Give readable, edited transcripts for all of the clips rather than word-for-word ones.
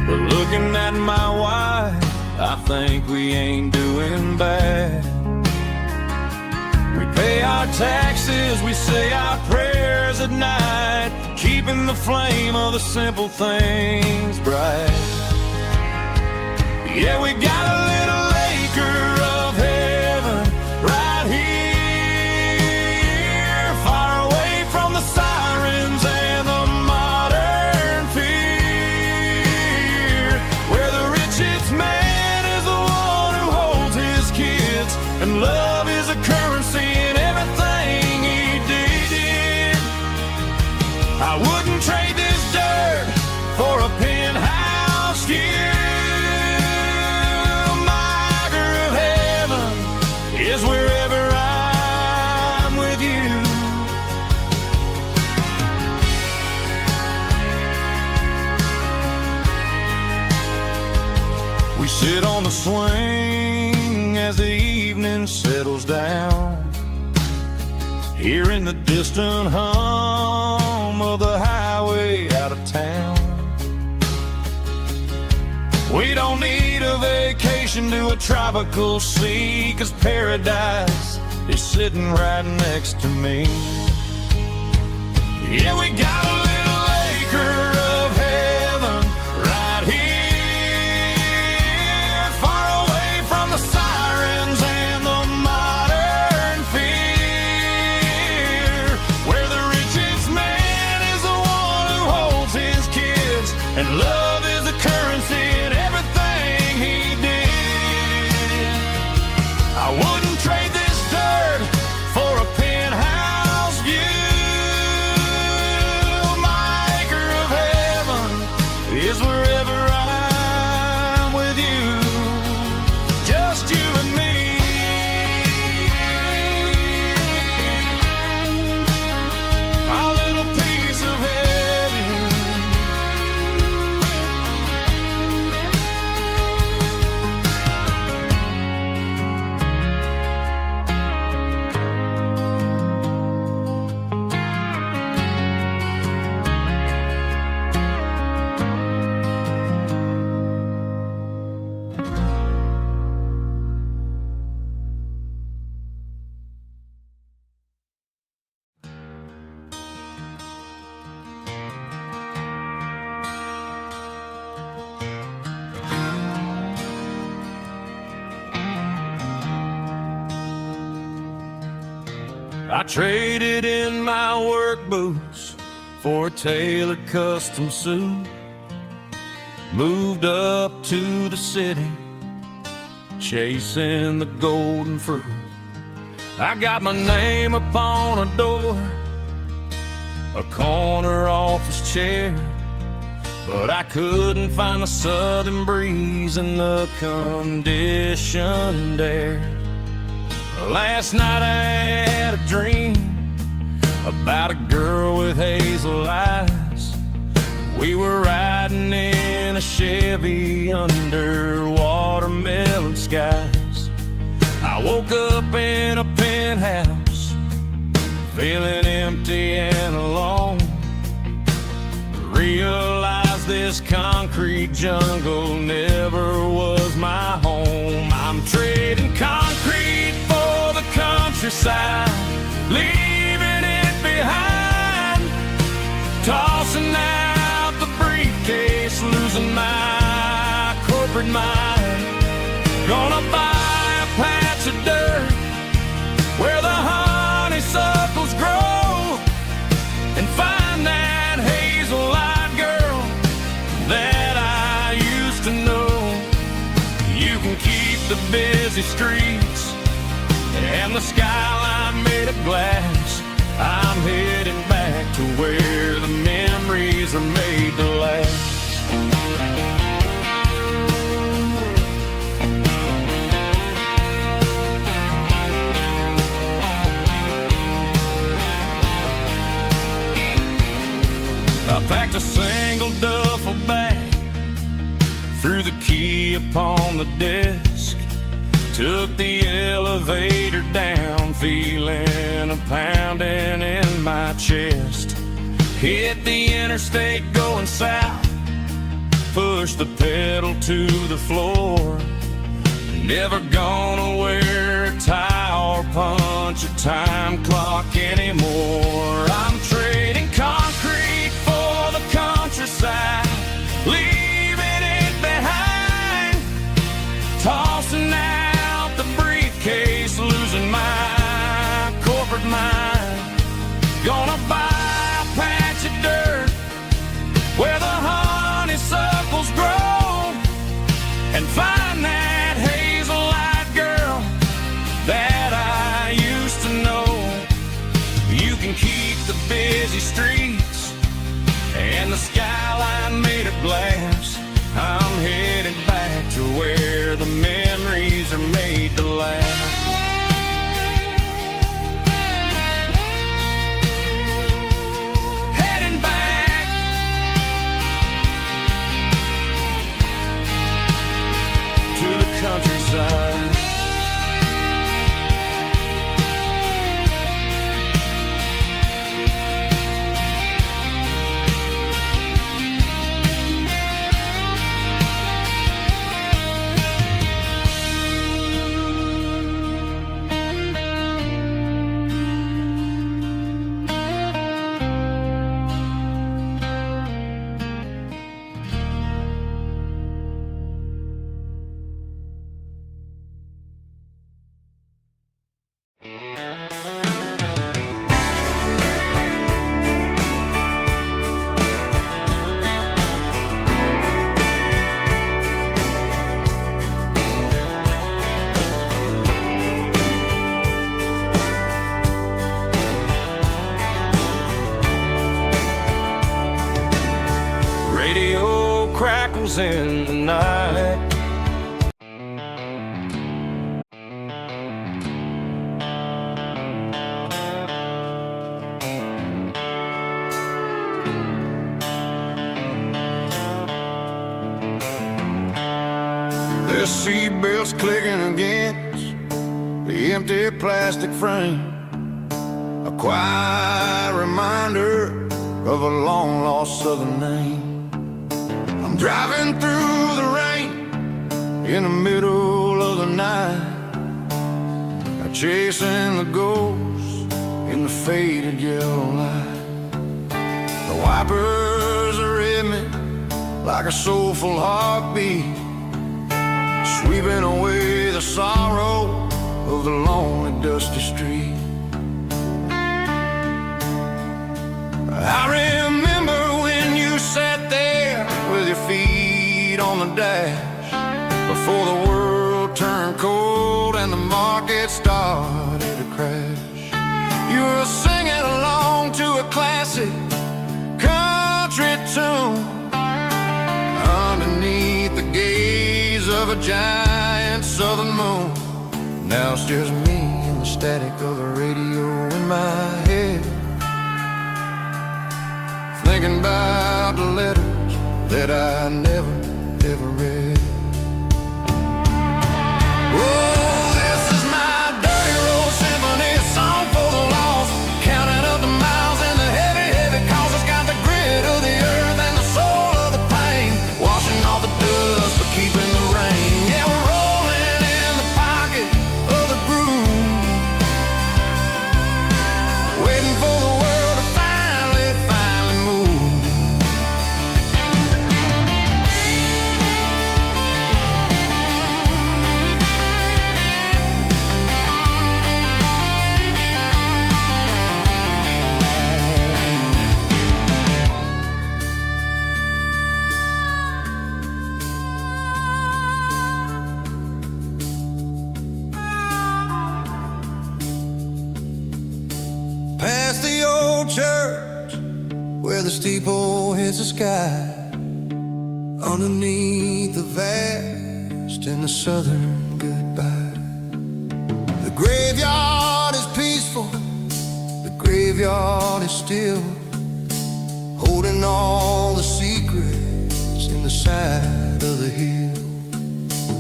But looking at my wife, I think we ain't doing bad. We pay our taxes, we say our prayers at night, keeping the flame of the simple things bright. Yeah, we got a little acre of heaven right here, far away from the sirens and the modern fear, where the richest man is the one who holds his kids, and love is a currency in everything he did. I wouldn't trade this dirt for a penthouse view. Is wherever I'm with you. We sit on the swing as the evening settles down, hearing the distant hum of the highway out of town. We don't need a vacation to a tropical sea, 'cause paradise is sitting right next to me. Yeah, we got a little acre of heaven right here, far away from the sirens and the modern fear, where the richest man is the one who holds his kids, and love is a currency in everything he did. I wouldn't trade this dirt for a penthouse view. My acre of heaven is wherever I'm with you, just you and me. My little piece of heaven. I traded in my work boots for a tailored custom suit, moved up to the city, chasing the golden fruit. I got my name upon a door, a corner office chair, but I couldn't find the southern breeze in the conditioned air. Last night I had a dream about a girl with hazel eyes. We were riding in a Chevy under watermelon skies. I woke up in a penthouse, feeling empty and alone. Realized this concrete jungle never was my home. I'm trading concrete for the countryside, leaving it behind, tossing out the briefcase, losing my corporate mind. Gonna buy a patch of dirt where the honeysuckles grow, and find that hazel-eyed girl that I used to know. You can keep the busy streets and the skyline made of glass. I'm heading back to where the memories are made to last. I packed a single duffel bag, threw the key upon the desk, took the elevator down, feeling a pounding in my chest. Hit the interstate going south, put push the pedal to the floor. Never gonna wear a tie or punch a time clock anymore. I'm trading concrete for the countryside, leaving it behind, tossing out the briefcase, losing my corporate mind. Gonna buy a patch of dirt where the honeysuckles grow and find that hazel-eyed girl that I used to know. You can keep the busy streets and the skyline made of glass. I'm headed back to where the memories are made to last. Countryside. Crackles in the night. The seatbelt's clicking against the empty plastic frame, a quiet reminder of a long-lost southern name. I'm driving through the rain in the middle of the night, chasing the ghosts in the faded yellow light. The wipers are in me like a soulful heartbeat, sweeping away the sorrow of the lonely dusty street. I remember when you sat there with your feet on the dash, before the world turned cold and the market started to crash. You were singing along to a classic country tune underneath the gaze of a giant southern moon. Now it's just me and the static of the radio in my head, thinking about the letters that I never, ever read. Oh, this is my dirty road symphony, a song for the lost, counting up the miles and the heavy, heavy calls. It's got the grit of the earth and the soul of the pain, washing off the dust but keeping the rain. Yeah, we're rolling in the pocket of the groove, waiting for the world to finally move. Past the old church where the steeple hits the sky, underneath the vast and the southern goodbye. The graveyard is peaceful, the graveyard is still, holding all the secrets in the side of the hill.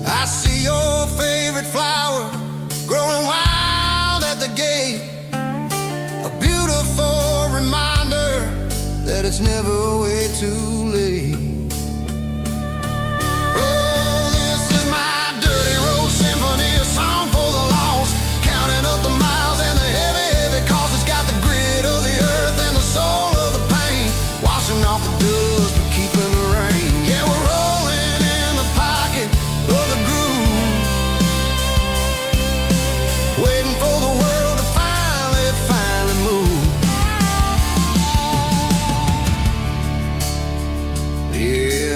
I see your favorite flower growing wild at the gate, a beautiful reminder that it's never way too late.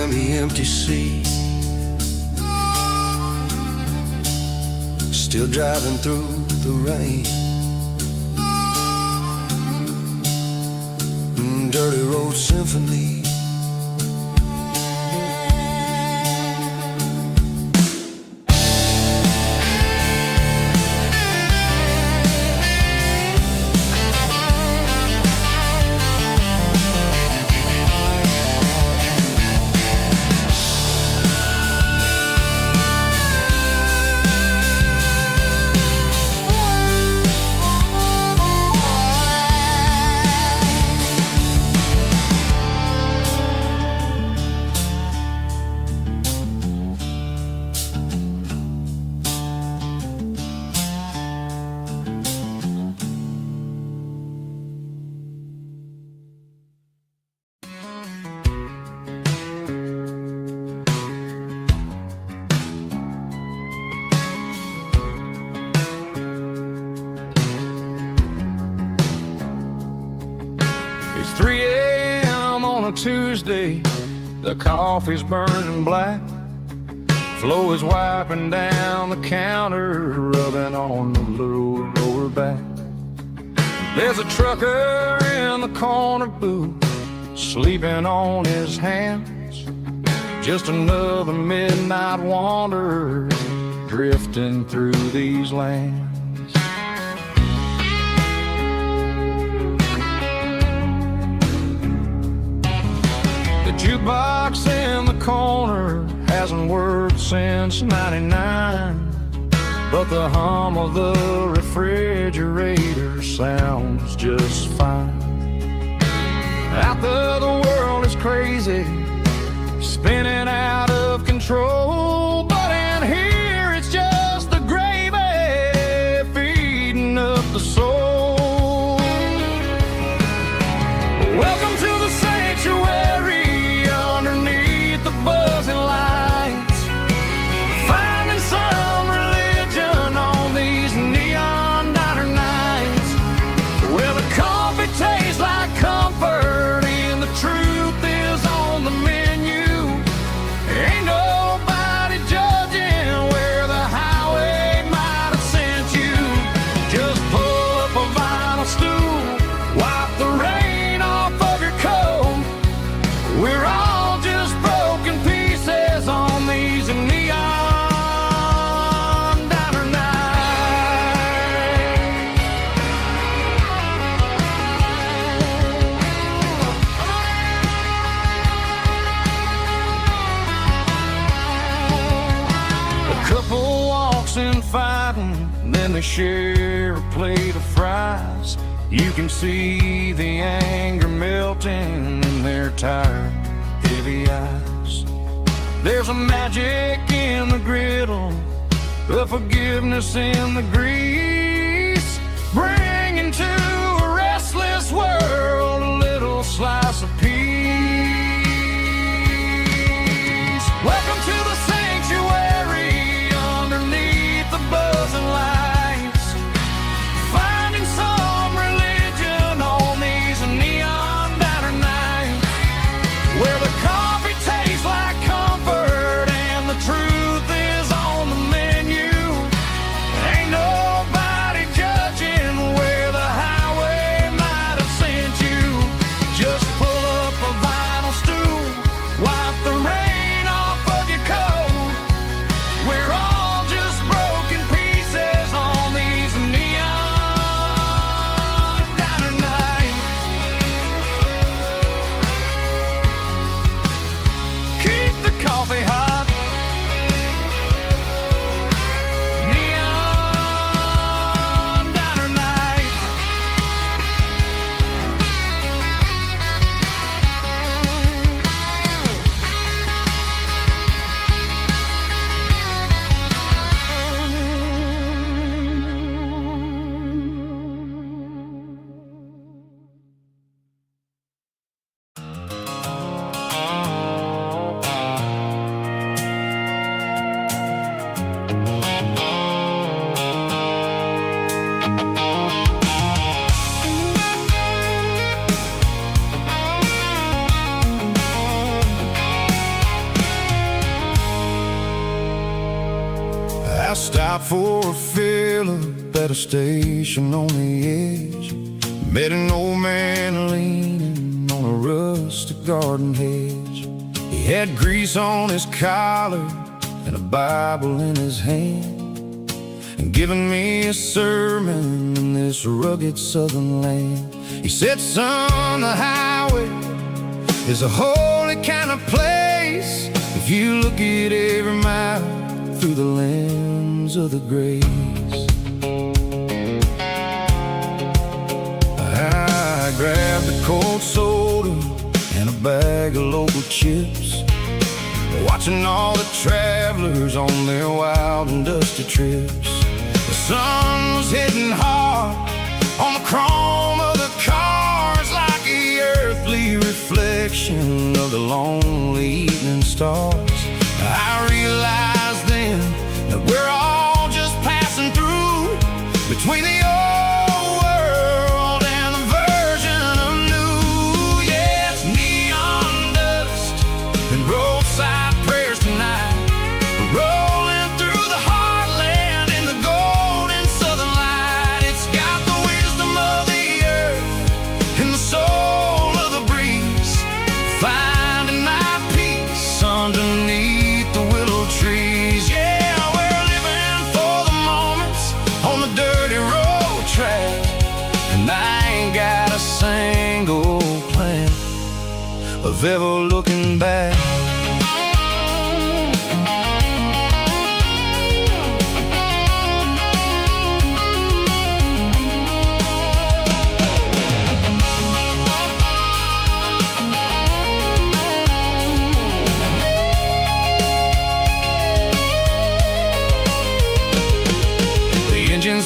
behind the empty seat, still driving through the rain. Dirty road symphony. It's 3 a.m. on a Tuesday, the coffee's burning black. Flo is wiping down the counter, rubbing on the little lower back. There's a trucker in the corner booth, sleeping on his hands. Just another midnight wanderer, drifting through these lands. The jukebox in the corner hasn't worked since '99, but the hum of the refrigerator sounds just fine. Out there the world is crazy, spinning out of control, but in here it's just the gravy feeding up the soul. Welcome to the sanctuary underneath the buzzing lights, finding some religion on these neon diner nights, where the coffee tastes like comfort and the truth is on the menu. Ain't nobody judging where the highway might have sent you. Just pull up a vinyl stool, wipe the rain off of your coat. We're all just broken pieces on these neon diner nights. A couple walks in fighting, then they share a plate of fries. You can see the anger melting in their tired, heavy eyes. There's a magic in the griddle, a forgiveness in the grease, bringing to a restless world a little slice of peace. Welcome to the sanctuary underneath the buzzing lights, finding some religion on these neon diner nights, where the coffee tastes like comfort and the truth is on the menu. Ain't nobody stopped for a fill-up at a station on the edge. Met an old man leaning on a rustic garden hedge. He had grease on his collar and a Bible in his hand, and giving me a sermon in this rugged southern land. He said, son, the highway is a holy kind of place if you look at every mile through the lens of the grace. I grabbed a cold soda and a bag of local chips, watching all the travelers on their wild and dusty trips. The sun was hitting hard on the chrome of the cars, like the earthly reflection of the lonely evening stars. I realized then that we're all just passing through between the old world and the version of new. Yeah, it's neon dust and roadside prayers tonight, rolling through the heartland in the golden southern light. It's got the wisdom of the earth and the soul of the breeze, finding my peace underneath the willow trees. Yeah, we're living for the moments on the dirty road track, and I ain't got a single plan of ever looking back.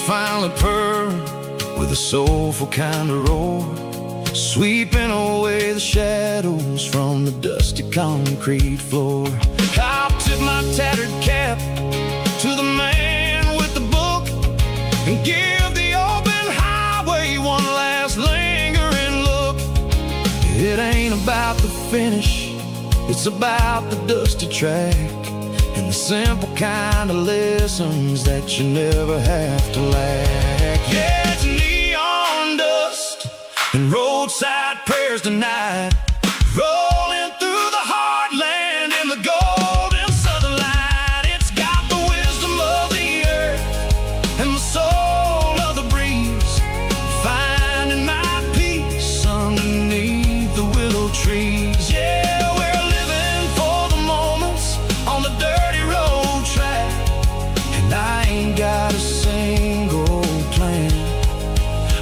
Finally purred with a soulful kind of roar, sweeping away the shadows from the dusty concrete floor. I'll tip my tattered cap to the man with the book and give the open highway one last lingering look. It ain't about the finish, it's about the dusty track and the simple kind of lessons that you never have to lack. Yeah, it's neon dust and roadside prayers tonight, rolling through the heartland in the golden southern light. It's got the wisdom of the earth and the soul of the breeze, finding my peace underneath the willow trees. Yeah, we're living for the moments on the dirty road track, and I ain't got a single plan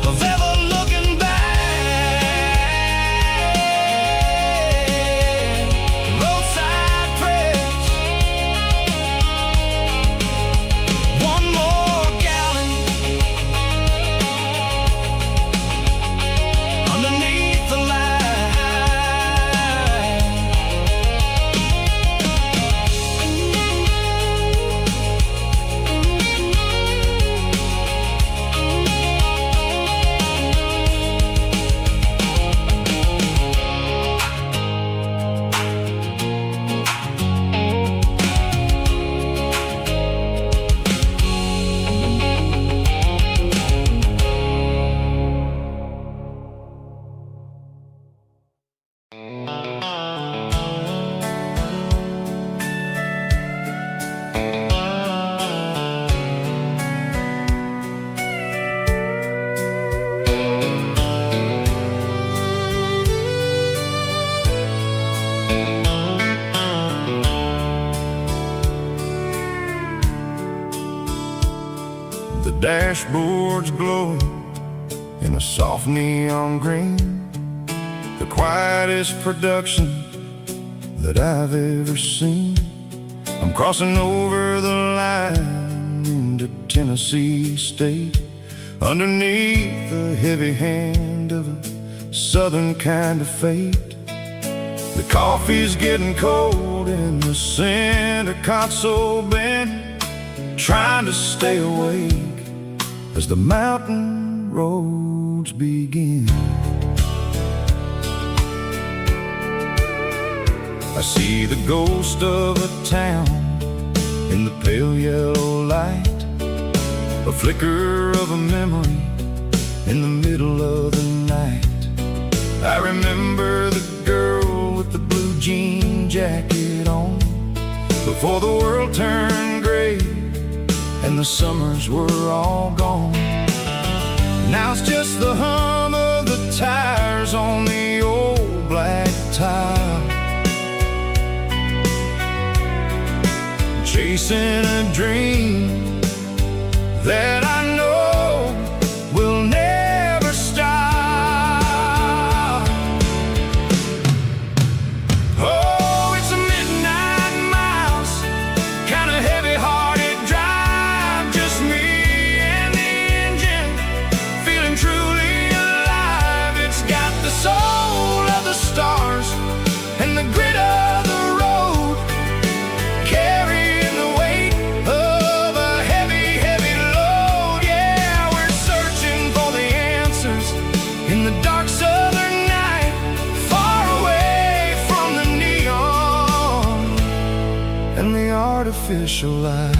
of ever looking back. Roadside prayers, one more gallon underneath the light. The dashboard's glowing in a soft neon green, the quietest production that I've ever seen. I'm crossing over the line into Tennessee State, underneath the heavy hand of a southern kind of fate. The coffee's getting cold in the center console bin, trying to stay awake as the mountain roads begin. I see the ghost of a town in the pale yellow light, a flicker of a memory in the middle of the night. I remember the girl with the blue jean jacket on, before the world turned gray and the summers were all gone. Now it's just the hum of the tires on the old black tile, chasing a dream that I know will never stop. Oh, it's a midnight miles, kind of heavy-hearted drive, just me and the engine, feeling truly alive. It's got the soul of the stars and the grit of the road, carrying the weight of a heavy, heavy load. Yeah, we're searching for the answers in the dark southern night, far away from the neon and the artificial light.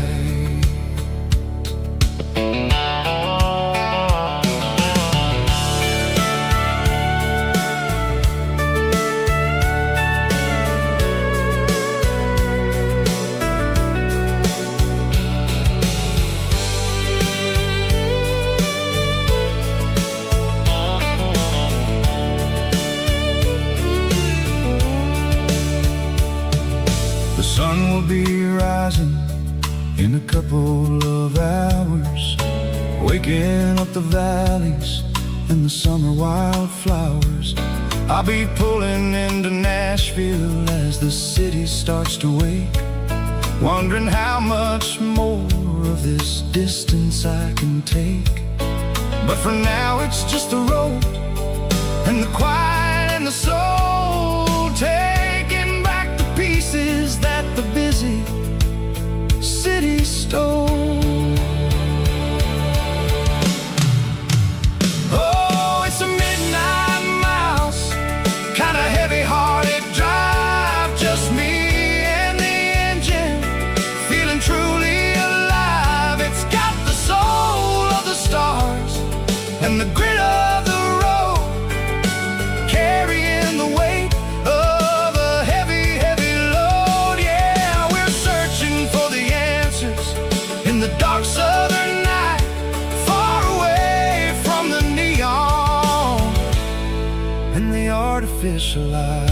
The sun will be rising in a couple of hours, waking up the valleys and the summer wildflowers. I'll be pulling into Nashville as the city starts to wake, wondering how much more of this distance I can take. But for now it's just the road and the quiet and the soul, taking back the pieces that the busy city stole. Oh, it's a midnight miles, kind of heavy-hearted drive, just me and the engine, feeling truly alive. It's got the soul of the stars and the grit of the road, carrying the weight of a heavy, heavy load. Yeah, we're searching for the answers in the dark southern night, far away from the neon and the artificial lights.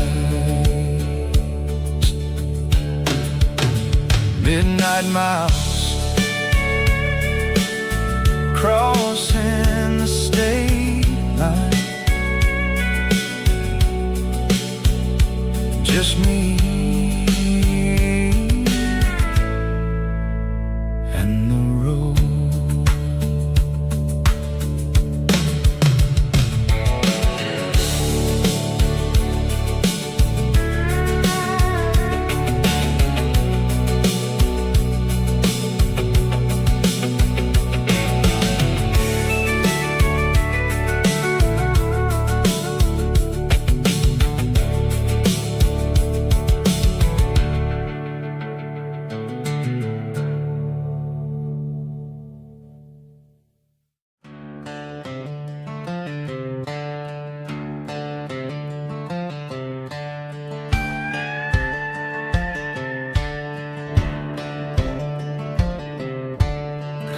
Midnight miles, crossing the state line, just me and the road.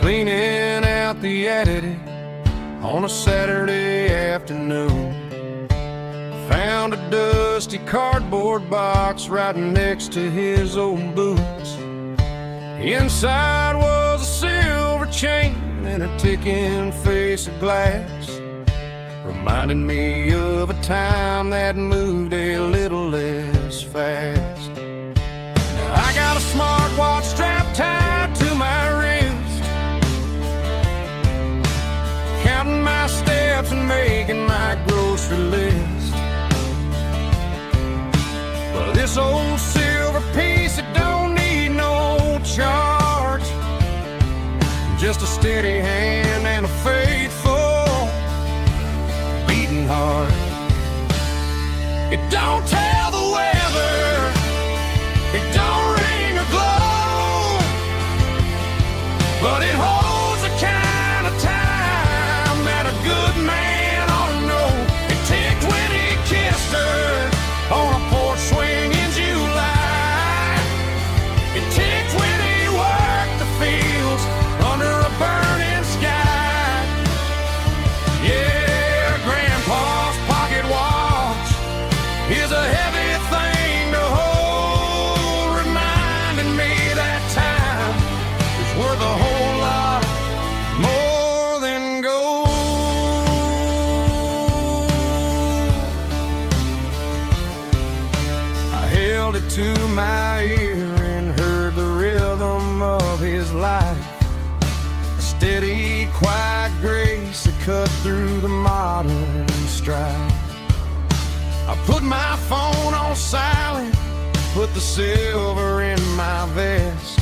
Cleaning out the attic on a Saturday afternoon, found a dusty cardboard box right next to his old boots. Inside was a silver chain and a ticking face of glass, reminding me of a time that moved a little less fast. Now I got a smartwatch strapped tied to my wrist, counting my steps and making my grocery list. But this old silver piece, it don't need no charge, just a steady hand and a faithful beating heart. It don't tell the weather, it don't ring or glow, but it holds a kind my ear and heard the rhythm of his life. A steady, quiet grace that cut through the modern strife. I put my phone on silent, put the silver in my vest.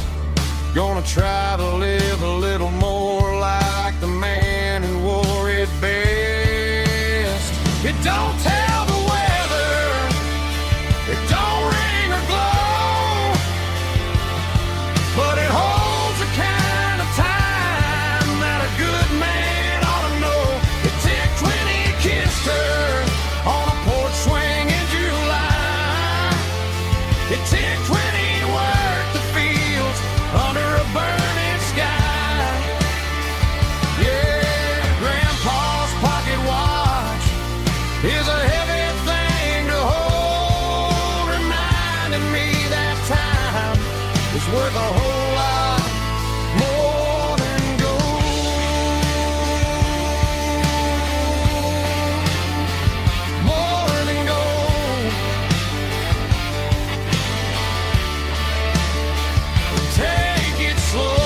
Gonna try to live a little more like the man who wore it best. It don't tell the weather, it don't ring or glow, but it holds the kind of time that a good man ought to know. It ticked when he kissed her on a porch swing in July. It ticked when he worked the fields under a burning sky. Yeah, Grandpa's pocket watch is a heavy thing to hold, reminding me that time is worth a whole lot more than gold. More than gold. Take it slow.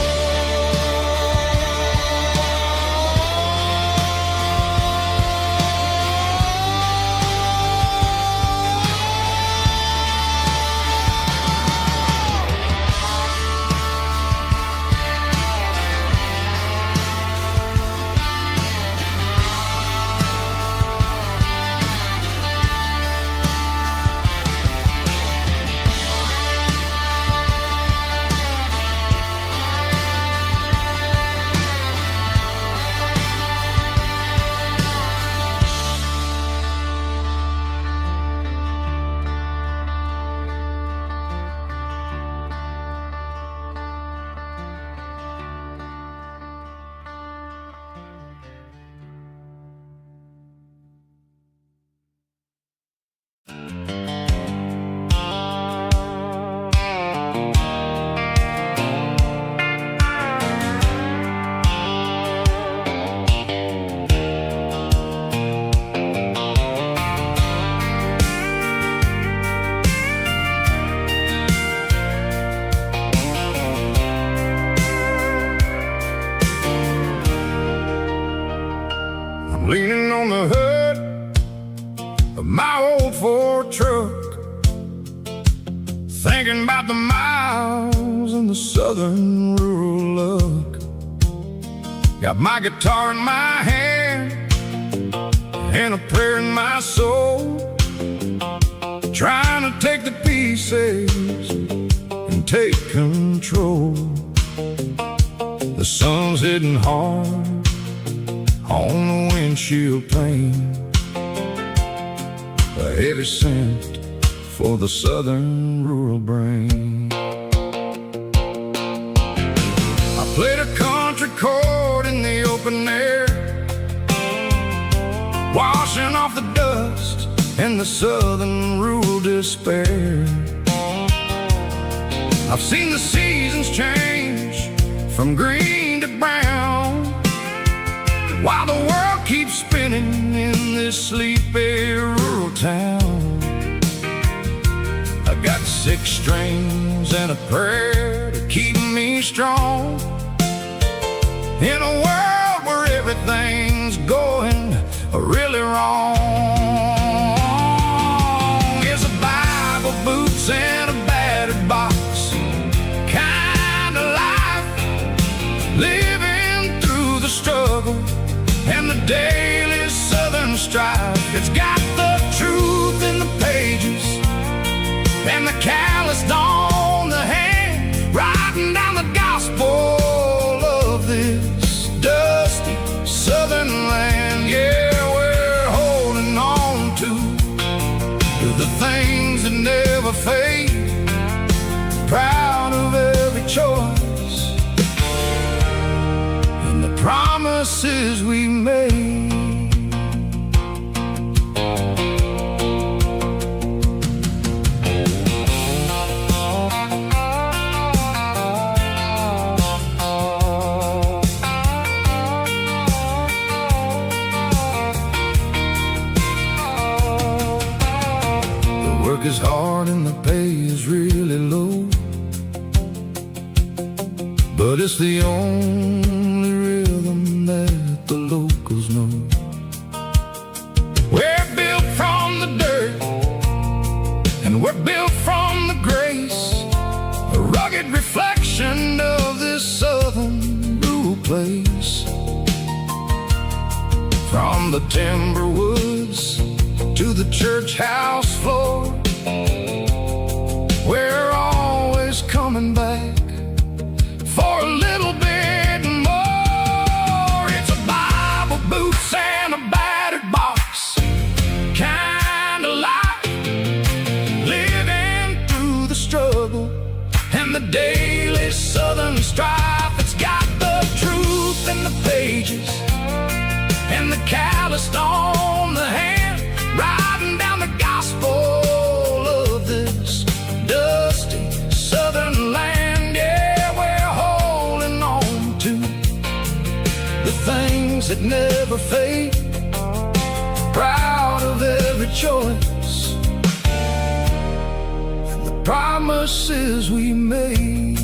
Leaning on the hood of my old Ford truck, thinking about the miles and the southern rural look. Got my guitar in my hand and a prayer in my soul, trying to take the pieces and take control. The sun's hitting hard on the windshield pane, a heavy scent for the southern rural brain. I played a country chord in the open air, washing off the dust and the southern rural despair. I've seen the seasons change from green to brown, while the world keeps spinning in this sleepy rural town. I got 6 strings and a prayer to keep me strong, in a world where everything's going really wrong. Here's a Bible, boots, and a battered box, kind of life, living through the struggle and the daily southern strife. It's got the truth in the pages and the calloused on the hand, writing down the gospel of this dusty southern land. Yeah, we're holding on to the things that never fade, proud of every choice and the promises we made. The work is hard and the pay is really low, but it's the only rhythm that the locals know. We're built from the dirt, and we're built from the grace, a rugged reflection of this southern rural place. From the timber woods to the church house floor, we're always coming back for a little bit more. It's a Bible, boots, and a battered box kind of life, living through the struggle and the daily southern strife. It's got the truth in the pages and the calloused on the hand, riding down the gospel of this dusty southern land. Yeah, we're holding on to the things that never fade, proud of every choice and the promises we made.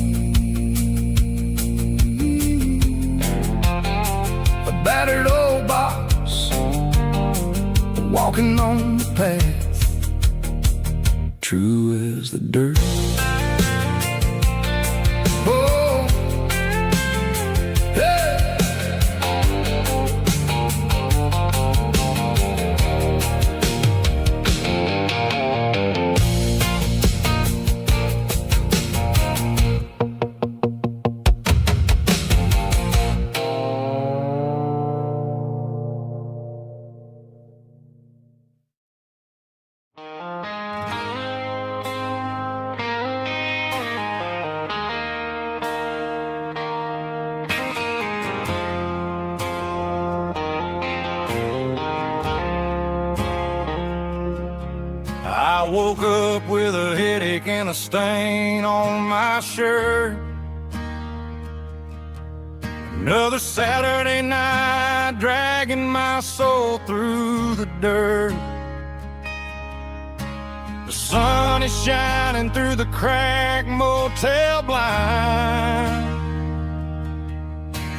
A battered old box, walking on the path, true as the dirt. Oh, yeah. I woke up with a headache and a stain on my shirt. Another Saturday night, dragging my soul through the dirt. The sun is shining through the cracked motel blind,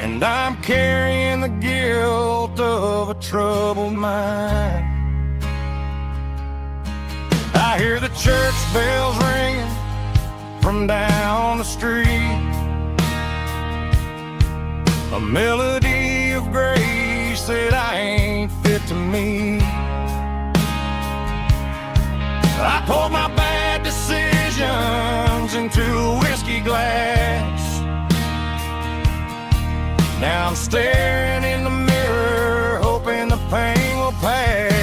and I'm carrying the guilt of a troubled mind. I hear the church bells ringing from down the street, a melody of grace that I ain't fit to meet. I poured my bad decisions into a whiskey glass. Now I'm staring in the mirror, hoping the pain will pass.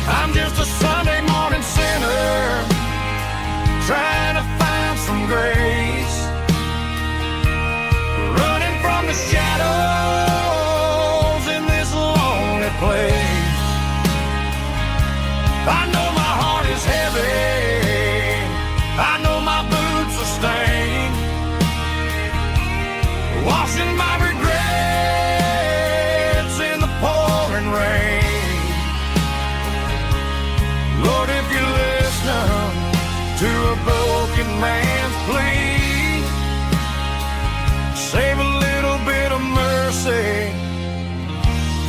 I'm just a Sunday morning sinner, trying to find some grace, running from the shadows in this lonely place. I know my heart is heavy, I know my boots are stained, washing my regrets in the pouring rain. Lord, if you listen to a broken man's plea, save a little bit of mercy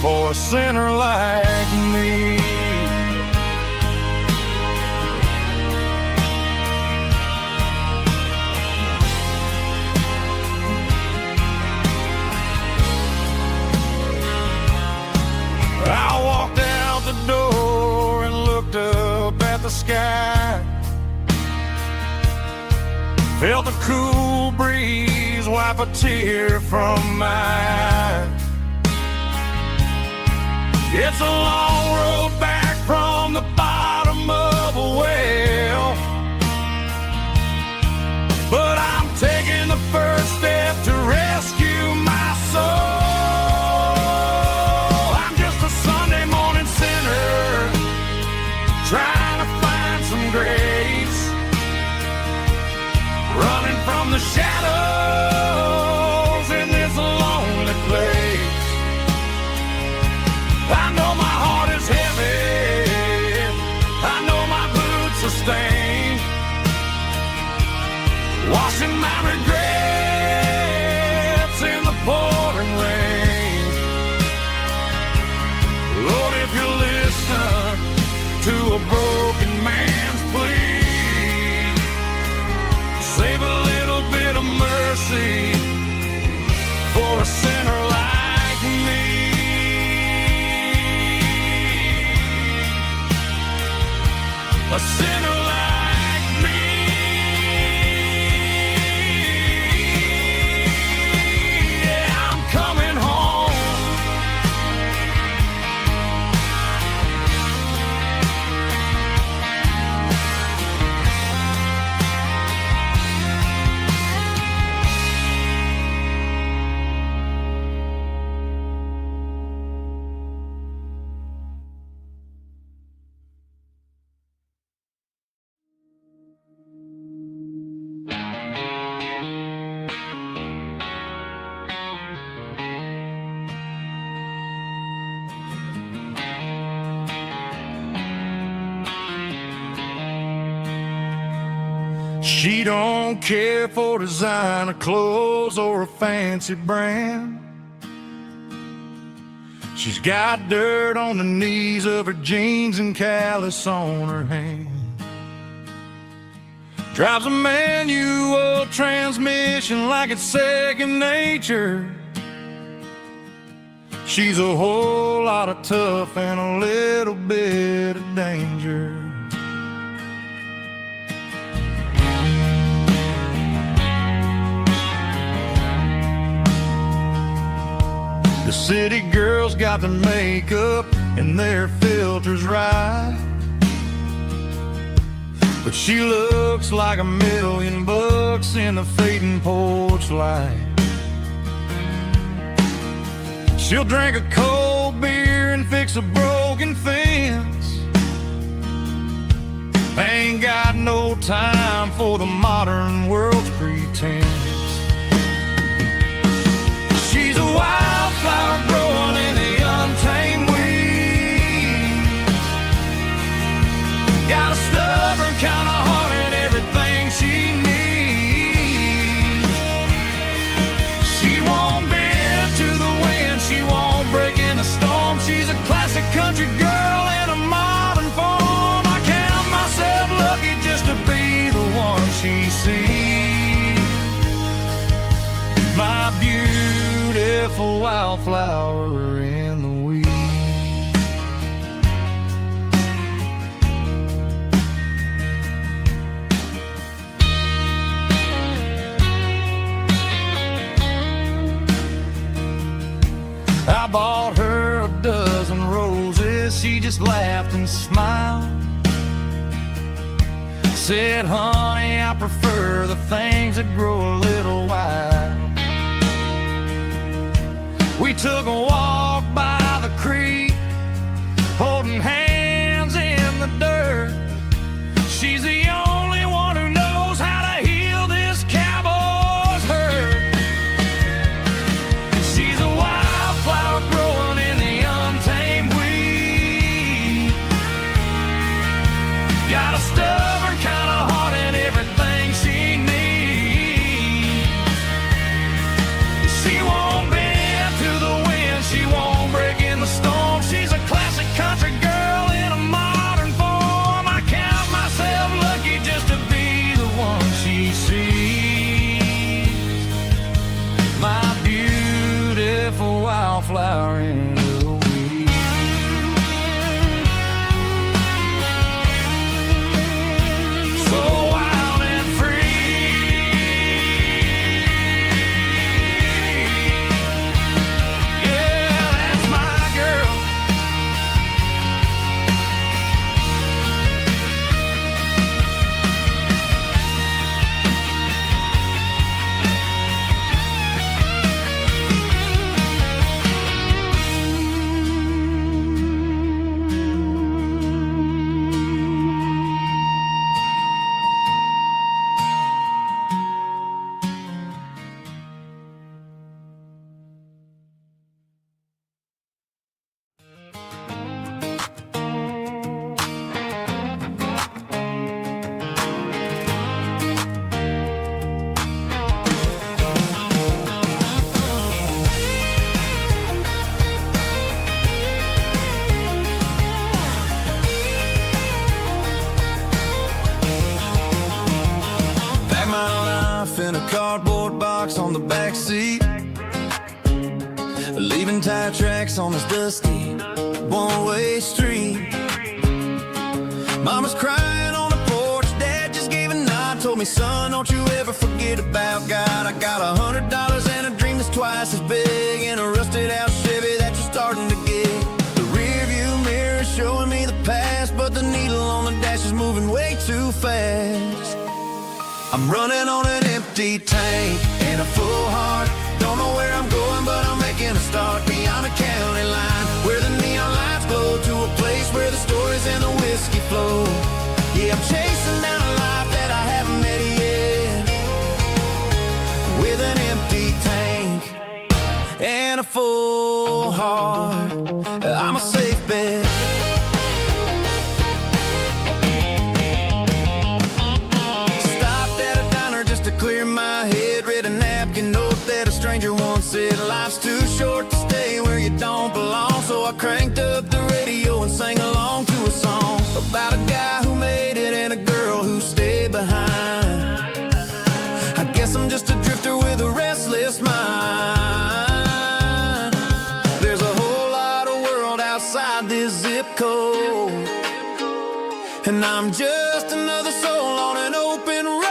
for a sinner like me. I walked out the door and looked up at the sky, felt a cool breeze wipe a tear from my eye. It's a long road back from the bottom of a well, but I'm taking the first step to rescue my soul. Trying to find some grace, running from the shadows in this lonely place. I know my heart is heavy, I know my boots are stained, washing my regrets mercy for a sinner like me. A sinner like me. Yeah, I'm coming home. She don't care for designer clothes or a fancy brand. She's got dirt on the knees of her jeans and callus on her hand. Drives a manual transmission like it's second nature. She's a whole lot of tough and a little bit of danger. The city girls got their makeup and their filters right, but she looks like $1,000,000 in the fading porch light. She'll drink a cold beer and fix a broken fence. Ain't got no time for the modern world's pretense. She's a wildflower growing in the untamed weeds. Got a stubborn kind of heart and everything she needs. She won't bend to the wind, she won't break in a storm. She's a classic country girl in a modern form. I count myself lucky just to be the one she sees. My beautiful wildflower in the weeds. I bought her a dozen roses, she just laughed and smiled. Said, honey, I prefer the things that grow a little wild. We took a walk by the creek, holding hands in the dirt. She's the only one who knows how to heal this cowboy's hurt. She's a wildflower growing in the untamed weed. Got a stubborn kind of heart and everything she needs. She won't bend to the wind, she in a cardboard box on the back seat, leaving tire tracks on this dusty one-way street. Mama's crying on the porch, Dad just gave a nod, told me, son, don't you ever forget about God. I got $100 and a dream that's twice as big, and a rusted out Chevy that you're starting to get. The rear view mirror is showing me the past, but the needle on the dash is moving way too fast. I'm running on an empty tank and a full heart. Don't know where I'm going, but I'm making a start beyond the county line, where the neon lights glow, to a place where the stories and the whiskey flow. Yeah, I'm chasing down a life that I haven't met yet, with an empty tank and a full heart. I'm a safe bet. Clear my head, read a napkin note that a stranger once said, life's too short to stay where you don't belong. So I cranked up the radio and sang along to a song about a guy who made it and a girl who stayed behind. I guess I'm just a drifter with a restless mind. There's a whole lot of world outside this zip code, and I'm just another soul on an open road.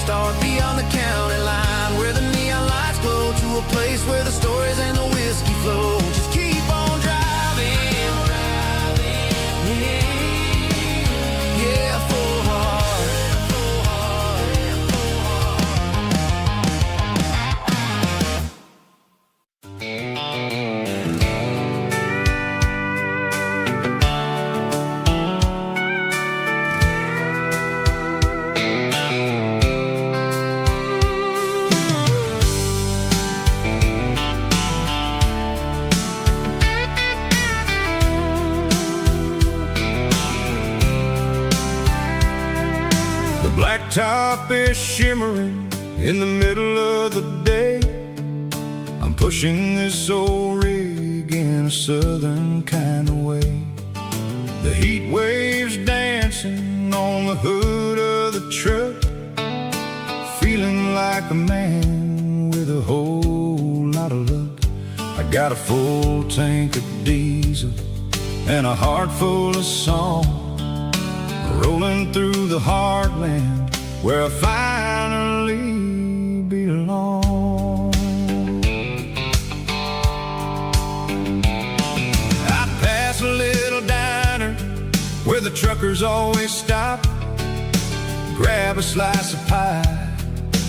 Start beyond the county line, where the neon lights glow, to a place where the stories and the whiskey flow. Just keep on driving, yeah, full heart, full heart, full Blacktop is shimmering in the middle of the day. I'm pushing this old rig in a southern kind of way. The heat waves dancing on the hood of the truck, feeling like a man with a whole lot of luck. I got a full tank of diesel and a heart full of song, rolling through the heartland where I finally belong. I pass a little diner where the truckers always stop, grab a slice of pie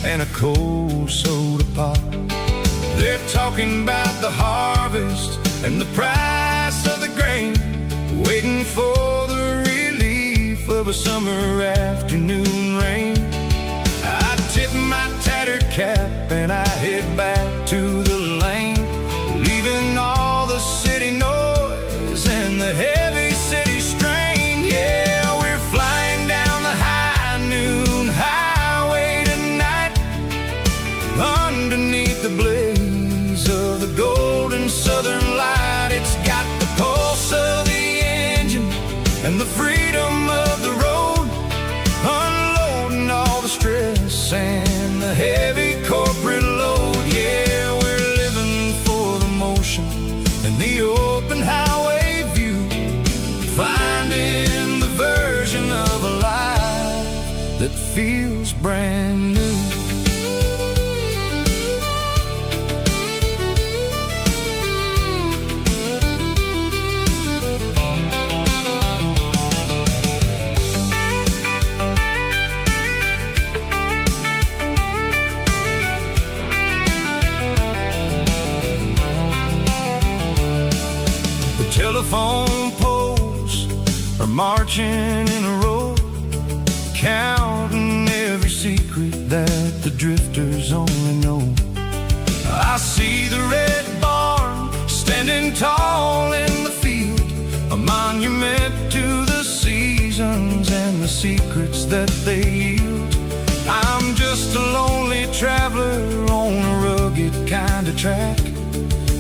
and a cold soda pop. They're talking about the harvest and the price of the grain, waiting for the relief of a summer afternoon rain. I tip my tattered cap and I head back to the lane, leaving all the city noise and the heavy city strain. Yeah, we're flying down the high noon highway tonight, underneath the blaze of the golden southern light. It's got the pulse of the engine and the freedom of the road, unloading all the stress and the heavy corporate load. Yeah, we're living for the motion and the open highway view, finding the version of a life that feels brand new. Telephone poles are marching in a row, counting every secret that the drifters only know. see the red barn standing tall in the field, a monument to the seasons and the secrets that they yield. I'm just a lonely traveler on a rugged kind of track,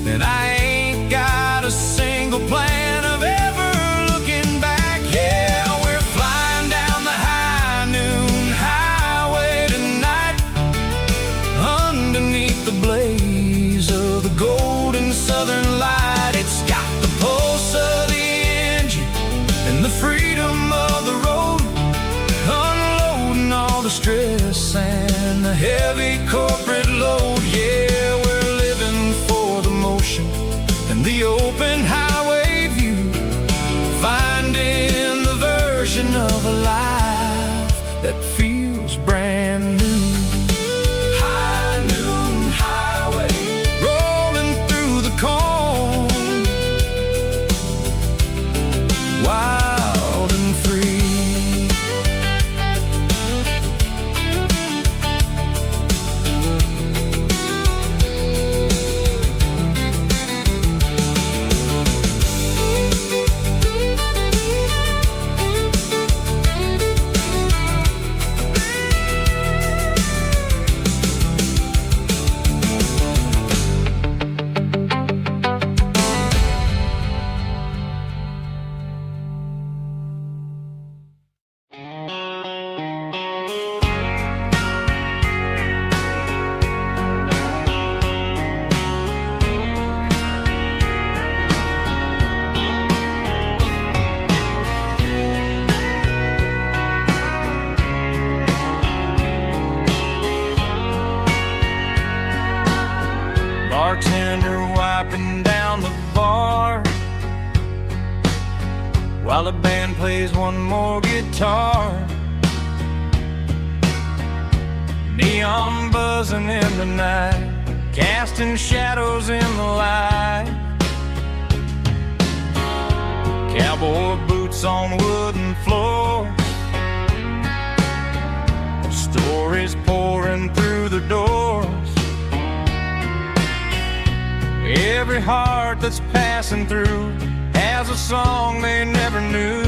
and I ain't got a single plan of ever looking back. Yeah, we're flying down the high noon highway tonight, underneath the blaze of the golden southern light. It's got the pulse of the engine and the freedom of the road, unloading all the stress and the heavy corporate load. Yeah, we're living for the motion and the open highway view, finding the version of a life that feels brand new. High noon highway, rolling through the corn, wild and free. Bartender wiping down the bar while the band plays one more guitar. Neon buzzing in the night, casting shadows in the light. Cowboy boots on wooden floors, stories pouring through the doors. Every heart that's passing through has a song they never knew.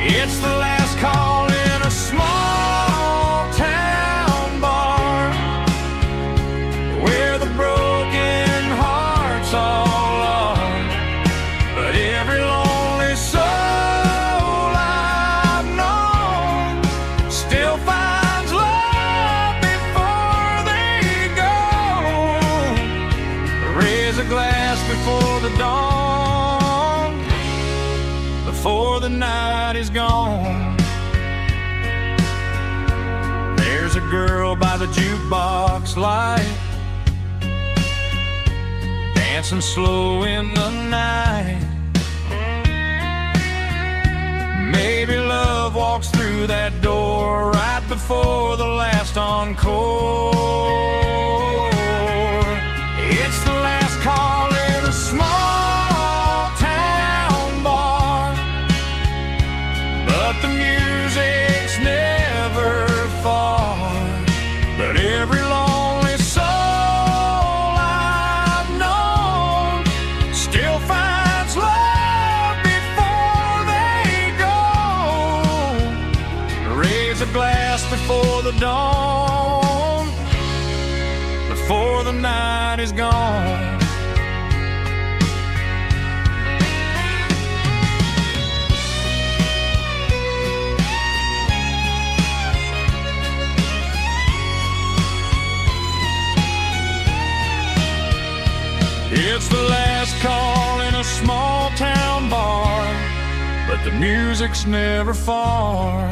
It's the last call in a small town bar, where the broken hearts all are. But every lonely soul I've known still finds love before they go. Raise a glass before the dawn, before the night is gone. There's a girl by the jukebox light, dancing slow in the night. Maybe love walks through that door right before the last encore. It's the last call in a small town bar, but the music's never far. But every lonely soul I've known still finds love before they go. Raise a glass before the dawn, before the night is gone. It's the last call in a small town bar, but the music's never far.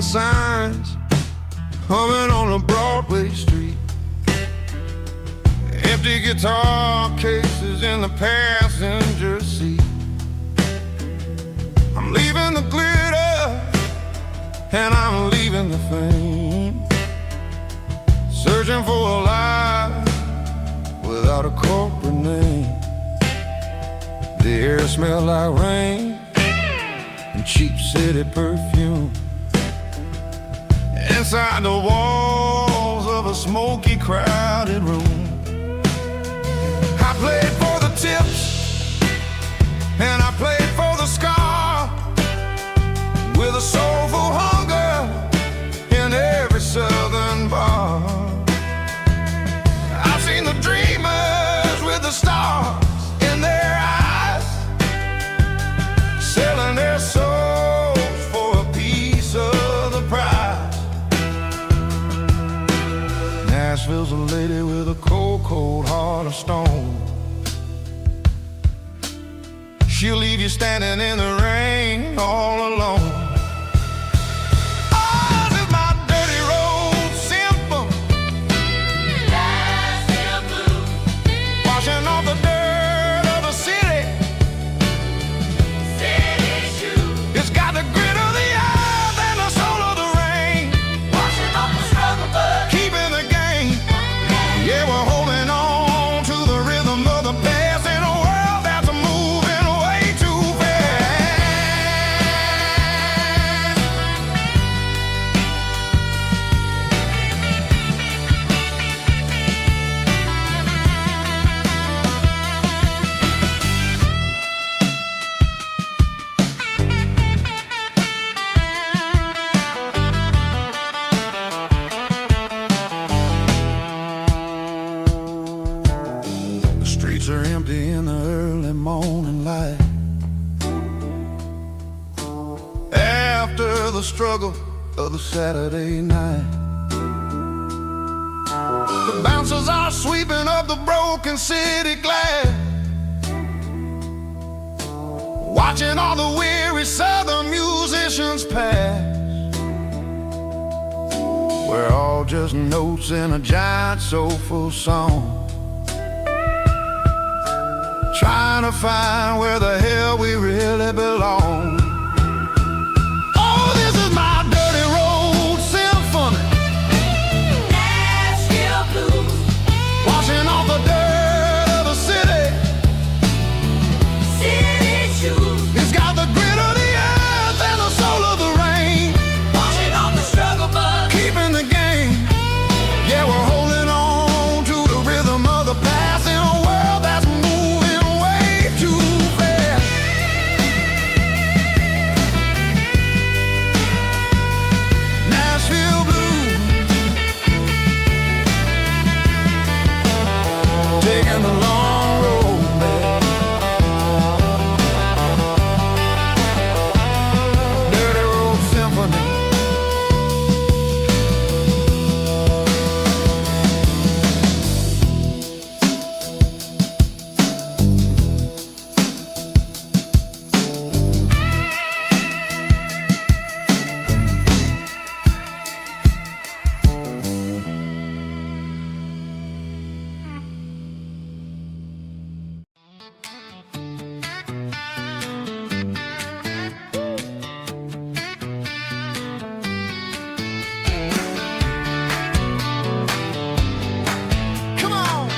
neon signs humming on a Broadway street. Empty guitar cases in the passenger seat. I'm leaving the glitter and I'm leaving the fame, searching for a life without a corporate name. The air smelled like rain and cheap city perfume. Inside the walls of a smoky, crowded room, I played for the tips and I played for the scar, with a soulful hunger in every southern bar. I've seen the dreamers with the stars in their eyes, selling their souls for a piece of the prize. Nashville's a lady with a cold, cold heart of stone. She'll leave you standing in the rain all alone. Oh, this is my dirty road symphony, Nashville blues, washing off the dirt of the city. City shoes. It's got the grit of the earth and the soul of the rain, washing off the struggle but keeping the game. Yeah, we're holding on to the rhythm of the past in a world that's moving way too fast. The streets are empty in the early morning light, after the struggle of the Saturday night. The bouncers are sweeping up the broken city glass, watching all the weary southern musicians pass. We're all just notes in a giant soulful song, trying to find where the hell we really belong. Oh, this is my dirty road symphony, Nashville blues, washing off the dirt of the city. City shoes. It's got the grit of the earth and the soul of the rain, washing off the struggle but keeping the game. Yeah, we're holding on to the rhythm of the past in a world that's moving way too fast. Nashville blues, taking the long road back. Dirty road symphony. Come on.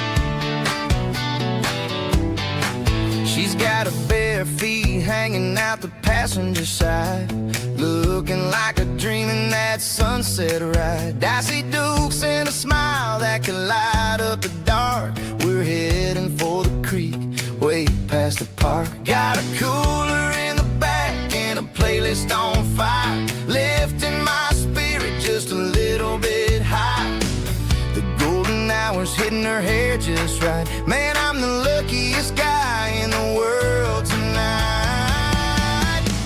She's got her bare feet hanging out the passenger side, looking like a dream in that sunset ride. Dicey dukes and a smile that can light up the dark. We're heading for the creek, way past the park. Got a cooler in the back and a playlist on fire, lifting my spirit just a little bit high. The golden hours hitting her hair just right. Man, I'm the luckiest guy in the world tonight.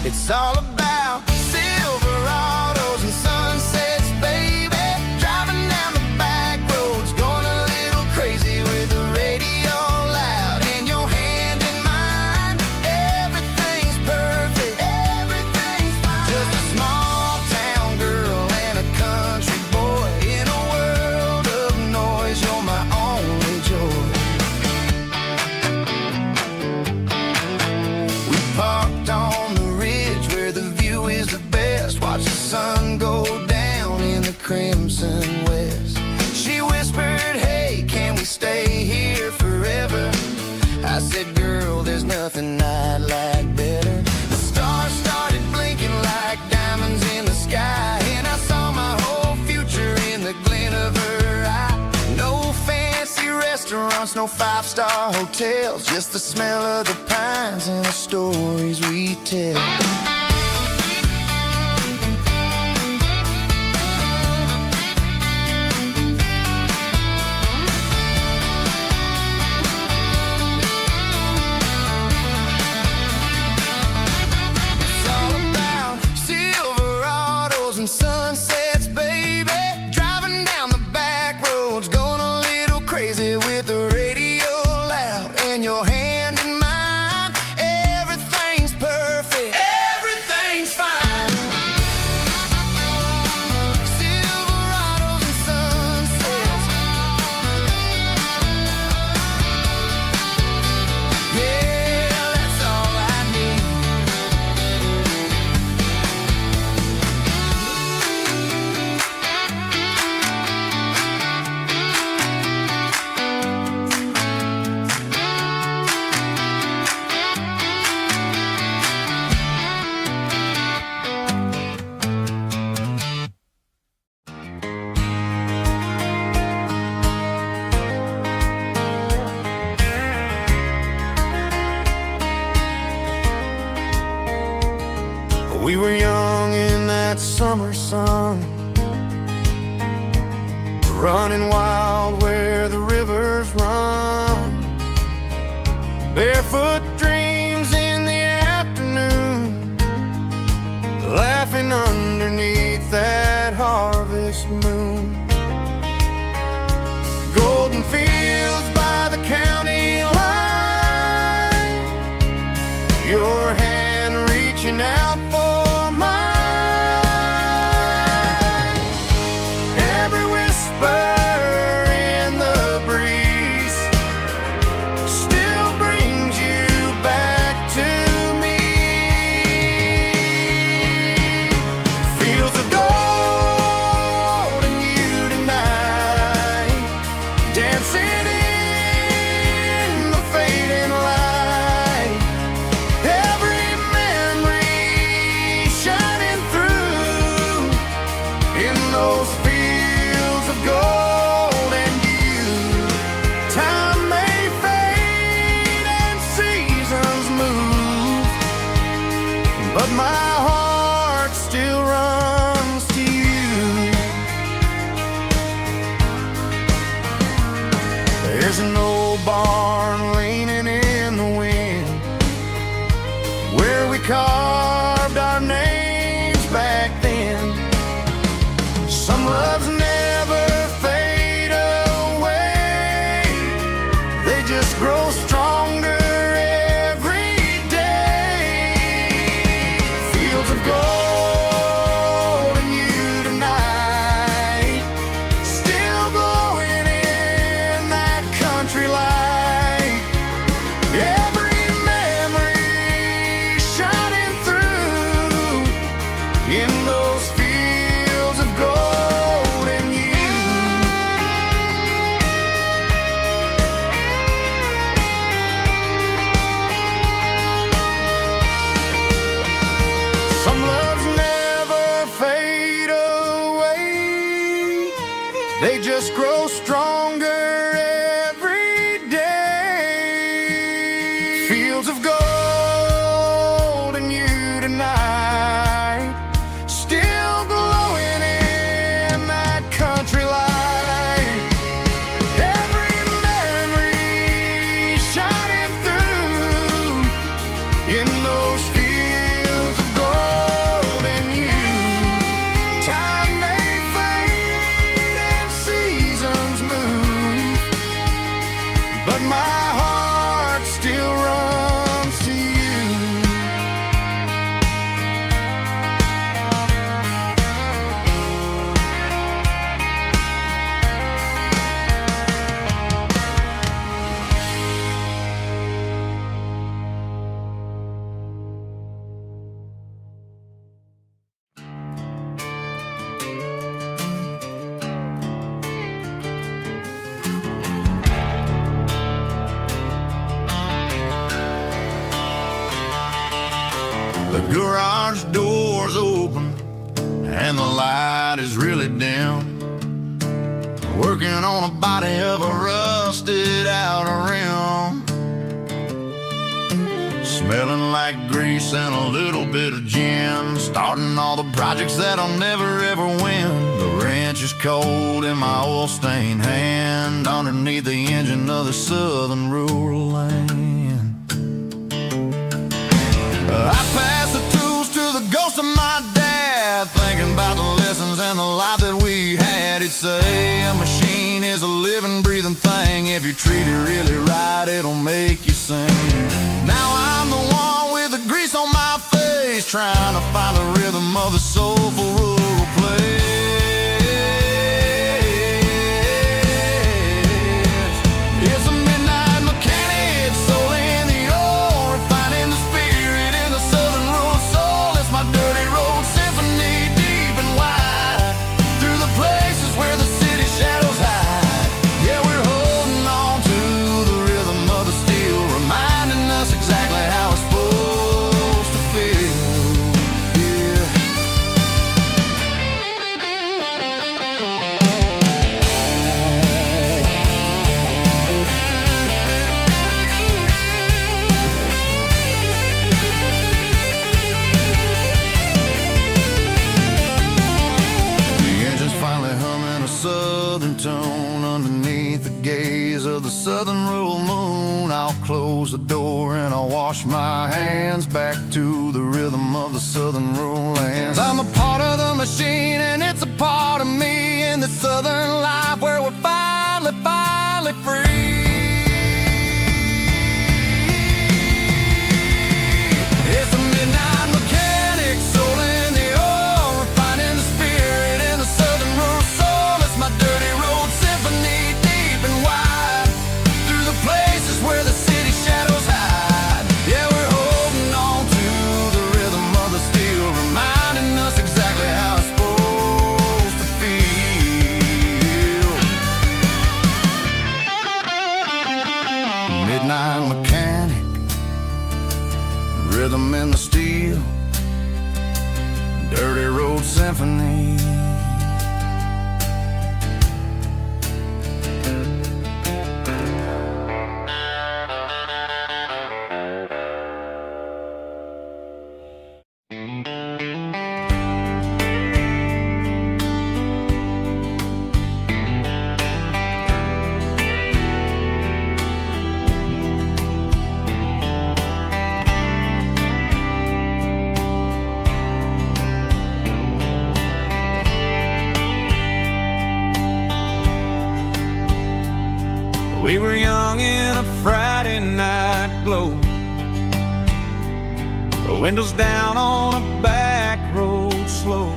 It's all about Silverados and sunsets, baby. Driving down the back roads, going a little crazy with the radio loud and your hand in mine. Everything's perfect, everything's fine. Just a small town girl I said, girl, there's nothing I'd like better. The stars started blinking like diamonds in the sky, and I saw my whole future in the glint of her eye. No fancy restaurants, no five-star hotels, just the smell of the pines and the stories we tell. Sunsets, baby, driving down the back roads, going a little crazy with the radio loud, and your hand in mine. Everything's perfect, everything's fine. Silverados and sunsets, yeah, that's all I need. We were young in that summer sun, running wild where the rivers run, barefoot dreams in the afternoon, laughing underneath that harvest moon. Golden fields by the county line, your hand reaching out for barn leaning in the wind, where we carved our names back then. Some loves never fade away, they just grow stronger every day. Fields of gold and you tonight, still glowing in that country light. They just grow stronger every day. Fields of gold and you tonight, still glowing in that country light. Every memory shining through in those fields of gold and you. Time may fade and seasons move, but my heart still runs to Garage doors open and the light is really dim. Working on a body of a rusted out rim. Smelling like grease and a little bit of gin. Starting all the projects that I'll never ever win. The wrench is cold in my oil-stained hand, underneath the engine of the southern rural land. I pass the tools to the ghost of my dad, thinking about the lessons and the life that we had. He'd say a machine is a living, breathing thing. If you treat it really right, it'll make you sing. Now I'm the one with the grease on my face, trying to find the rhythm of the soulful rural place. It's a midnight mechanic, soul in the ore, refining the spirit in the southern rural soul. It's my dirty road symphony, deep and wide, through the places where the city shadows hide. Yeah, we're holding on to the rhythm of the steel, reminding us exactly how it's supposed to feel. Yeah. The engine's finally humming a southern tune underneath the gaze of the southern rural moon. I'll close the door and I'll wash my hands, back to the rhythm of the southern rural lands. I'm a part of the machine and it's a part of me, in the southern life where we're finally free. It's a midnight mechanic, soul in the ore, refining the spirit in the southern rural soul. It's my dirty road symphony, deep and wide, through the places where the city shadows hide. Yeah, we're holding on to the rhythm of the steel, reminding us exactly how it's supposed to feel. Midnight mechanic, rhythm in the steel, dirty road symphony. We were young in a Friday night glow, the windows down on a back road slow,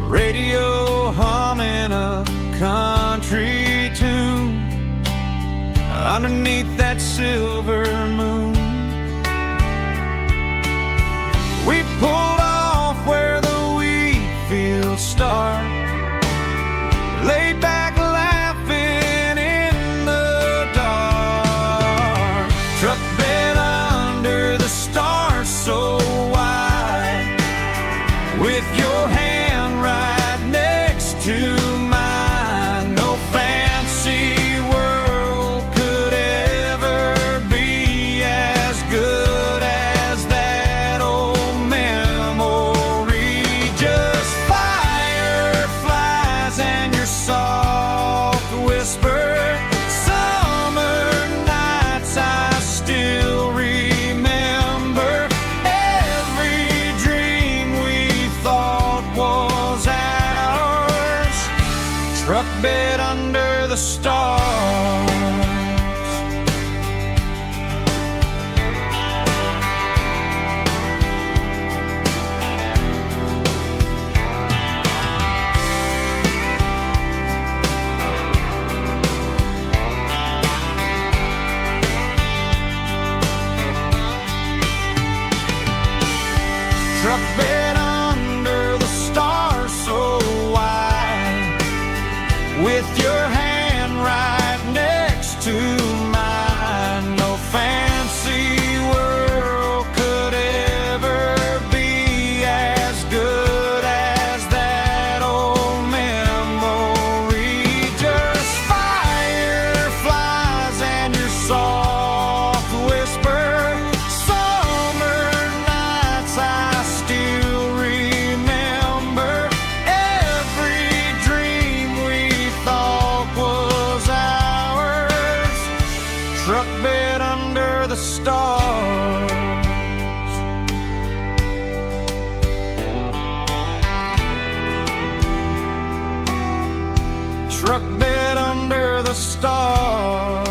radio humming a country tune underneath that silver moon. We pulled off where the wheat fields start, laid back laughing in the dark, truck bed under the stars so wide, with your hand right next to mine. No fancy world could ever be as good as that old memory. Just fireflies and your soft whisper. Summer nights I still remember. Every dream we thought was ours, truck bed under the stars. Truck bed under the stars so wide, with your hand right next to mine. No fancy world could truck bed under the stars. Truck bed under the stars.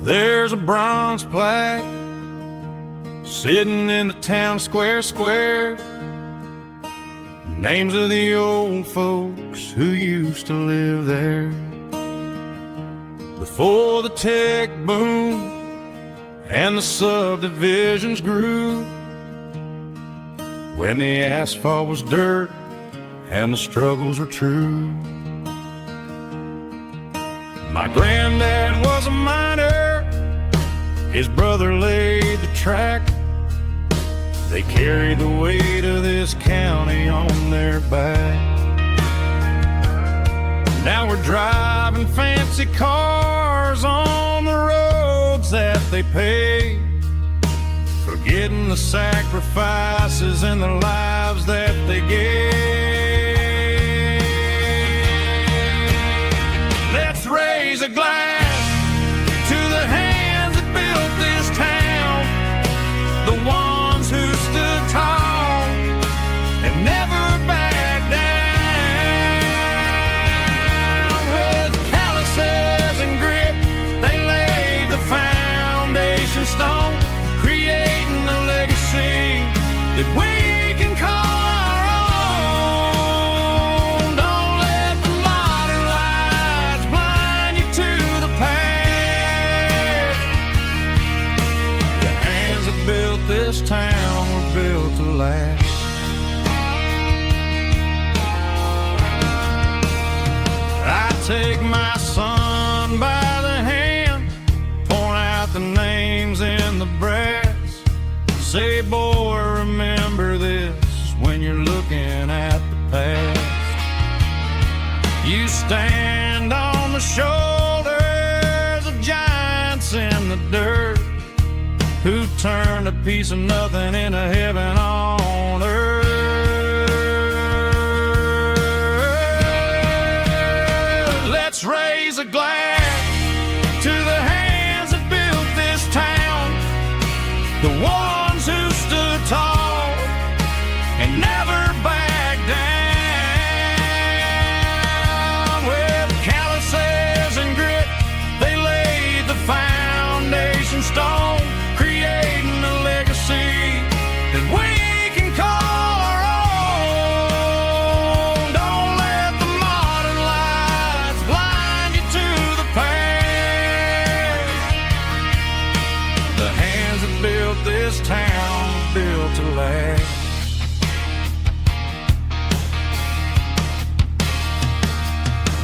There's a bronze plaque sitting in the town square. Names of the old folks who used to live there before the tech boom and the subdivisions grew, when the asphalt was dirt and the struggles were true. My granddad was a miner, his brother laid the track. They carried the weight of this county on their back. Now we're driving fancy cars on the roads that they paved, forgetting the sacrifices and the lives that they gave. Let's raise a glass to the hands that built this town, the ones who stood tall and never backed down. With calluses and grit, they laid the foundation stone, creating a legacy that we can call our own. Don't let the modern lights blind you to the past. The hands that built this town were built to last. I take my son by the hand, point out the names in the brass. Say, boy, remember this when you're looking at the past. You stand on the shoulders of giants in the dirt, who turned a piece of nothing into heaven on earth. Let's raise a glass to the hands that built this town, the ones who stood tall and never backed down. With calluses and grit, they laid the foundation stone, creating a legacy that we can call our own. Don't let the modern lights blind you to the past. The hands that built this town were built to last.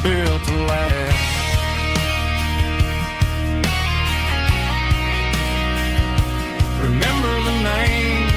Built to last. Remember the names.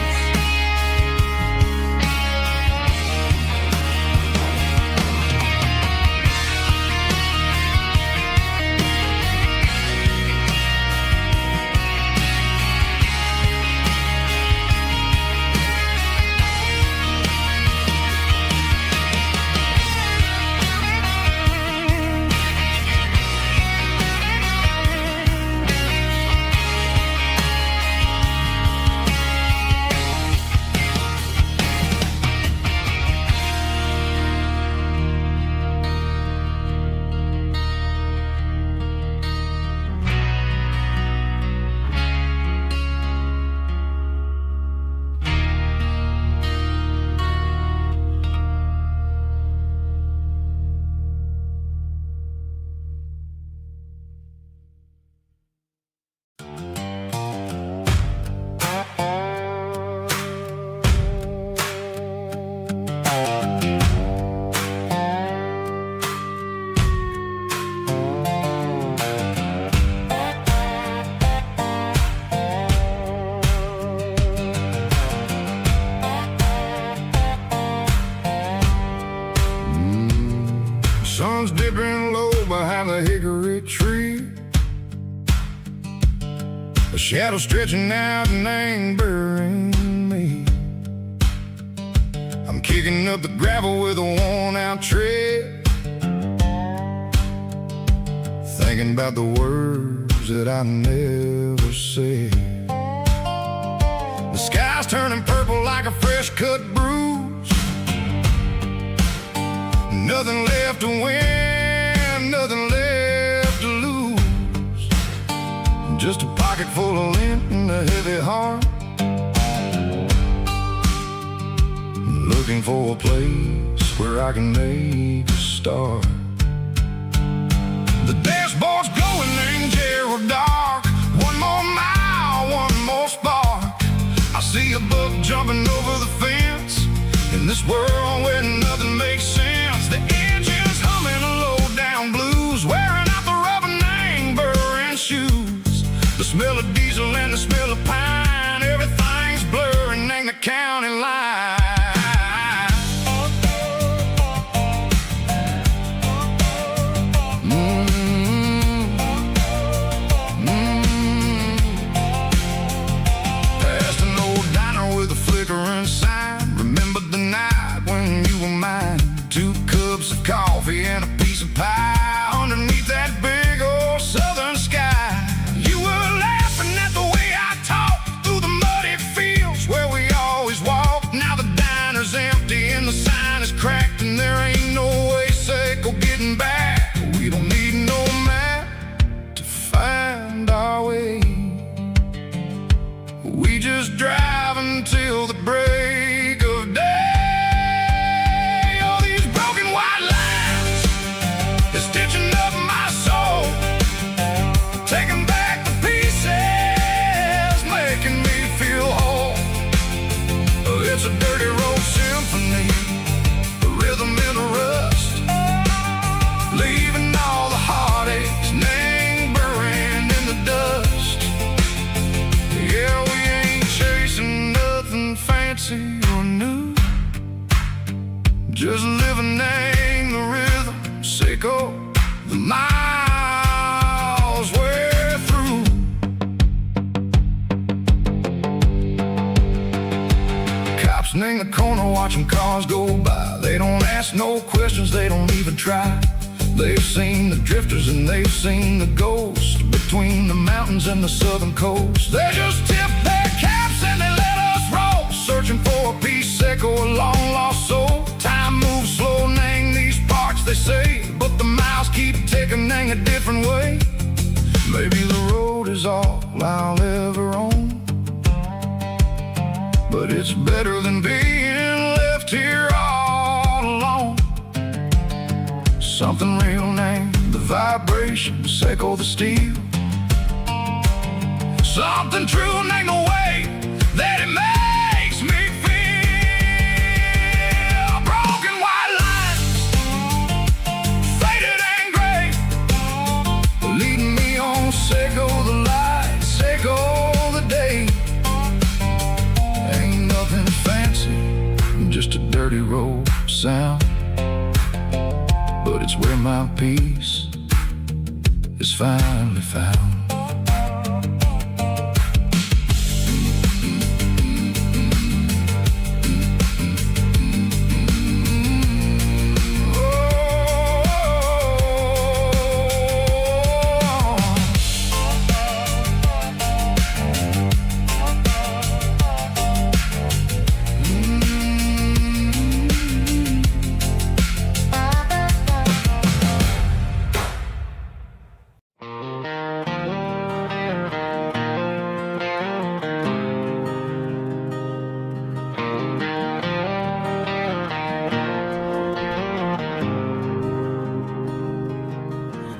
sun's dipping low behind the hickory tree. A shadow stretching out and angering me. I'm kicking up the gravel with a worn-out tread, thinking about the words that I never said. The sky's turning purple like a fresh-cut bruise. Nothing left to win, nothing left to lose. Just a pocket full of lint and a heavy heart, looking for a place where I can make a start. The dashboard's glowing in Yearwood dark. One more mile, one more spark. I see a buck jumping over the fence in this world where nothing makes sense. The engine's humming a low-down blues, wearing out the rubber burring shoes. The smell of diesel and the smell of pine, everything's blurring in the county line. Coffee and a piece of pie underneath that big old southern sky. You were laughing at the way I talked through the muddy fields where we always walked. Now the diner's empty and the sign is cracked, and there ain't no way safe of getting back. We don't need no map to find our way. We just drive until the break of day. It's a dirty road symphony, a rhythm in the rust, leaving all the heartaches lingering in the dust. Yeah, we ain't chasing nothing fancy or new, just living in the rhythm, sick of the miles we're through. In the corner watching cars go by, they don't ask no questions, they don't even try. They've seen the drifters and they've seen the ghosts between the mountains and the southern coast. They just tip their caps and they let us roll, searching for a piece echo, a long lost soul. Time moves slow in these parts, they say, but the miles keep ticking in a different way. Maybe the road is all I'll ever own, but it's better than being left here all alone. Something real named the vibrations echo the steel. Something true named the way that it makes me feel. Broken white lines, faded and gray, leading me on, Seiko the light, Seiko the day. Just a dirty road sound, but it's where my peace is finally found.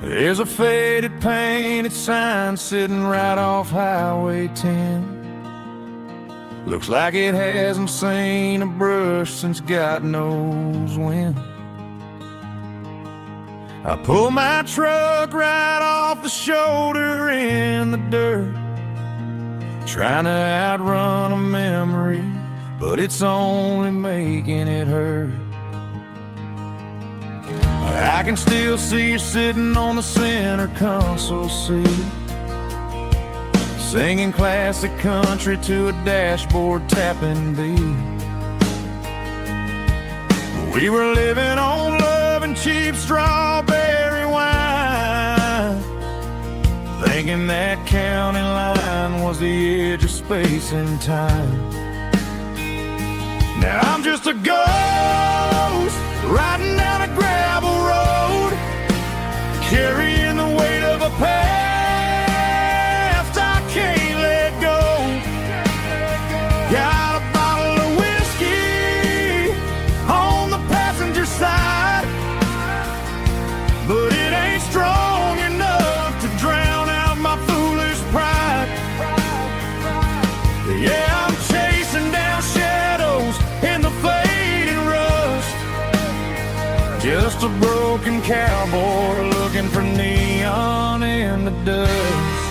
There's a faded painted sign sitting right off Highway 10. Looks like it hasn't seen a brush since God knows when. I pull my truck right off the shoulder in the dirt, trying to outrun a memory, but it's only making it hurt. I can still see you sitting on the center console seat, singing classic country to a dashboard tapping beat. We were living on love and cheap strawberry wine, thinking that county line was the edge of space and time. Now I'm just a ghost riding down a gravel road, carrying the weight of a past I can't let go. Got a bottle of whiskey on the passenger side, but it ain't strong enough to drown out my foolish pride. Yeah, I'm chasing down shadows in the fading rust, just a broken cowboy looking for neon in the dust.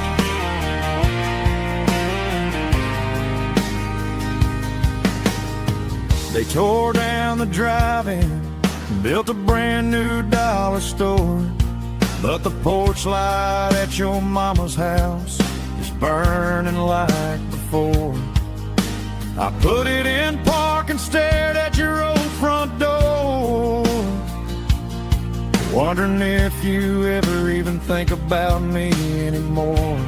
They tore down the drive-in, built a brand new dollar store, but the porch light at your mama's house is burning like before. I put it in park and stared at your old front door, wondering if you ever even think about me anymore.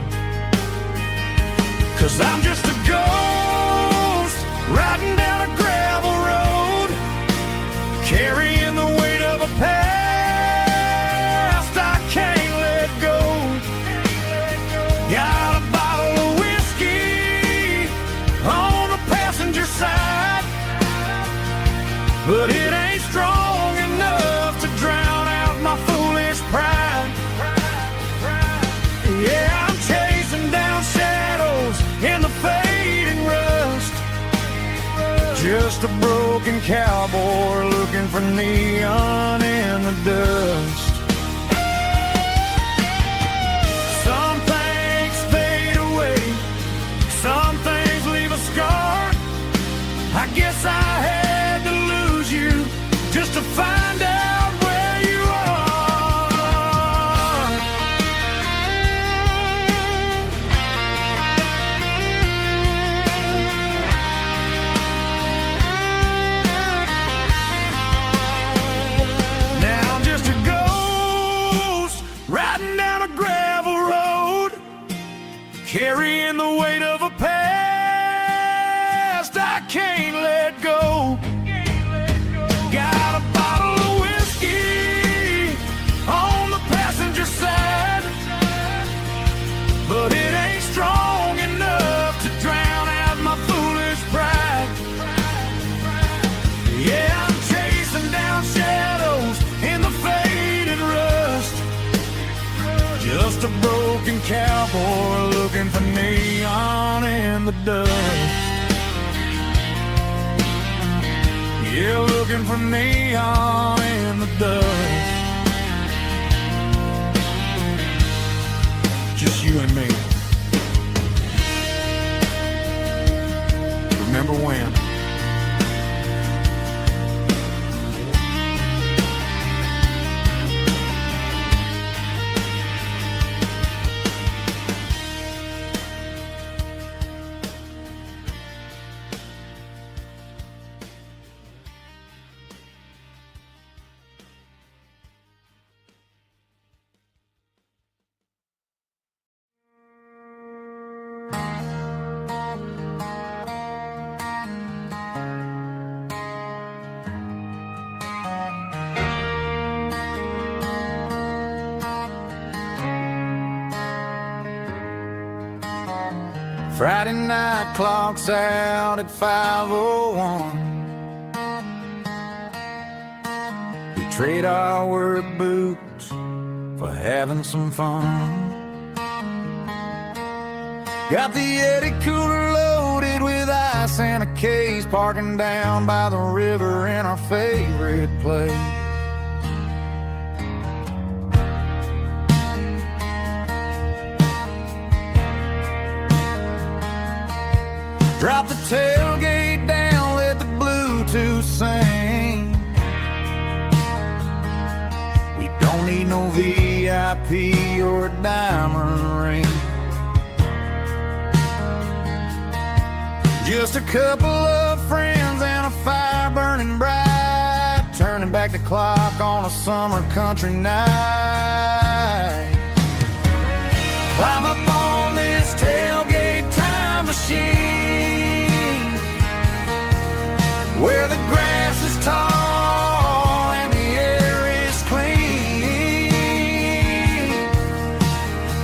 'Cause I'm just a ghost riding down a gravel road, carrying the weight of a past I can't let go. Got a bottle of whiskey on the passenger side, but it ain't strong enough to drown out my foolish pride. Yeah, I'm chasing down shadows in the fading rust, just a broken cowboy looking for neon in the dust. Some things fade away, some things leave a scar. I guess I had to lose you just to find out where you are. Now I'm just a ghost riding down a gravel road, carrying the weight of a past I can't let go. Got a bottle of whiskey on the passenger side, but it ain't strong enough to drown out my foolish pride. Yeah, I'm chasing down shadows in the faded rust, just a broken cowboy looking for neon in the dust. Yeah, looking for neon in the dust. Just you and me. Remember when? Friday night clock's out at 5:01. We trade our work boots for having some fun. Got the Yeti cooler loaded with ice and a case, parking down by the river in our favorite place. Drop the tailgate down, let the Bluetooth sing. need no VIP or a diamond ring. Just a couple of friends and a fire burning bright, turning back the clock on a summer country night. Climb up on this tailgate time machine, where the grass is tall and the air is clean.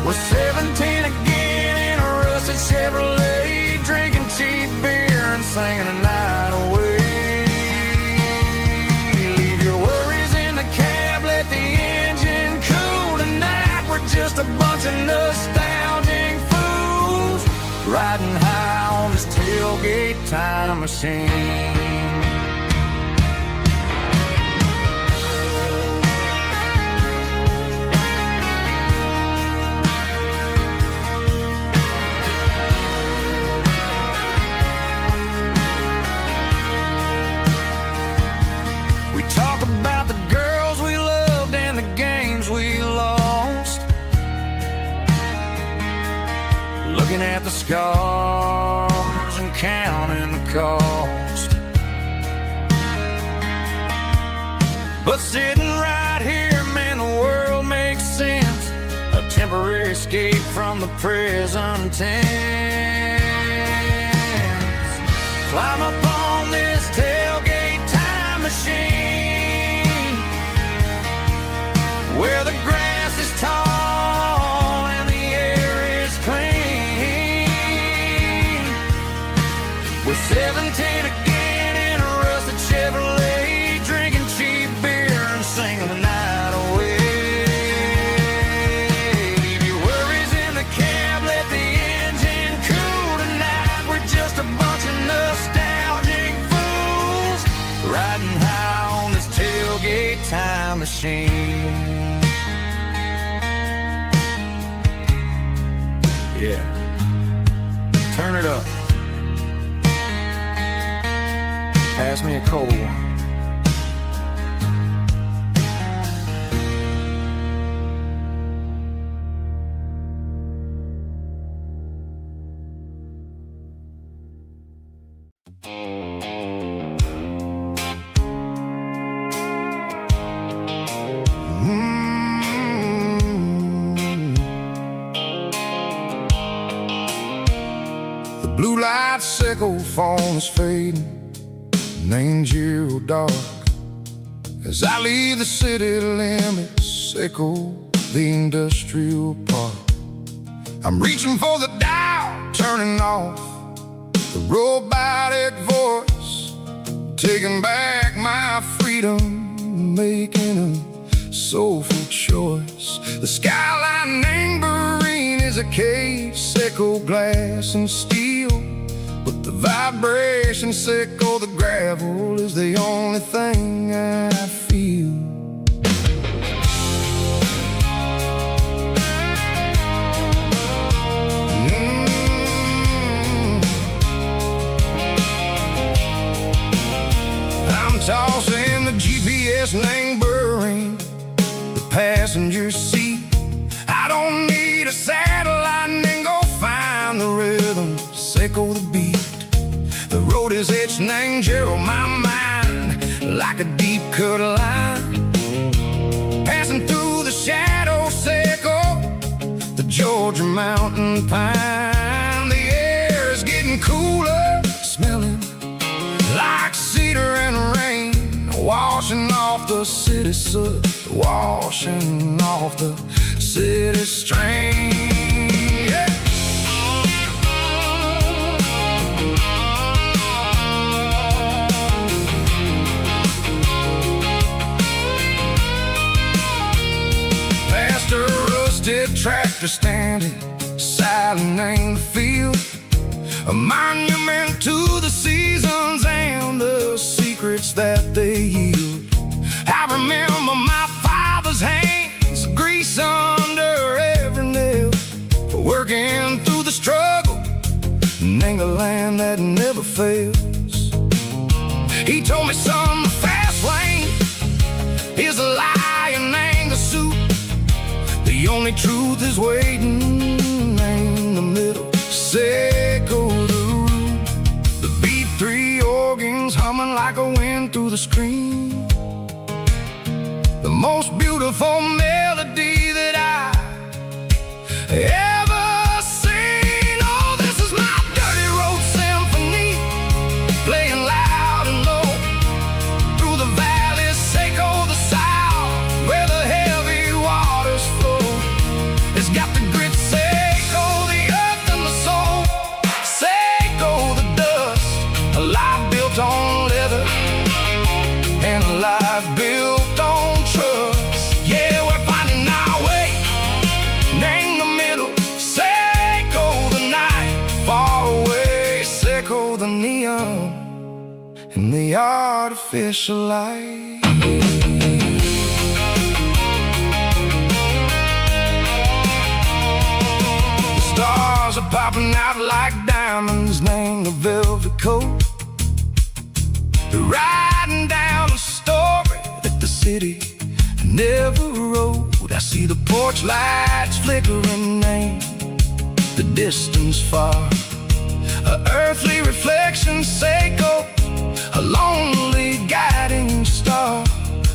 We're 17 again in a rusted Chevrolet, drinking cheap beer and singing a night away. Leave your worries in the cab, let the engine cool tonight. We're just a bunch of nostalgic fools, riding high on this tailgate time machine. Talk about the girls we loved and the games we lost, looking at the scars and counting the cost. But sitting right here, man, the world makes sense, a temporary escape from the present tense. Climb up on this tailgate time machine, where the grass is tall and the air is clean. We're 17 again in a rusted Chevrolet, drinking cheap beer and singing the night away. Leave your worries in the cab, let the engine cool tonight. We're just a bunch of nostalgic fools, riding high on this tailgate time machine. Yeah, turn it up. Pass me a cold one. Blue light sickle phone is fading, named Yearwood dark. As I leave the city limits, sickle the industrial park. I'm reaching for the dial, turning off the robotic voice, taking back my freedom, making a soulful choice. The skyline named Marine is a cage, sickle glass and steel, but the vibration sickle, the gravel is the only thing I feel. I'm tossing the GPS named Burring, the passenger seat. I don't need a satellite and go find the rhythm, sickle the beat. The road is etched named Gerald, my mind, like a deep cut line. Passing through the shadow sickle, the Georgia mountain pine. The air is getting cooler, smelling like cedar and rain, washing off the city soot, washing off the city strain. Yeah. Past a rusted tractor standing silent in the field, a monument to the seasons and the secrets that they yield. I remember my father's hands, grease under every nail, working through the struggle, and the land that never fails. He told me, son, the fast lane is a lion and the suit. The only truth is waiting in the middle. Seco the room, the B3 organs humming like a wind through the screen. The most beautiful melody that I ever seen. Oh, this is my dirty road symphony, playing loud and low through the valleys, Seco the south, where the heavy waters flow. It's got the grit, Seco the earth and the soul, Seco the dust, a life built on leather and a life built on trust. Yeah, we're finding our way in the middle. Seco the night, far away, Seco the neon and the artificial light. The stars are popping out like diamonds, named the velvet coat. They're riding down a story that the city never wrote. I see the porch lights flickering, name the distance far. A earthly reflection, Seco, a lonely guiding star.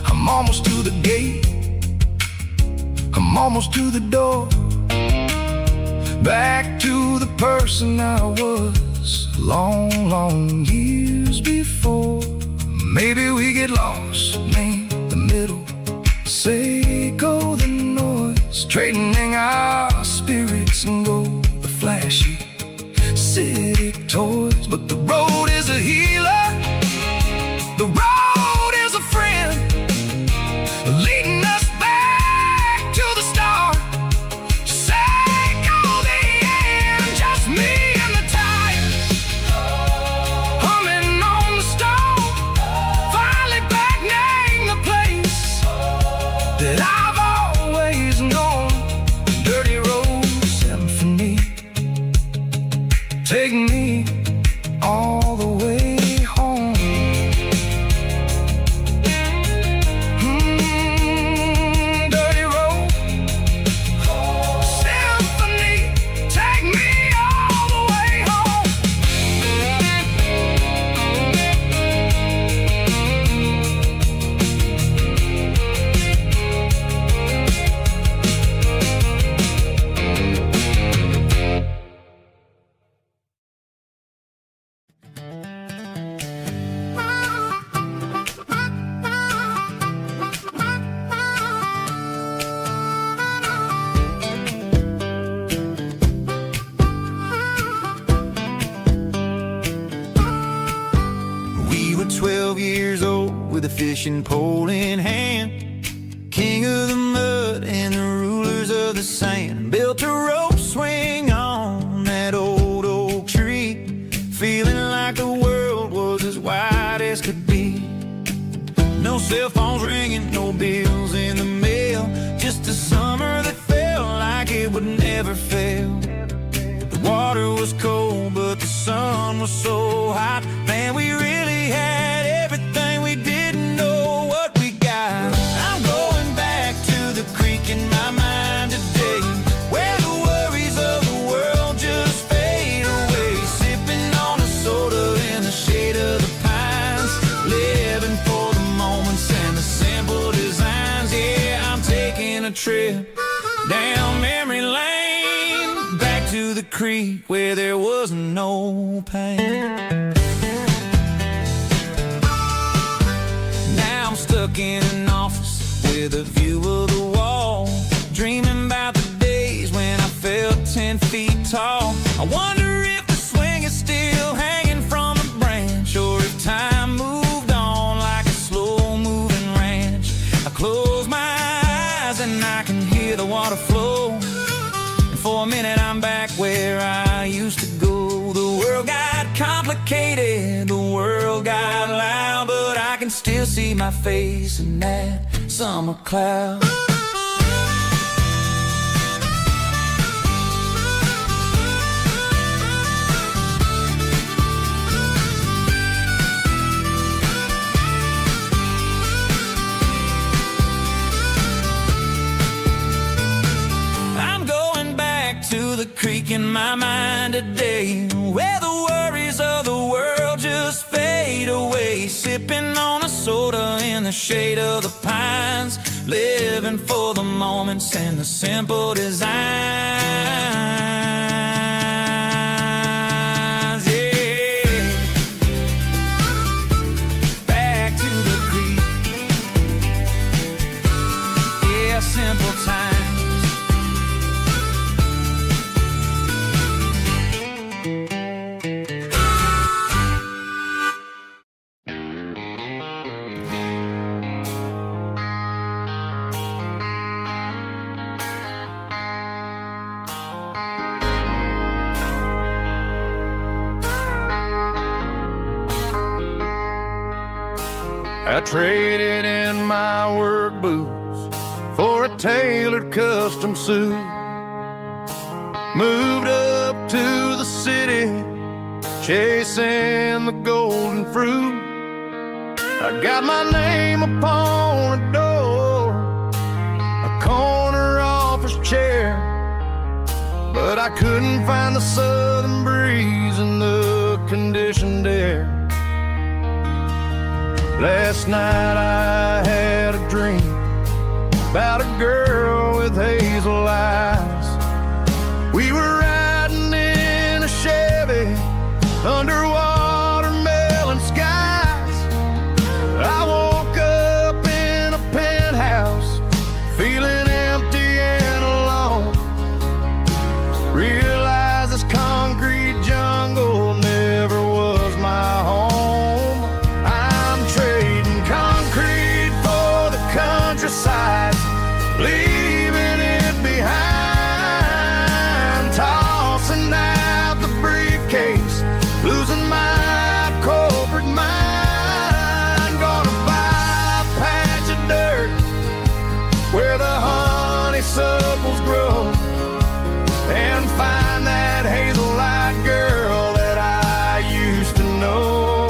I'm almost to the gate, I'm almost to the door, back to the person I was long, long years before. Maybe we get lost in the middle, Seco the noise, trading our spirits and go the flashy city toys. But the road is a healer, the road is a friend, leading us back to the start. Seco the end, just me and the tires, humming on the stove, finally back name the place that I've always known. Dirty road symphony, take me all the way home. Dirty road symphony, take me all the way home. We were 12 years old with a fishing pole in hand, king of the mud and the rulers of the sand. Built a rope swing on that old oak tree, feeling like the world was as wide as could be. No cell phones ringing, no bills in the mail, just a summer that felt like it would never fail. The water was cold, but the sun was so hot. Man, we really had everything, we didn't know what we got. I'm going back to the creek in my mind today, where the worries of the world just fade away. Sipping on a soda in the shade of the pines, living for the moments and the simple designs. Yeah, I'm taking a trip down memory lane, back to the creek where there was no pain. Now I'm stuck in an office with a view of the wall, dreaming about the days when I felt 10 feet tall. I wonder if the swing is still hanging from a branch, or if time moved on like a slow-moving ranch. I close my eyes and I can hear the water flow, and for a minute I'm back where I used to go. The world got complicated, the world got loud, but I can still see my face in that summer cloud. the creek in my mind today, where the worries of the world just fade away. Sipping on a soda in the shade of the pines, living for the moments and the simple designs. Simple times. I traded in my work boots for a tailored custom suit. Moved up to the city, chasing the golden fruit. I got my name upon a door, a corner office chair, but I couldn't find the southern breeze in the conditioned air. Last night I had a dream about a girl with hazel eyes. We were riding in a Chevy under watermelon skies. I woke up in a penthouse, feeling empty and alone. Realized this concrete jungle never was my home. I'm trading concrete for the countryside, leaving it behind, tossing out the briefcase, losing my corporate mind. Gonna buy a patch of dirt where the honeysuckles grow, and find that hazel-eyed girl that I used to know.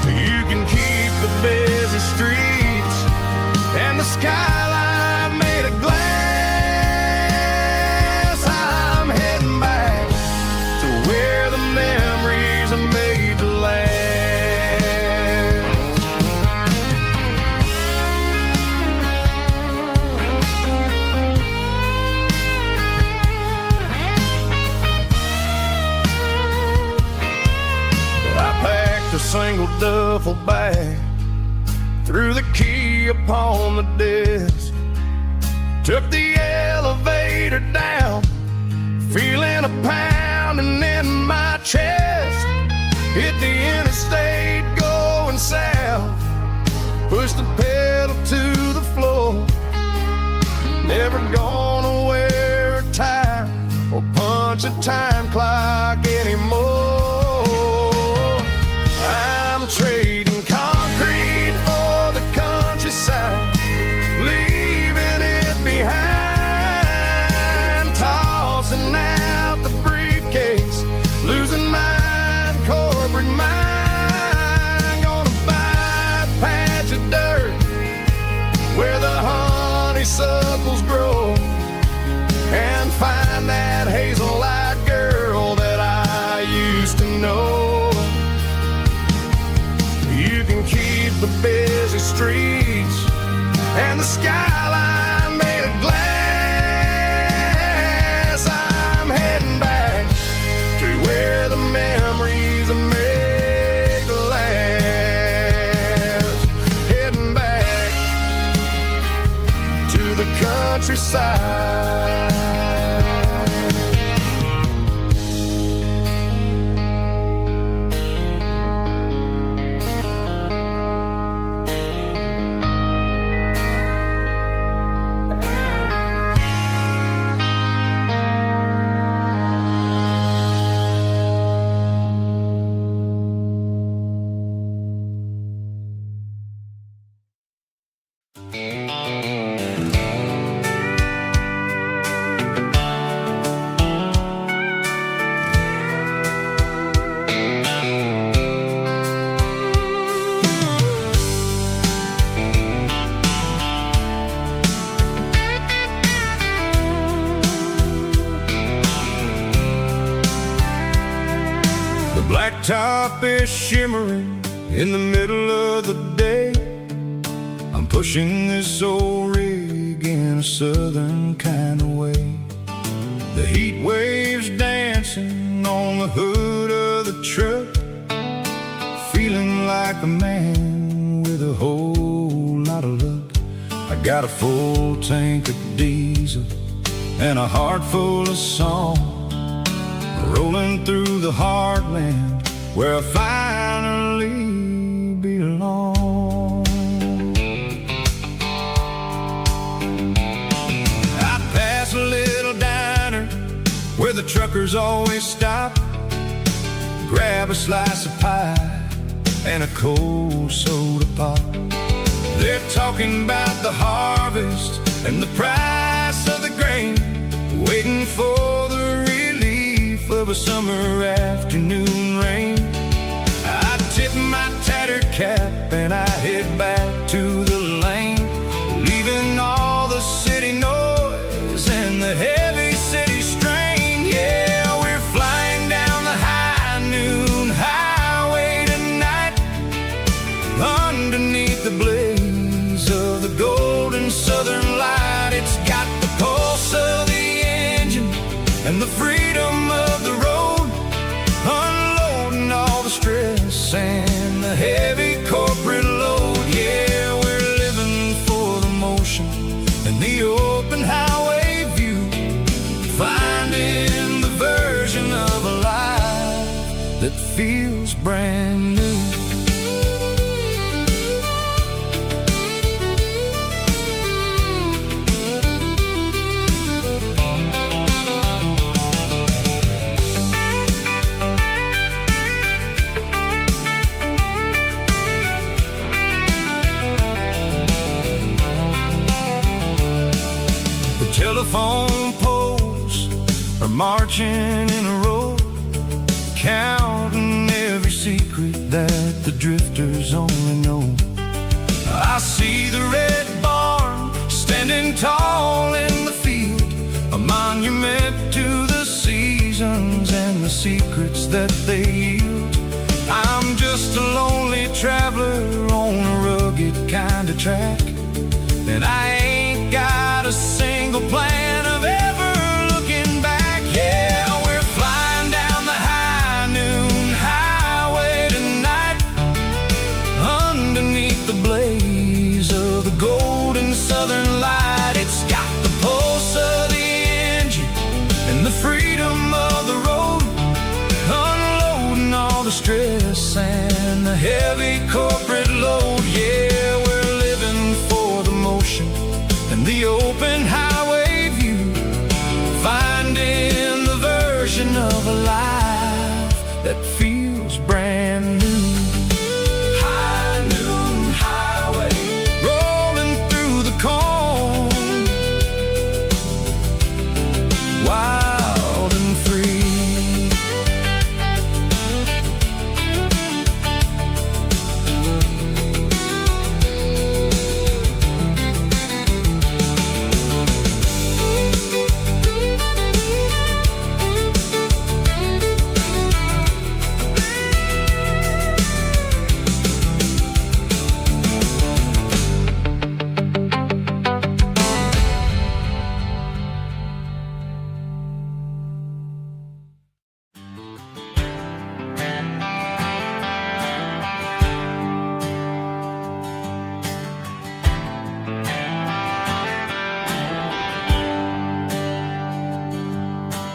You can keep the busy streets and the skyline made of glass. I'm heading back to where the memories are made to last. I packed a single duffel bag, threw the key upon the desk, took the elevator down, feeling a pounding in my chest. Hit the interstate going south, pushed the pedal to the floor. Never gonna wear a tie or punch a time clock anymore. I'm trading concrete for the countryside, leaving it behind, tossing out the briefcase, losing my corporate mind. Gonna buy a patch of dirt where the honeysuckles grow, and find that hazel-eyed girl that I used to know. You can keep the busy streets and the skyline made of glass. I'm heading back to where the memories are made to last. Heading back to the countryside. is shimmering in the middle of the day. I'm pushing this old rig in a southern kind of way. The heat waves dancing on the hood of the truck, feeling like a man with a whole lot of luck. I got a full tank of diesel and a heart full of song, rolling through the heartland where I finally belong. I pass a little diner where the truckers always stop, grab a slice of pie and a cold soda pop. They're talking about the harvest and the price of the grain, waiting for the relief of a summer afternoon rain. I tip my tattered cap and I head back to the lane, leaving all the city noise and the heavy city strain. Yeah, we're flying down the high noon highway tonight, underneath the blaze of the golden southern light. It's got the pulse of the engine and the freedom of the road, unloading all the stress and the heavy corporate load. Yeah, we're living for the motion and the open highway view, finding the version of a life that feels brand new. Telephone poles are marching in a row, counting every secret that the drifters only know. I see the red barn standing tall in the field, a monument to the seasons and the secrets that they yield. I'm just a lonely traveler on a rugged kind of track, and I ain't got a single plan of ever looking back. Yeah, we're flying down the high noon highway tonight, underneath the blaze of the golden southern light. It's got the pulse of the engine and the freedom of the road, unloading all the stress and the heavy corporate load. Yeah, we're living for the motion and the open highway view, finding the version of a life that feels brand new. High noon highway, rolling through the corn, wild and free.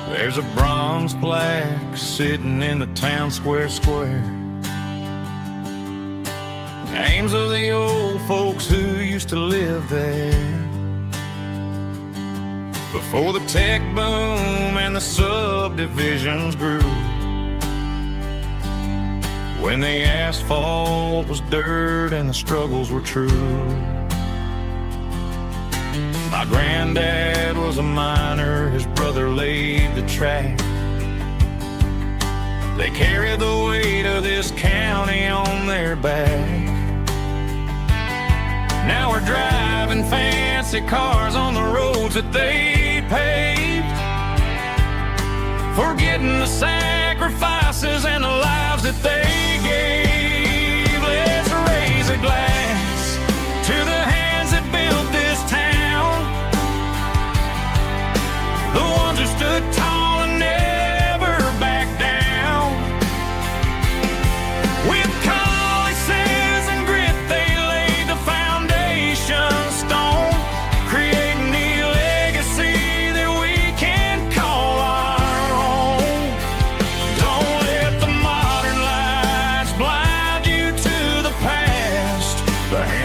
There's a bronze plaque sitting in the town square. Names of the old folks who used to live there before the tech boom and the subdivisions grew, when the asphalt was dirt and the struggles were true. My granddad was a miner, his brother laid the track. They carried the weight of this county on their back. Now we're driving fancy cars on the roads that they paved, forgetting the sacrifices and the lives that they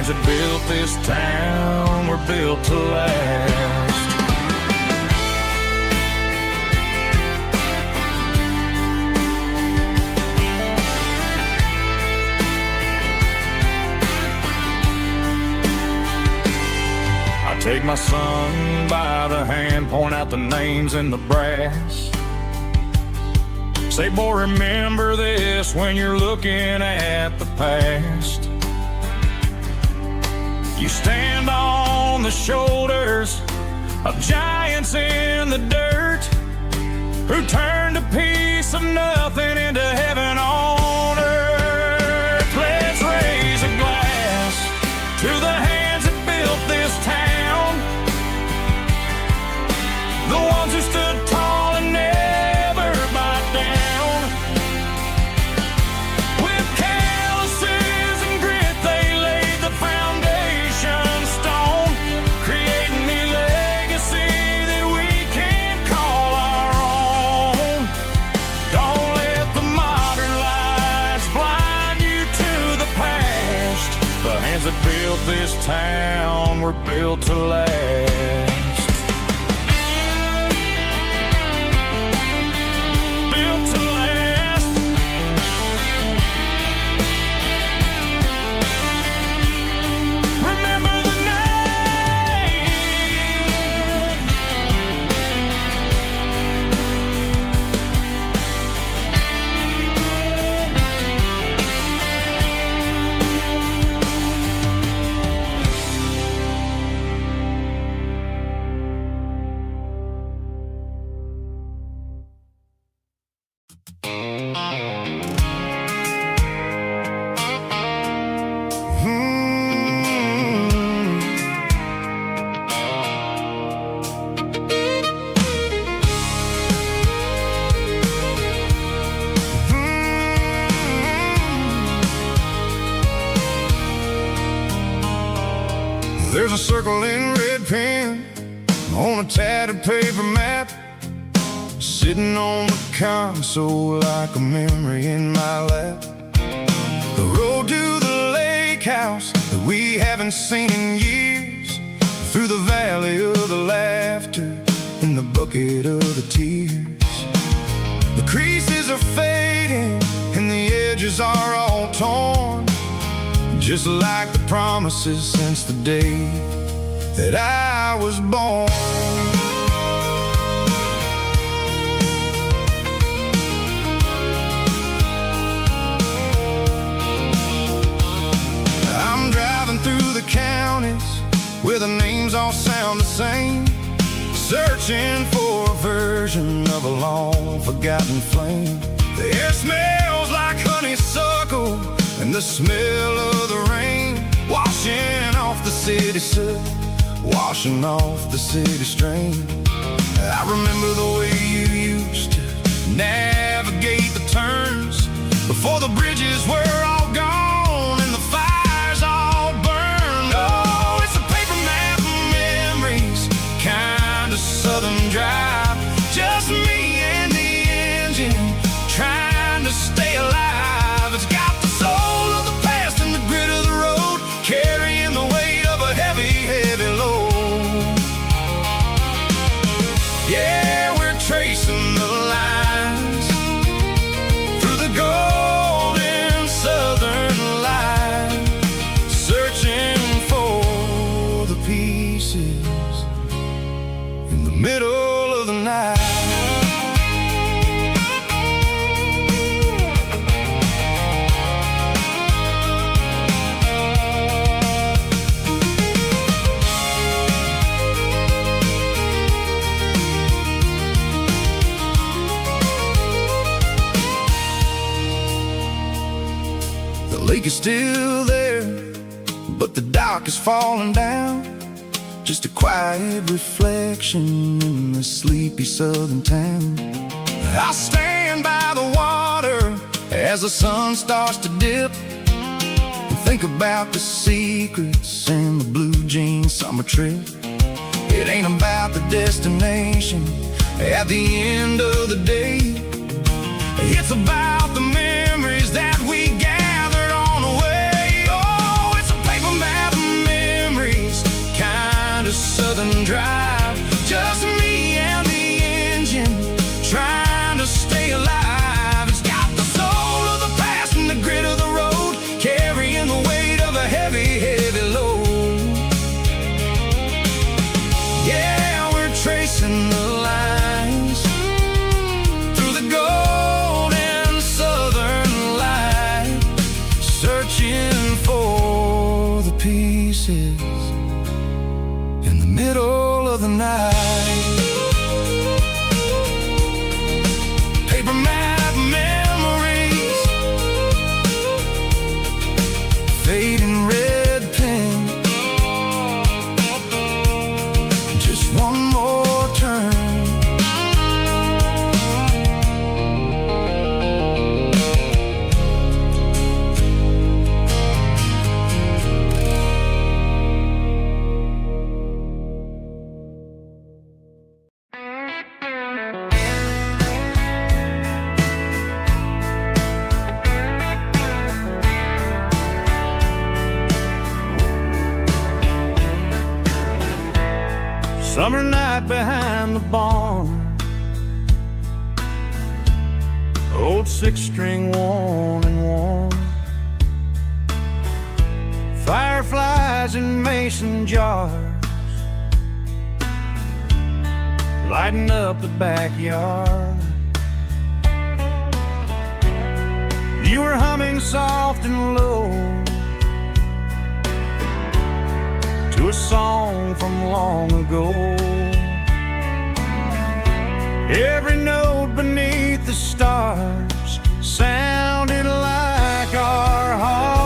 hands that built this town were built to last. Take my son by the hand, point out the names in the brass. Say, boy, remember this when you're looking at the past. You stand on the shoulders of giants in the dirt who turned a piece of nothing into heaven on earth. Let's raise a glass to the hands that built this town, the ones who stood tall and never bowed down. With calluses and grit they laid the foundation stone, creating a legacy that we can call our own. Don't let the modern lights blind you to the past. The hands that built this town were built to last. There's a circle in red pen on a tattered paper map, sitting on the console like a memory in my lap. The road to the lake house that we haven't seen in years, through the valley of the laughter and the bucket of the tears. The creases are fading and the edges are all torn, just like the promises since the day that I was born. I'm driving through the counties where the names all sound the same, searching for a version of a long forgotten flame. The air smells like honeysuckle and the smell of the rain, washing off the city soot, washing off the city strain. I remember the way you used to navigate the turns before the bridges were all gone and the fires all burned. Oh, it's a paper map of memories, kind of southern drive, just me and the engine trying to stay alive. It's got the soul of the past and the grit of the road, carrying the weight of a heavy, heavy load. Yeah, we're tracing the lines through the golden southern light, searching for the pieces in the middle of the night. The lake is still there, but the dock is falling down, just a quiet reflection in the sleepy southern town. I stand by the water as the sun starts to dip and think about the secrets and the blue jean summer trip. It ain't about the destination at the end of the day, it's about the memories that we gathered on the way. Oh, it's a paper map searching for the pieces in the middle of the night. Paper map memories, fading red pen, just one more turn. Summer night behind the barn, old six-string worn and worn, fireflies in mason jars, lighting up the backyard. You were humming soft and low to a song from long ago. Every note beneath the stars sounded like our hearts.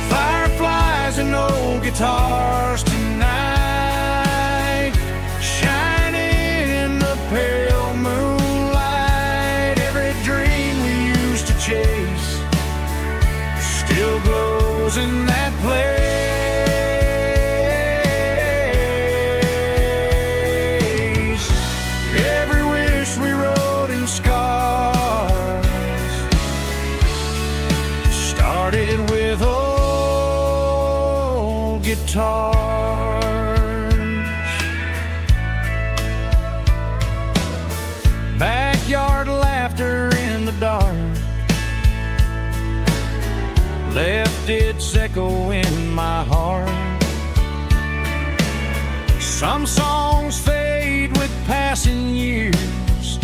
Fireflies and old guitars tonight, shining in the pale moonlight. Every dream we used to chase still glows in that place. Every wish we wrote in scars started with old guitars. Backyard laughter in the dark left its echo in my heart. Some songs fade with passing years,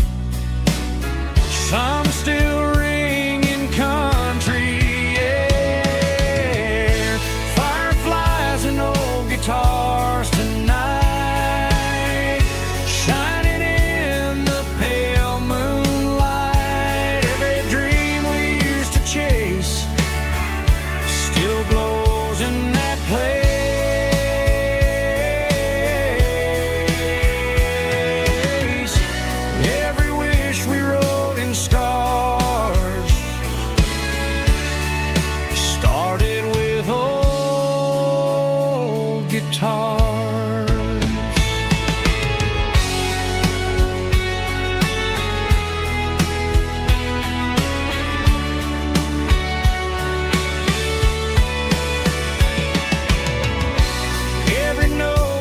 some still ring in country air. Fireflies and old guitars tonight, shining in the pale moonlight. Every dream we used to chase still glows in that place. Every wish we wrote in stars started with old guitars.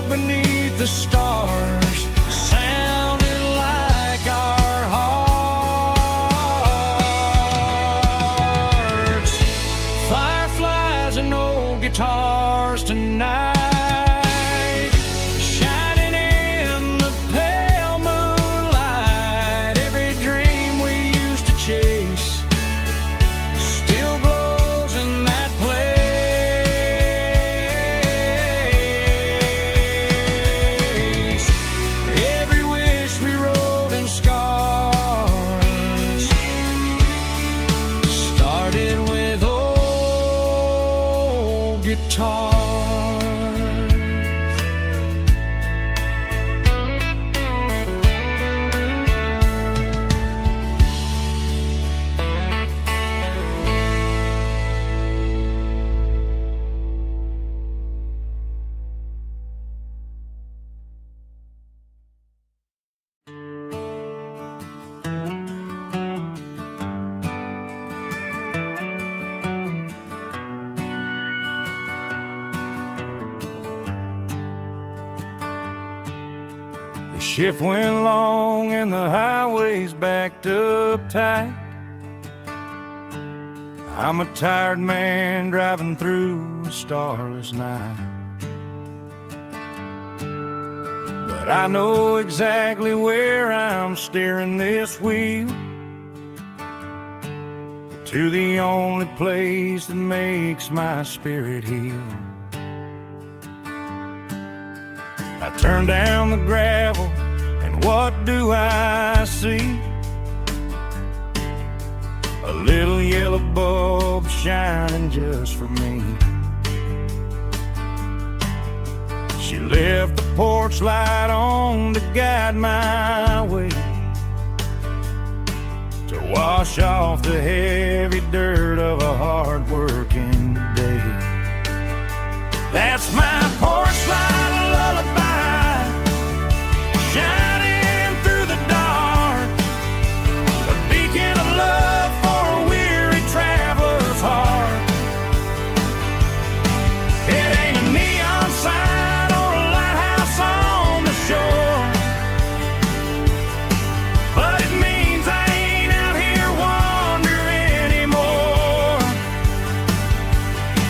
Beneath the stars sounded like our hearts. Fireflies and old guitars tonight, shining in the pale moonlight. Every dream we used to chase still glows in that place. The shift went long and the highway's backed up tight. I'm a tired man driving through a starless night. But I know exactly where I'm steering this wheel. to the only place that makes my spirit heal. I turn down the gravel, and what do I see? A little yellow bulb shining just for me. She left the porch light on to guide my way, to wash off the heavy dirt of a hard-working day. That's my porch light lullaby, shining through the dark, a beacon of love for a weary traveler's heart. It ain't a neon sign or a lighthouse on the shore, but it means I ain't out here wandering anymore.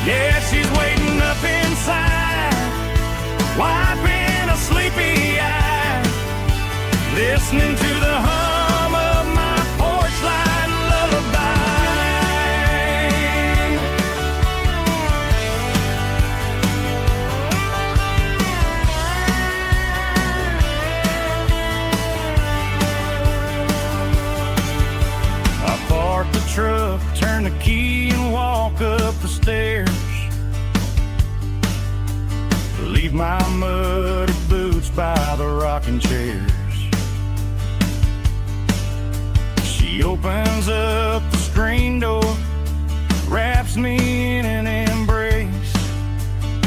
Yeah, she's waiting up inside, wiping a sleepy eye, listening to the hum of my porch light lullaby. I park the truck, turn the key and walk up the stairs, leave my muddy boots by the rocking chairs. She opens up the screen door, wraps me in an embrace,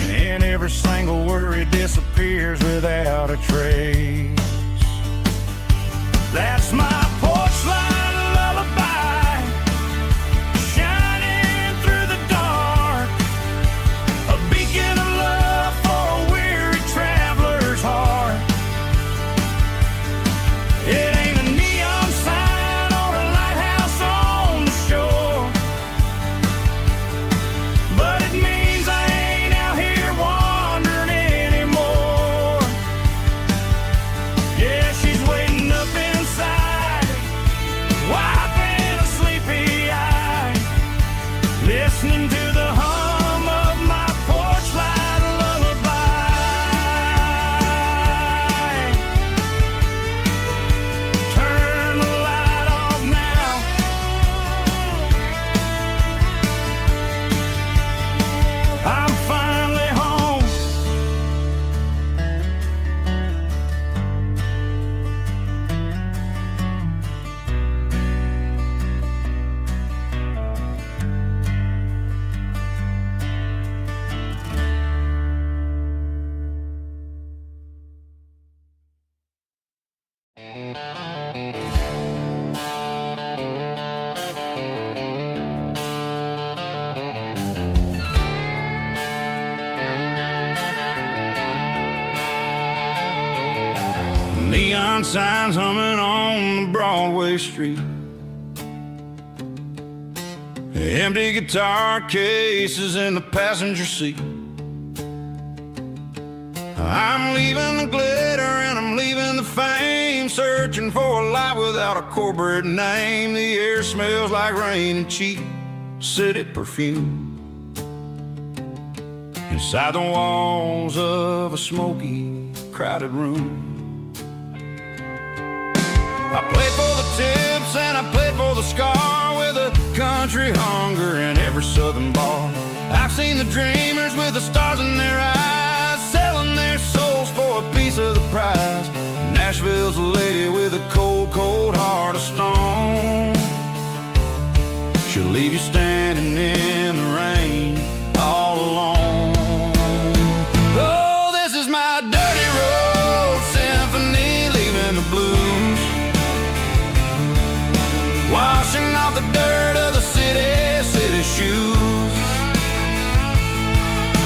and every single worry disappears without a trace. That's my porch light lullaby, shining through the dark, a beacon of love for a weary traveler's heart. It ain't a neon sign or a lighthouse on the shore, but it means I ain't out here wandering anymore. Yeah, she's waiting up inside, wiping a sleepy eye, listening to the hum of my porch light lullaby. Turn the light off now, I'm finally home. Neon signs humming on the Broadway street, empty guitar cases in the passenger seat. I'm leaving the glitter and I'm leaving the fame, searching for a life without a corporate name. The air smells like rain and cheap city perfume, inside the walls of a smoky, crowded room. I played for the tips and I played for the scar, with a country hunger in every southern bar. I've seen the dreamers with the stars in their eyes, selling their souls for a piece of the prize. Nashville's a lady with a cold, cold heart of stone. She'll leave you standing in the rain all alone. Oh, this is my dirty road symphony, leaving the blues, washing off the dirt of the city shoes.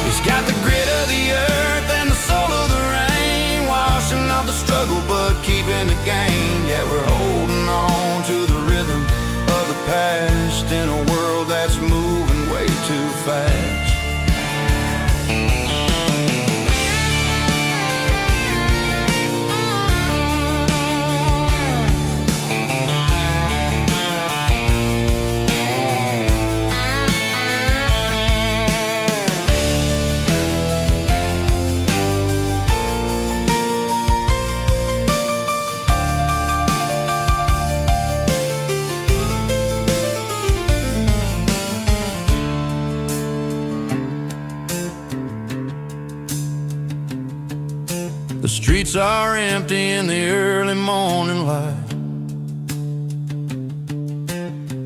It's got the grit of the earth and the soul of the rain, washing off the struggle but keeping the gain. Yeah, we're holding on to the rhythm of the past in a world that's moving way too fast. streets are empty in the early morning light.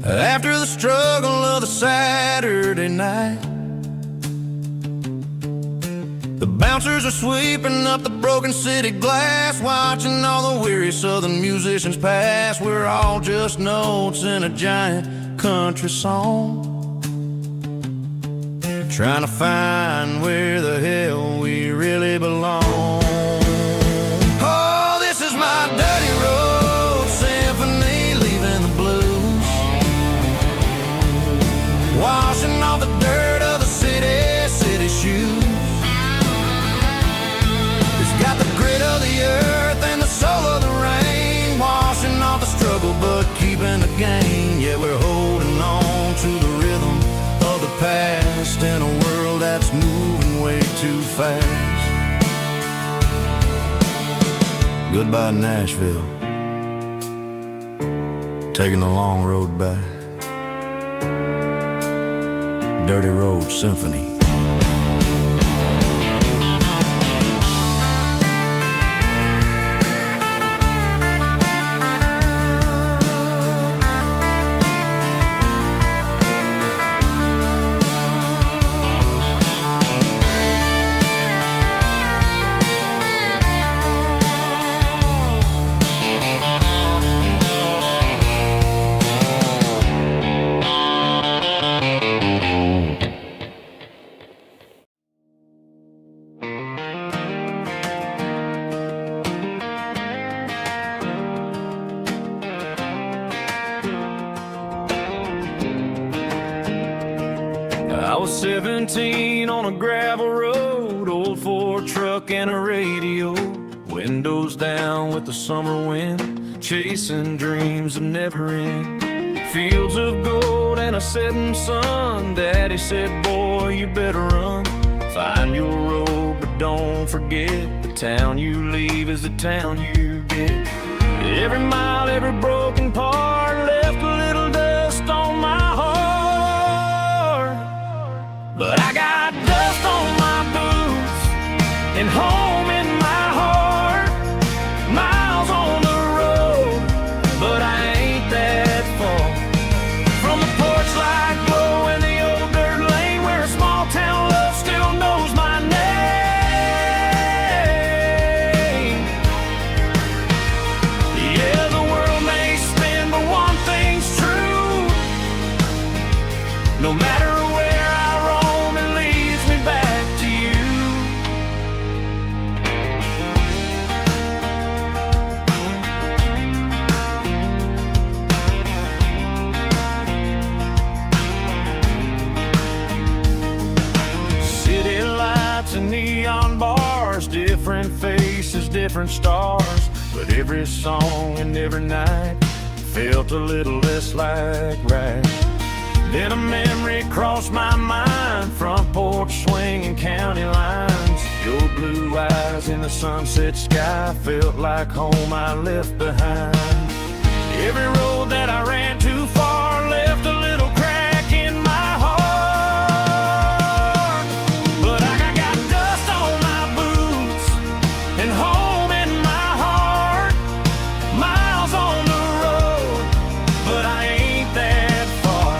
After the struggle of the Saturday night, the bouncers are sweeping up the broken city glass, watching all the weary southern musicians pass. We're all just notes in a giant country song, trying to find where the hell we really belong. Oh, this is my dirty road symphony, leaving the blues, washing off the dirt of the city shoes. It's got the grit of the earth and the soul of the rain, washing off the struggle but keeping the gain. Yeah, we're holding on to the rhythm of the past in a world that's moving way too fast. Goodbye Nashville, taking the long road back. Dirty Road Symphony. I was 17 on a gravel road, old Ford truck and a radio, windows down with the summer wind, chasing dreams that never end. Fields of gold and a setting sun, Daddy said, boy, you better run. Find your road, but don't forget, the town you leave is the town you get. Every mile, every broken part left a little dust on my heart. But I got dust on my boots and home in my heart. Miles on the road, but I ain't that far from the porch light glow in the old dirt lane where a small town love still knows my name. Yeah, the world may spin, but one thing's true. No matter where I roam, it leads me back to you. City lights and neon bars, different faces, different stars, but every song and every night felt a little less like right. Then a memory crossed my mind, front porch swinging county lines. Your blue eyes in the sunset sky felt like home I left behind. Every road that I ran too far left a little crack in my heart. But I got dust on my boots and home in my heart. Miles on the road, but I ain't that far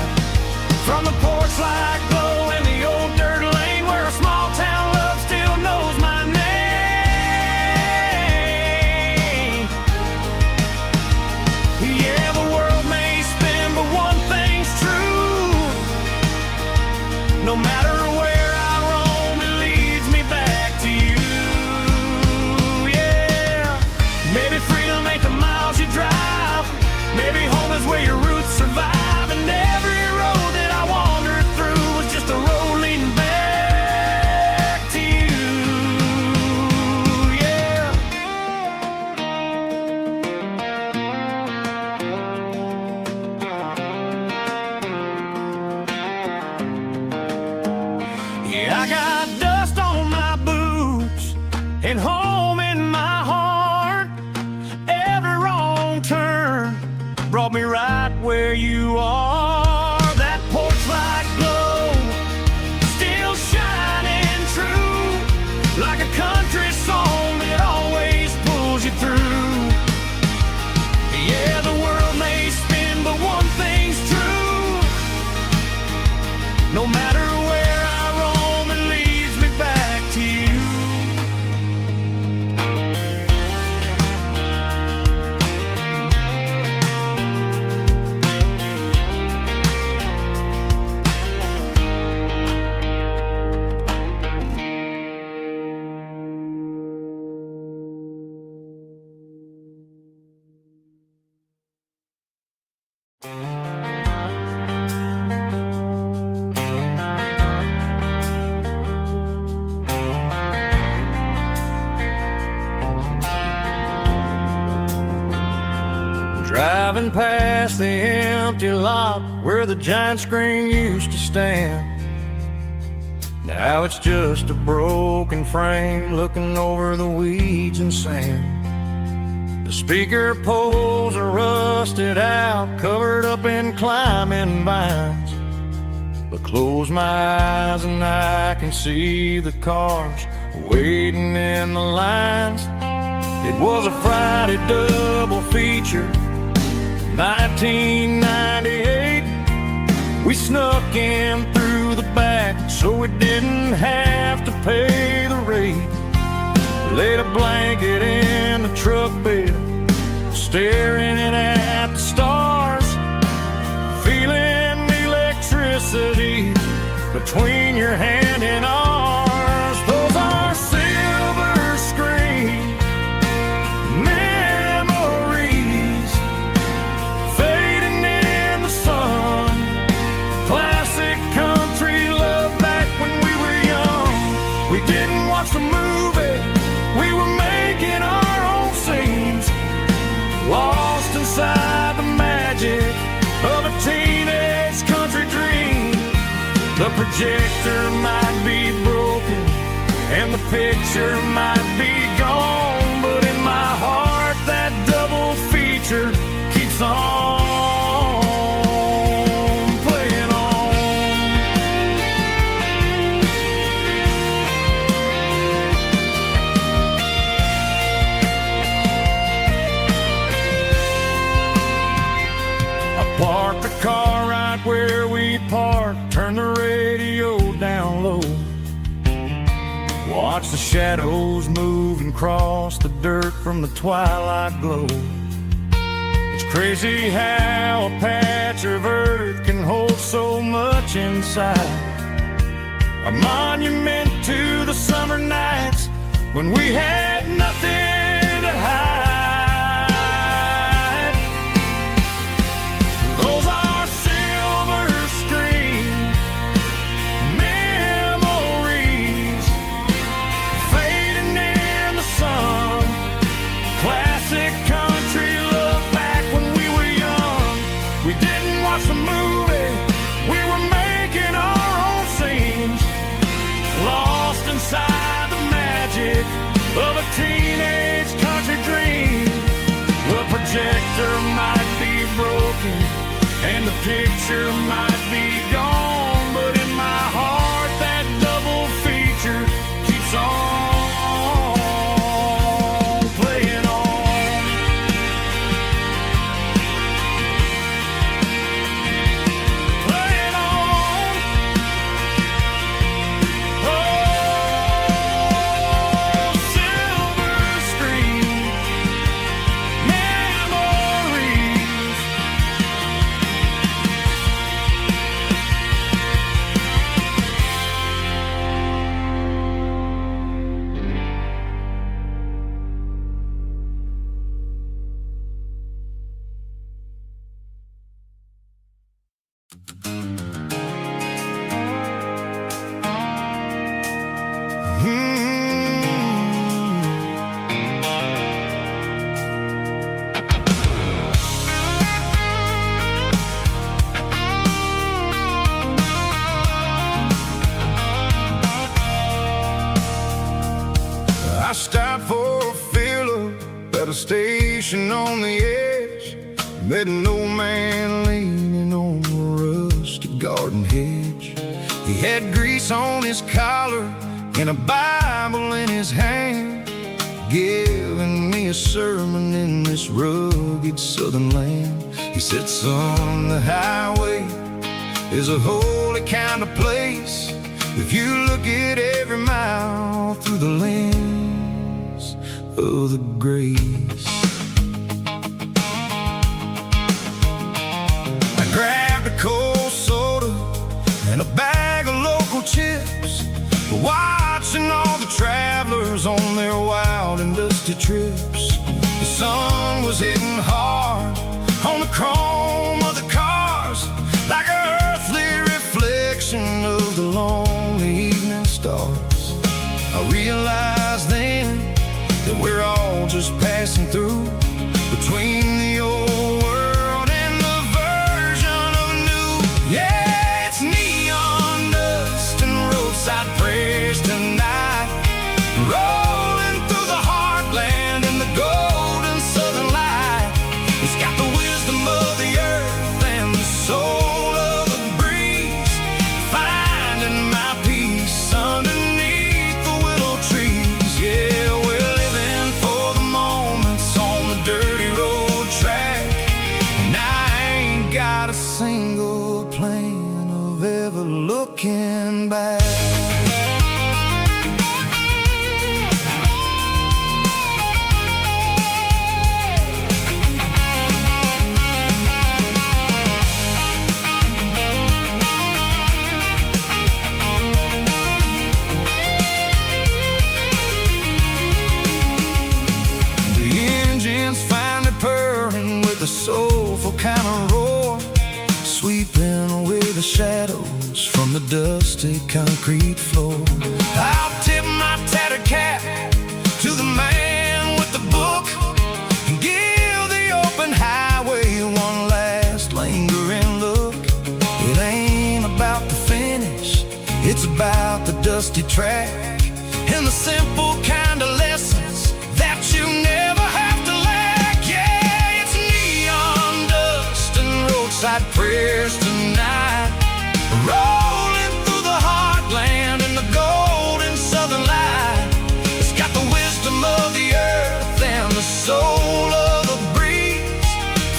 from the porch light glow in the old dirt lane where a small town love still knows my name. Yeah, the world may spin, but one thing's true. No matter where I roam, it leads me back to you. Yeah, maybe freedom ain't the miles you drive. Maybe home is where your roots survive. And every road that I wandered through was just a road leading back to you. Yeah. Yeah, I got dust on my boots and home in my heart. Every wrong turn brought me right where you are. That porch light glow still shining true, like a country song that always Driving past the empty lot where the giant screen used to stand. Now it's just a broken frame looking over the weeds and sand. The speaker poles are rusted out, covered up in climbing vines. But close my eyes and I can see the cars waiting in the lines. It was a Friday double feature, 1998. We snuck in through the back so we didn't have to pay the rate. Laid a blanket in the truck bed, staring at the stars, feeling the electricity between your hand and ours. Those are silver screen memories fading in the sun. Classic country love back when we were young. We didn't watch the movie, we were making our own scenes, lost inside the magic of a teenage country dream. The projector might be broken and the picture might be gone, but in my heart that double feature keeps on playing on. I parked the car right where we parked, turned the radio down low, watch the shadows move and cross the dirt from the twilight glow. It's crazy how a patch of earth can hold so much inside. A monument to the summer nights when we had nothing to hide. Those are silver screen memories fading in the sun. Classic country love back when we were young. We didn't watch the movie, we were making our own scenes, lost inside the magic of a teenage country dream. The projector might be broken and the picture might be gone, but in my heart that double feature keeps on playing on. Playing on. Oh, silver screen memories. I stopped for a fill-up at a station on the edge. Met an old man leaning on a rusty garden hedge. He had grease on his collar and a Bible in his hand, giving me a sermon in this rugged southern land. He said, son, the highway is a holy kind of place if you look at every mile through the lens of the grace. I grabbed a cold soda and a bag of local chips, watching all the travelers on their wild and dusty trips. The sun was hitting hard on the chrome of the cars, like an earthly reflection of the lonely evening stars. I realized then that we're all just passing through between the old world looking back. The soulful kind of roar, sweeping away the shadows from the dusty concrete floor. I'll tip my tattered cap to the man with the book and give the open highway one last lingering look. It ain't about the finish, it's about the dusty track and the simple kind of lessons that you never have to lack. Yeah, it's neon dust and roadside prayers tonight, rolling through the heartland in the golden southern light. It's got the wisdom of the earth and the soul of the breeze,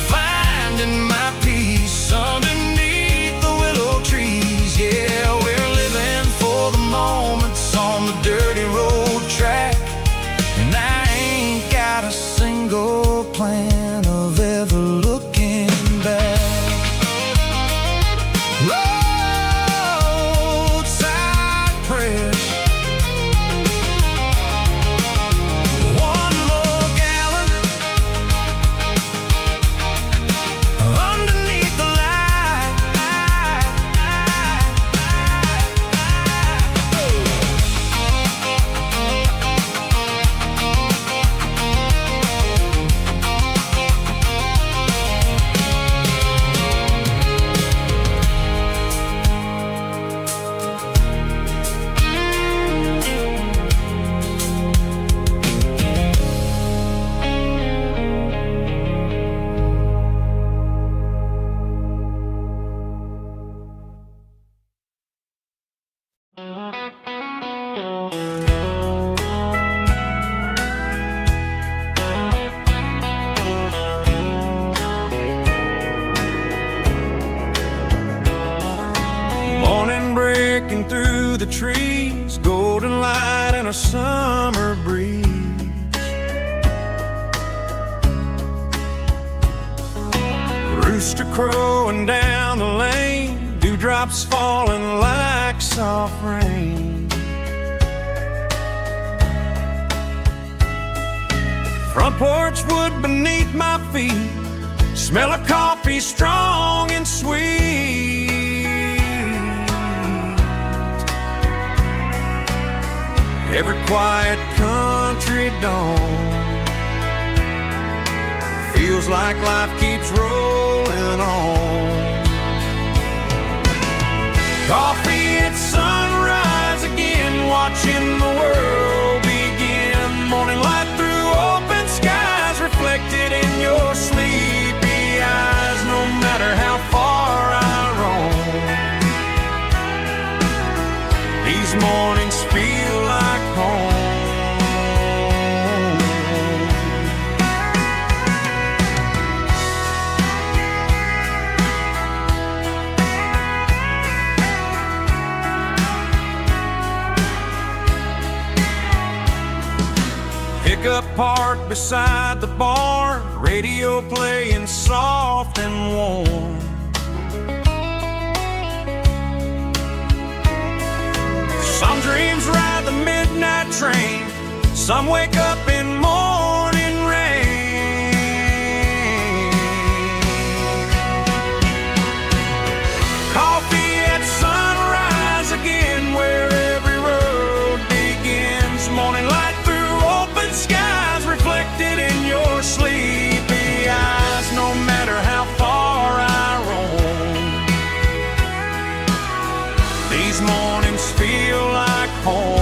finding my peace underneath the willow trees. Yeah, we're living for the moments on the dirty road track, and I ain't got a single plan of ever looking back. Roadside prayers, one more gallon underneath the light. Morning breaking through the trees, golden light and a summer breeze. Rooster crowing down the lane, dewdrops falling like soft rain. Front porch wood beneath my feet, smell of coffee strong and sweet. Every quiet country dawn feels like life keeps rolling on. Coffee at sunrise again, watching the world begin. Morning light through open skies, reflected in your sleepy eyes. No matter how far I roam, these mornings feel like home. Pickup parked beside the barn, radio playing soft and warm. Some dreams ride the midnight train, some wake up in morning rain. Coffee at sunrise again, where every road begins. Morning light through open skies, reflected in your sleepy eyes. No matter how far I roam, these mornings feel like home.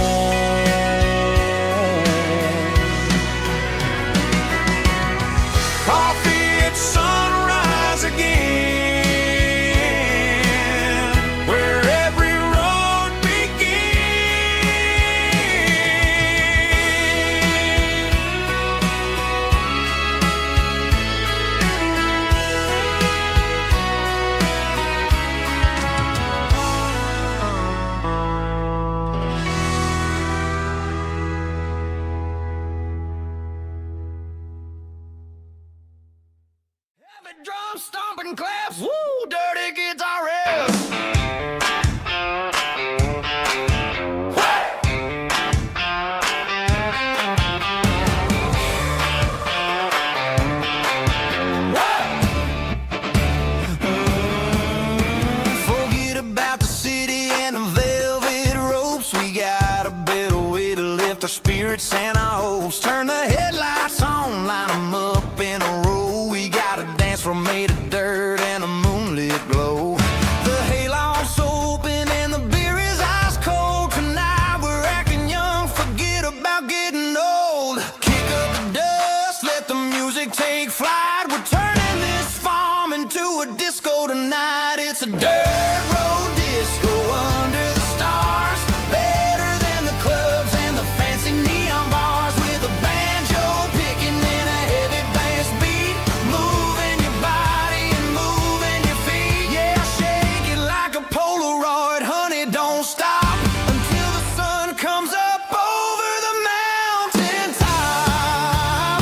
dirt road disco under the stars, better than the clubs and the fancy neon bars, with a banjo picking and a heavy bass beat, moving your body and moving your feet. Yeah, shake it like a Polaroid, honey, don't stop until the sun comes up over the mountain top.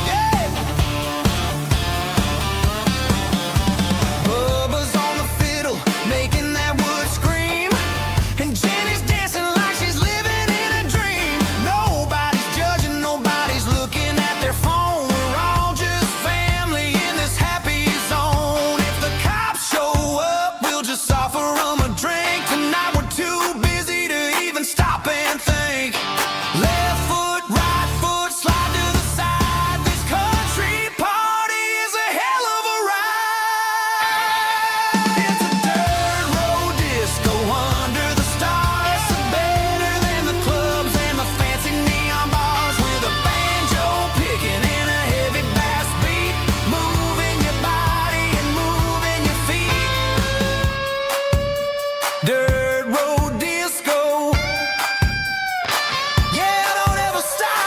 Yeah. Bubba's on the fiddle, making that wood scream, and Jenny's dancing like she's living in a dream. Nobody's judging, nobody's looking at their phone. We're all just family in this happy zone. If the cops show up, we'll just offer them a drink. Tonight we're too busy to even stop and think. Left foot, right foot, slide to the side. This country party is a hell of a ride. It's a dirt road disco under the stars, better than the clubs and the fancy neon bars, with a banjo picking and a heavy bass beat, moving your body and moving your feet. Dirt road disco, yeah, don't ever stop.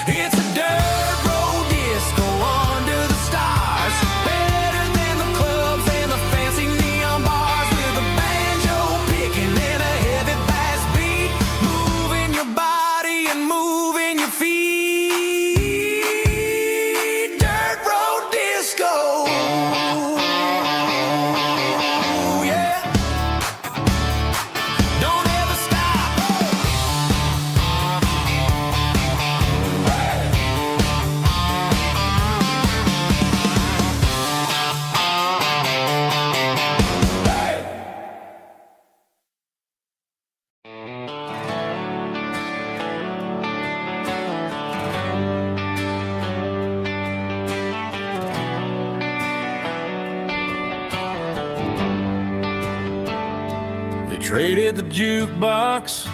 It's a dirt road disco under the stars, better than the clubs and the fancy neon bars, with a banjo picking and a heavy bass beat, moving your body and moving your feet. Dirt road disco, yeah, don't ever stop. They traded the jukebox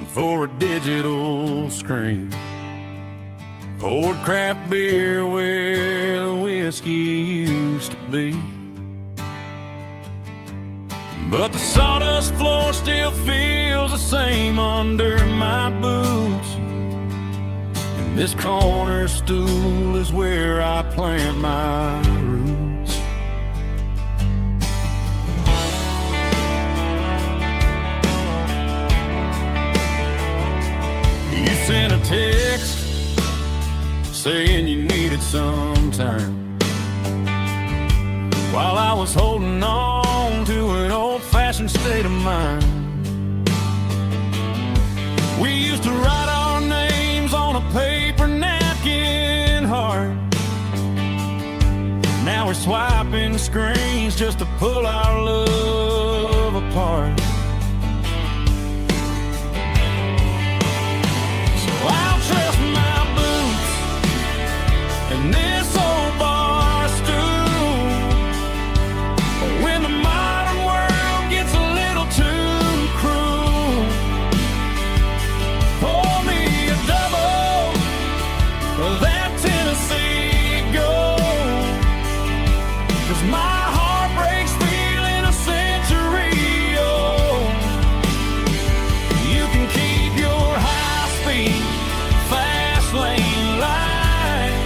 for a digital screen, poured craft beer where the whiskey used to be. But the sawdust floor still feels the same under my boots, and this corner stool is where I plant my roots. You sent a text saying you needed some time, while I was holding on to an old-fashioned state of mind. We used to write our names on a paper napkin heart. Now we're swiping screens just to pull our love apart. So I'll trust my boots and this old bar stool. When the modern world gets a little too cruel, pour me a double of that Tennessee Gold, 'cause my heart breaks feeling a century old. You can keep your high-speed, fast lane light,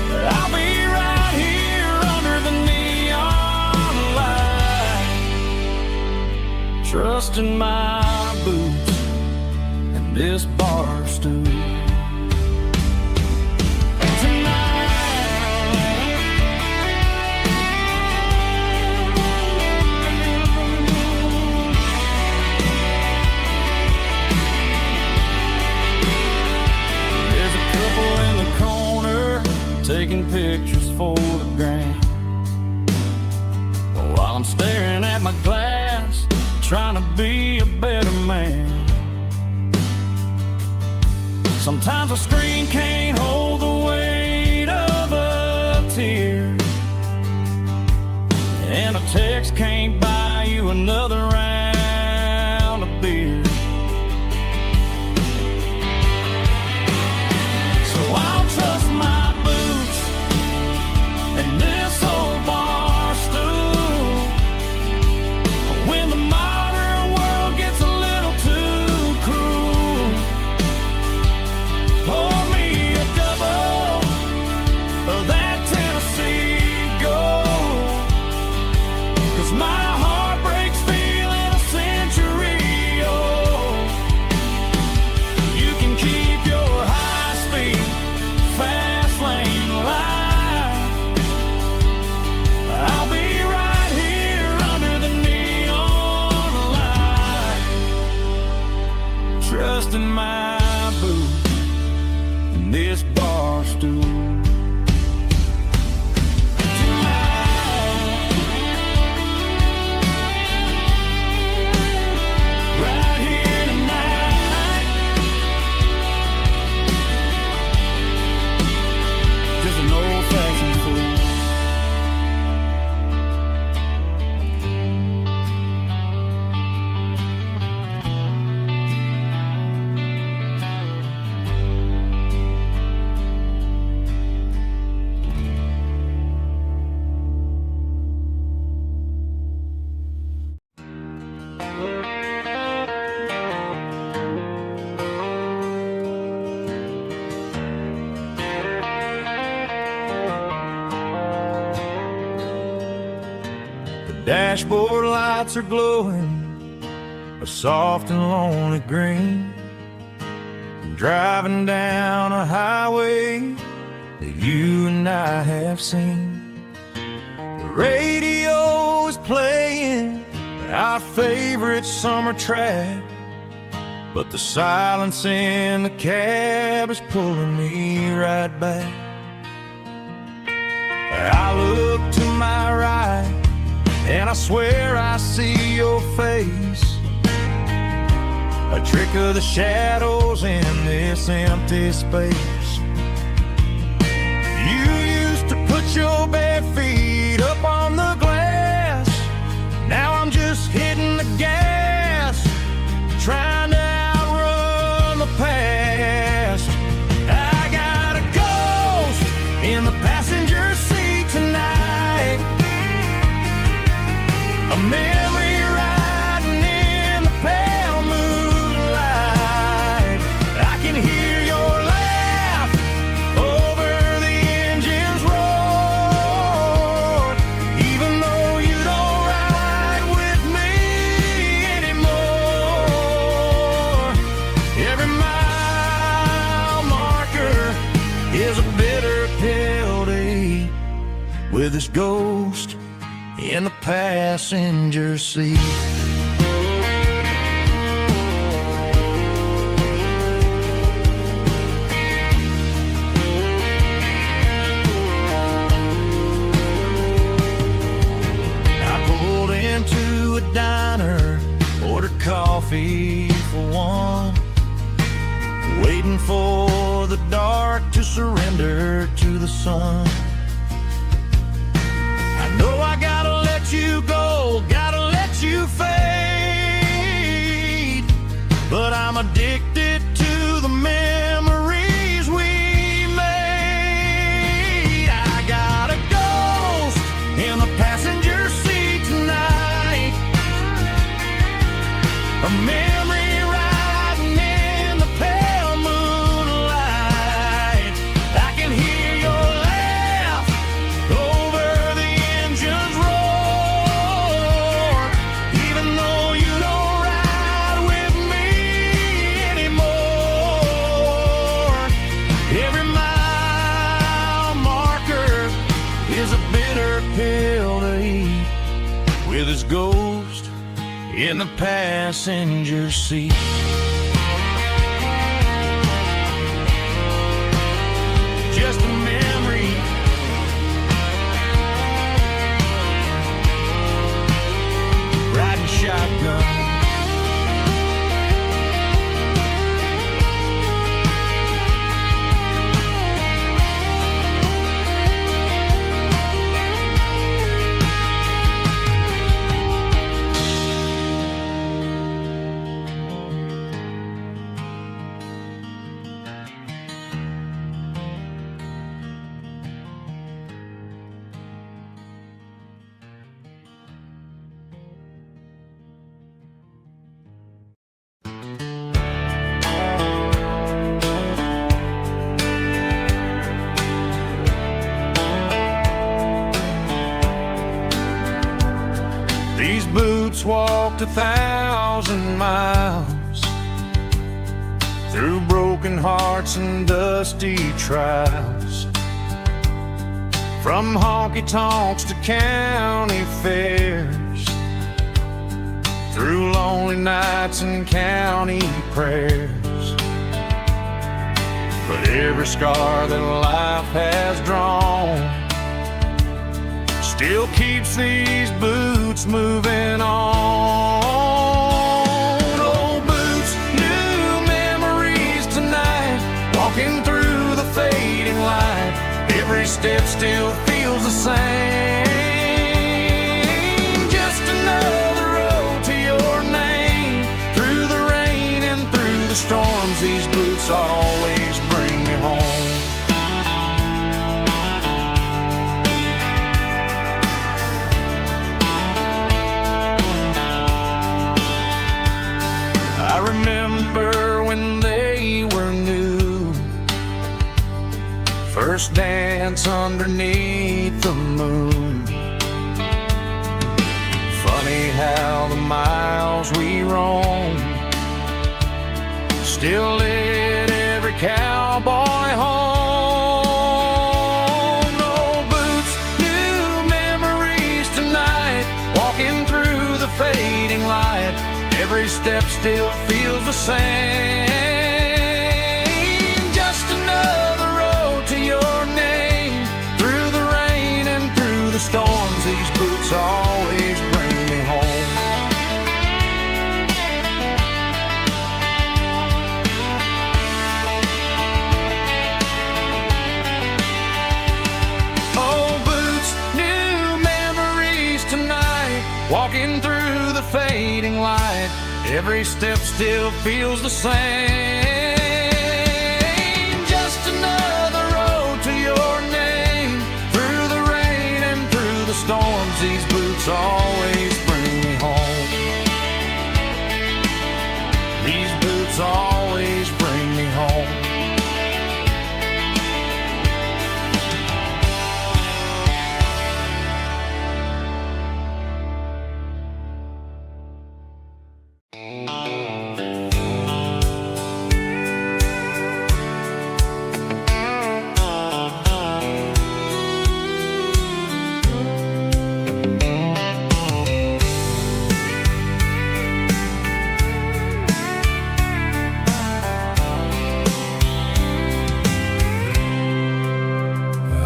but I'll be right here under the neon light, trusting my boots and this bar stool. There's a couple in the corner taking pictures for the gram, while I'm staring at my glass, trying to be a better man. Sometimes a screen can't hold the weight of a checks can't buy you another round of beer. So I'll trust my boots and this old bar stool when the modern world gets a little too cruel. Pour me a double of that Tennessee Gold, 'cause my heart breaks feeling a century old. You can keep your high-speed, fast lane life. I'll be right here under the neon light, trusting my boots and this bar stool. Right here tonight, just an old-fashioned fool. Dashboard lights are glowing a soft and lonely green. I'm driving down a highway that you and I have seen. The radio is playing our favorite summer track, but the silence in the cab is pulling me right back. I look to my right and I swear I see your face, a trick of the shadows in this empty space. You used to put your bare feet up on the glass. Now I'm just hitting the gas, trying to outrun the past. I got a ghost in the passenger seat tonight, a memory riding in the pale moonlight. I can hear your laugh over the engine's roar, even though you don't ride with me anymore. Every mile marker is a bitter pill to eat with this ghost in the passenger seat. I pulled into a diner, ordered coffee for one, waiting for the dark to surrender to the sun. No, I gotta let you go, gotta let you fade, but I'm addicted to the memories we made. I got a ghost in the passenger seat tonight, a memory riding in the pale moonlight. I can hear your laugh over the engine's roar, even though you don't ride with me anymore. Every mile marker is a bitter pill to eat with his ghost in the passenger seat. Just a memory, riding shotgun. boots walked 1,000 miles through broken hearts and dusty trials, from honky-tonks to county fairs, through lonely nights and county prayers. But every scar that life has drawn still keeps these boots moving on. Old boots, new memories tonight, walking through the fading light. Every step still feels the same. Just another road to your name. Through the rain and through the storms, these boots always bring me home. I remember when they were new, first dance underneath the moon. Funny how the miles we roam still lit every cowboy home. Old boots, new memories tonight, walking through the fading light. Every step still feels the same. Just another road to your name. Through the rain and through the storms, these boots always bring me home. Old boots, new memories tonight, walking through the fading light. Every step still feels the same. Just another road to your name. Through the rain and through the storms, these boots always bring me home. These boots always bring me home.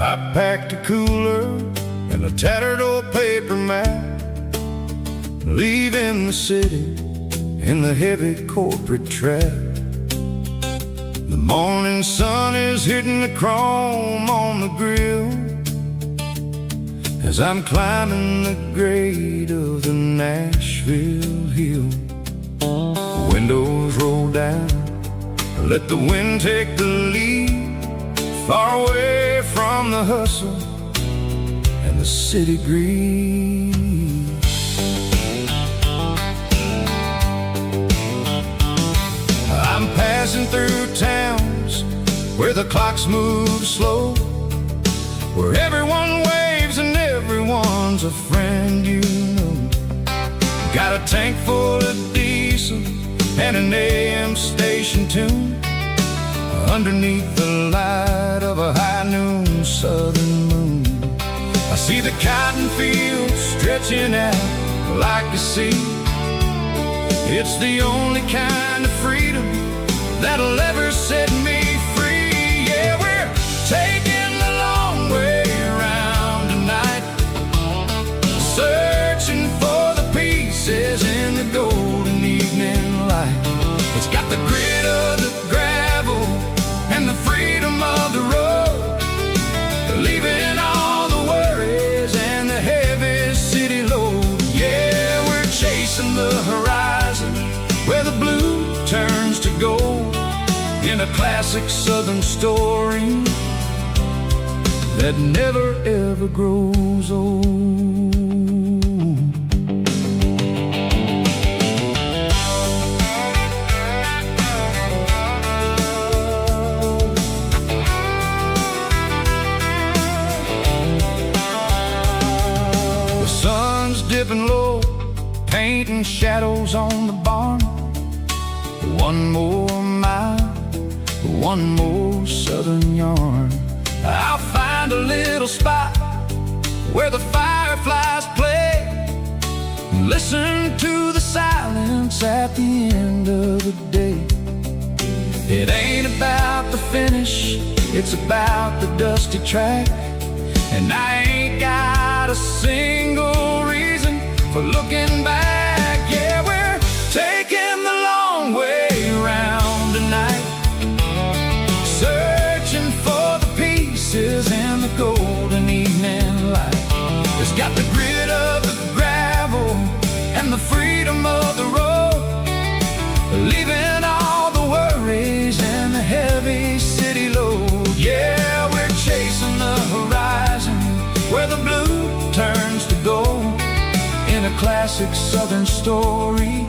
I packed a cooler and a tattered old paper map, leaving the city in the heavy corporate trap. The morning sun is hitting the chrome on the grill as I'm climbing the grade of the Nashville hill. Windows roll down, let the wind take the lead, far away from the hustle and the city breeze. I'm passing through towns where the clocks move slow, where everyone waves and everyone's a friend you know. Got a tank full of diesel and an AM station tune, underneath the light of a high noon southern moon. I see the cotton fields stretching out like a sea. It's the only kind of freedom that'll ever set me free. Yeah, we're taking the long way around tonight, searching for the pieces in the golden evening light. It's got the grit of the gravel and the freedom of the road, leaving all the worries and the heavy city load. Yeah, we're chasing the horizon where the blue turns to gold, in a classic southern story that never ever grows old. The sun's dipping low, painting shadows on the barn. One more mile, one more southern yarn. I'll find a little spot where the fireflies play, listen to the silence at the end of the day. It ain't about the finish, it's about the dusty track. And I ain't got a single reason for looking back. Yeah, we're taking the long way round tonight, searching for the pieces in the golden evening light. It's got the grit of the gravel and the freedom of the road, leaving all the worries and the heavy city load. Yeah, we're chasing the horizon where the blue turns to gold, in a classic southern story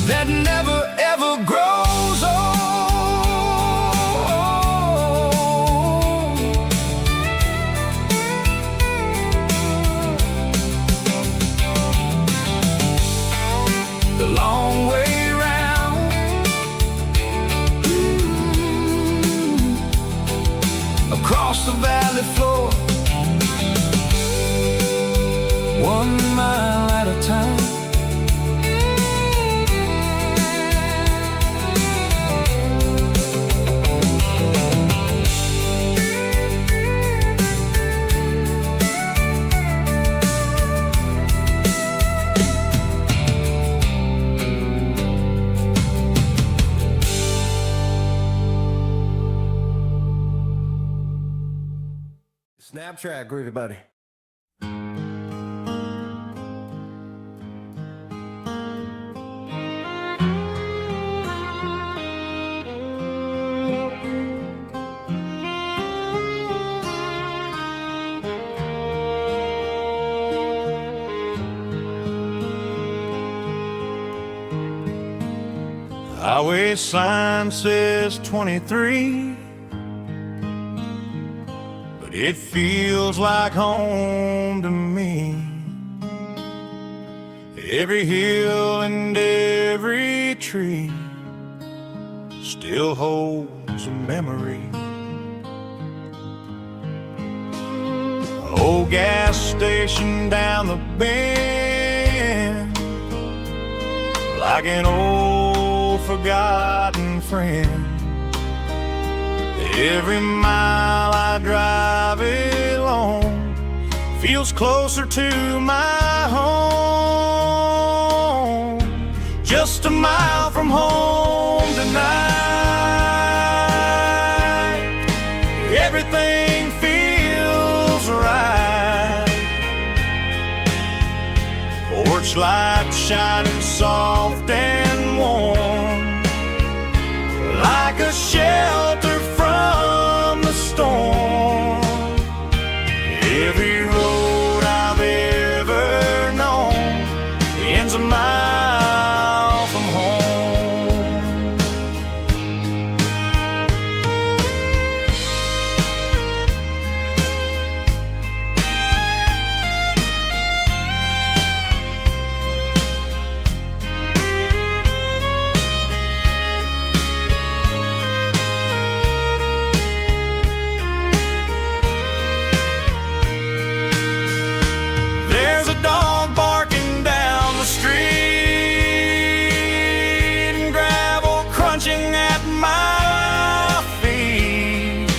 that never ever grows old. The long way round, across the valley floor, 1 mile at a time. Snap track, groovy buddy. Highway sign says 23, but it feels like home to me. Every hill and every tree still holds a memory. Old gas station down the bend, like an old forgotten friend. Every mile I drive it along feels closer to my home. Just a mile from home tonight, everything feels right. Porch light shining soft and warm, like a shelter from the storm. Every road I've ever known ends a mile from home. There's a dog barking down the street, and gravel crunching at my feet.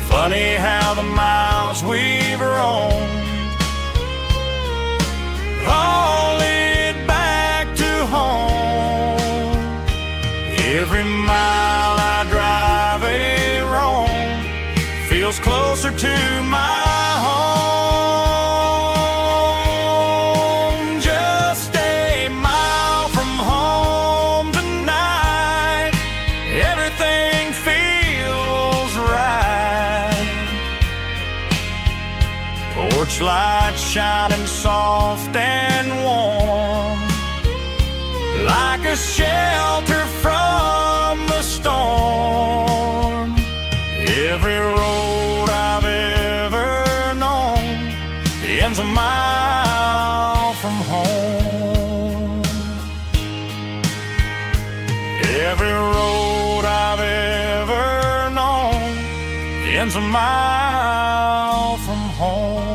Funny how the miles we've roamed all lead back to home. Every mile I drive a roam feels closer to my home. Just a mile from home tonight, everything feels right. Porch light shining soft and warm, like a shelter from the storm. Every road I've ever known ends a mile from home.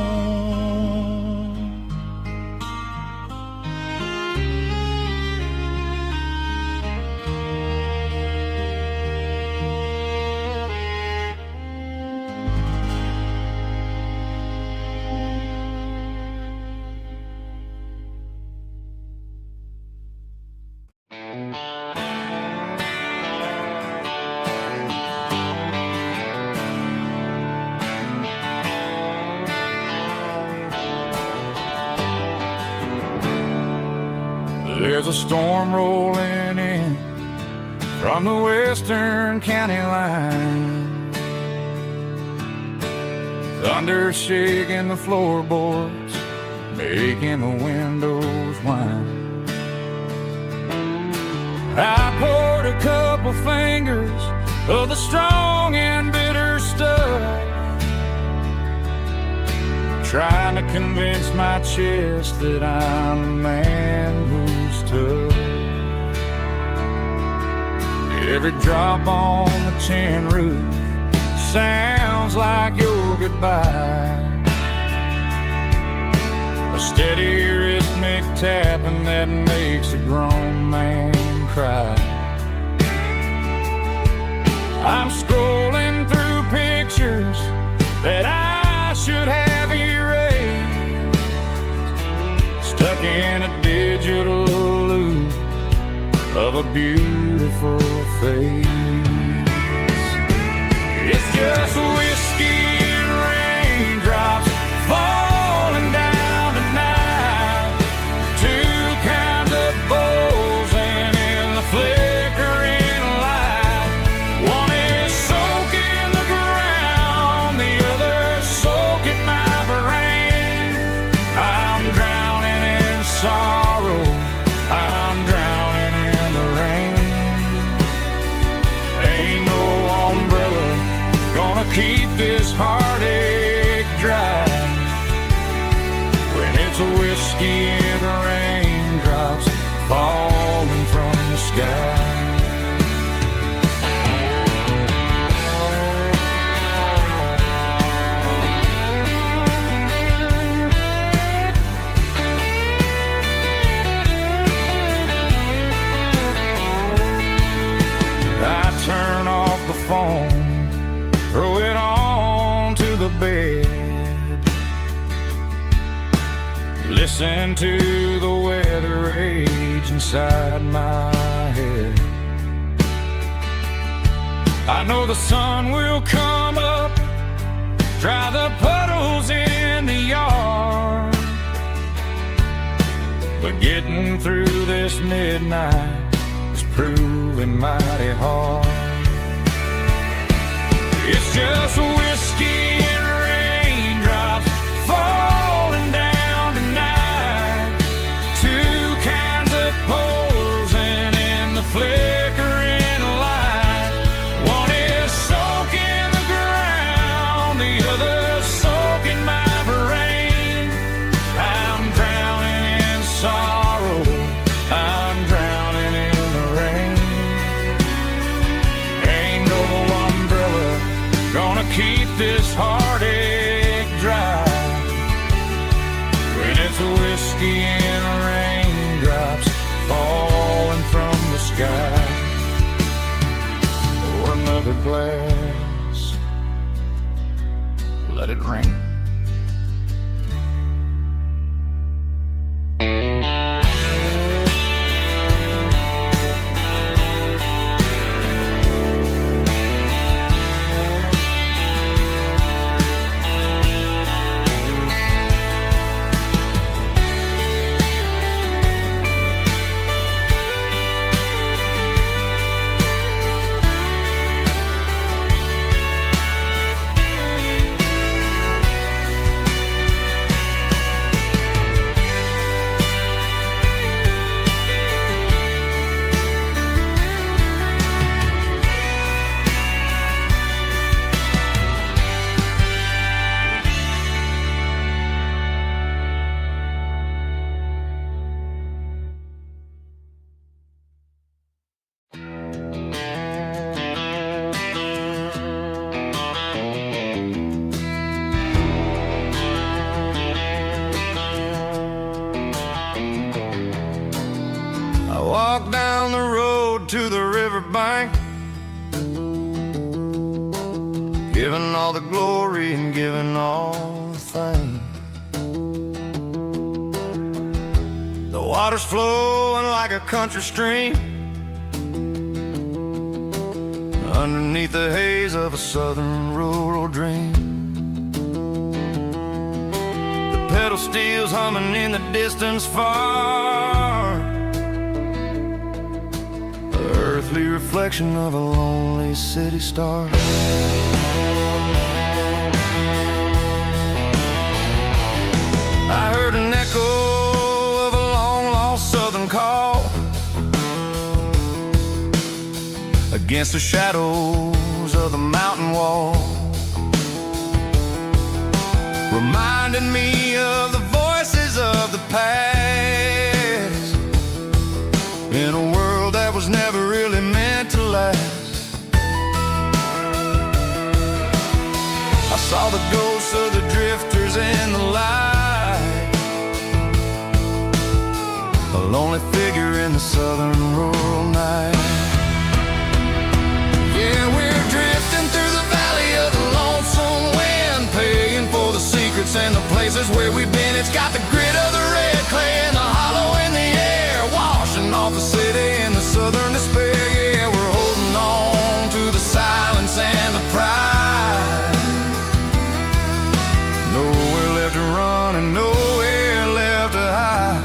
There's a storm rolling in from the western county line. Thunder shaking the floorboards, making the windows whine. I poured a couple fingers of the strong and bitter stuff, trying to convince my chest that I'm a man who's tough. Every drop on the tin roof sounds like your goodbye, a steady rhythmic tapping that makes a grown man cry. I'm scrolling through pictures that I should have erased, stuck in a digital loop of a beautiful face. It's just whiskey and raindrops falling down tonight, two kinds of bowls and in the flickering light. One is soaking the ground, the other soaking my brain. I'm drowning in sorrow, I'm drowning in the rain. Ain't no umbrella gonna keep this heartache dry when it's a whiskey and raindrops falling from the sky. I turn off the phone, throw it on to the bed, listen to the weather rage inside my head. I know the sun will come up, dry the puddles in the yard, but getting through this midnight is proving mighty hard. It's just whiskey and raindrops falling down tonight, two kinds of poles and in the flickering light. One is soaking the ground, the other soaking my brain. I'm drowning in sorrow, I'm drowning in the rain. Ain't no umbrella gonna keep this heartache dry when it's a whiskey and raindrops falling from the sky. Pour another glass, let it rain. giving all the glory and giving all the thanks. The water's flowing like a country stream underneath the haze of a southern rural dream. The pedal steel's humming in the distance far, the earthly reflection of a lonely city star. I heard an echo of a long-lost southern call against the shadows of the mountain wall, reminding me of the voices of the past in a world that was never really meant to last. I saw the ghosts of the drifters in the light, a lonely figure in the southern rural night. Yeah, we're drifting through the valley of the lonesome wind, paying for the secrets and the places where we've been. It's got the grit of the red clay and the hollow in the air, washing off the city and the southern despair. Yeah, we're holding on to the silence and the pride. Nowhere left to run and nowhere left to hide.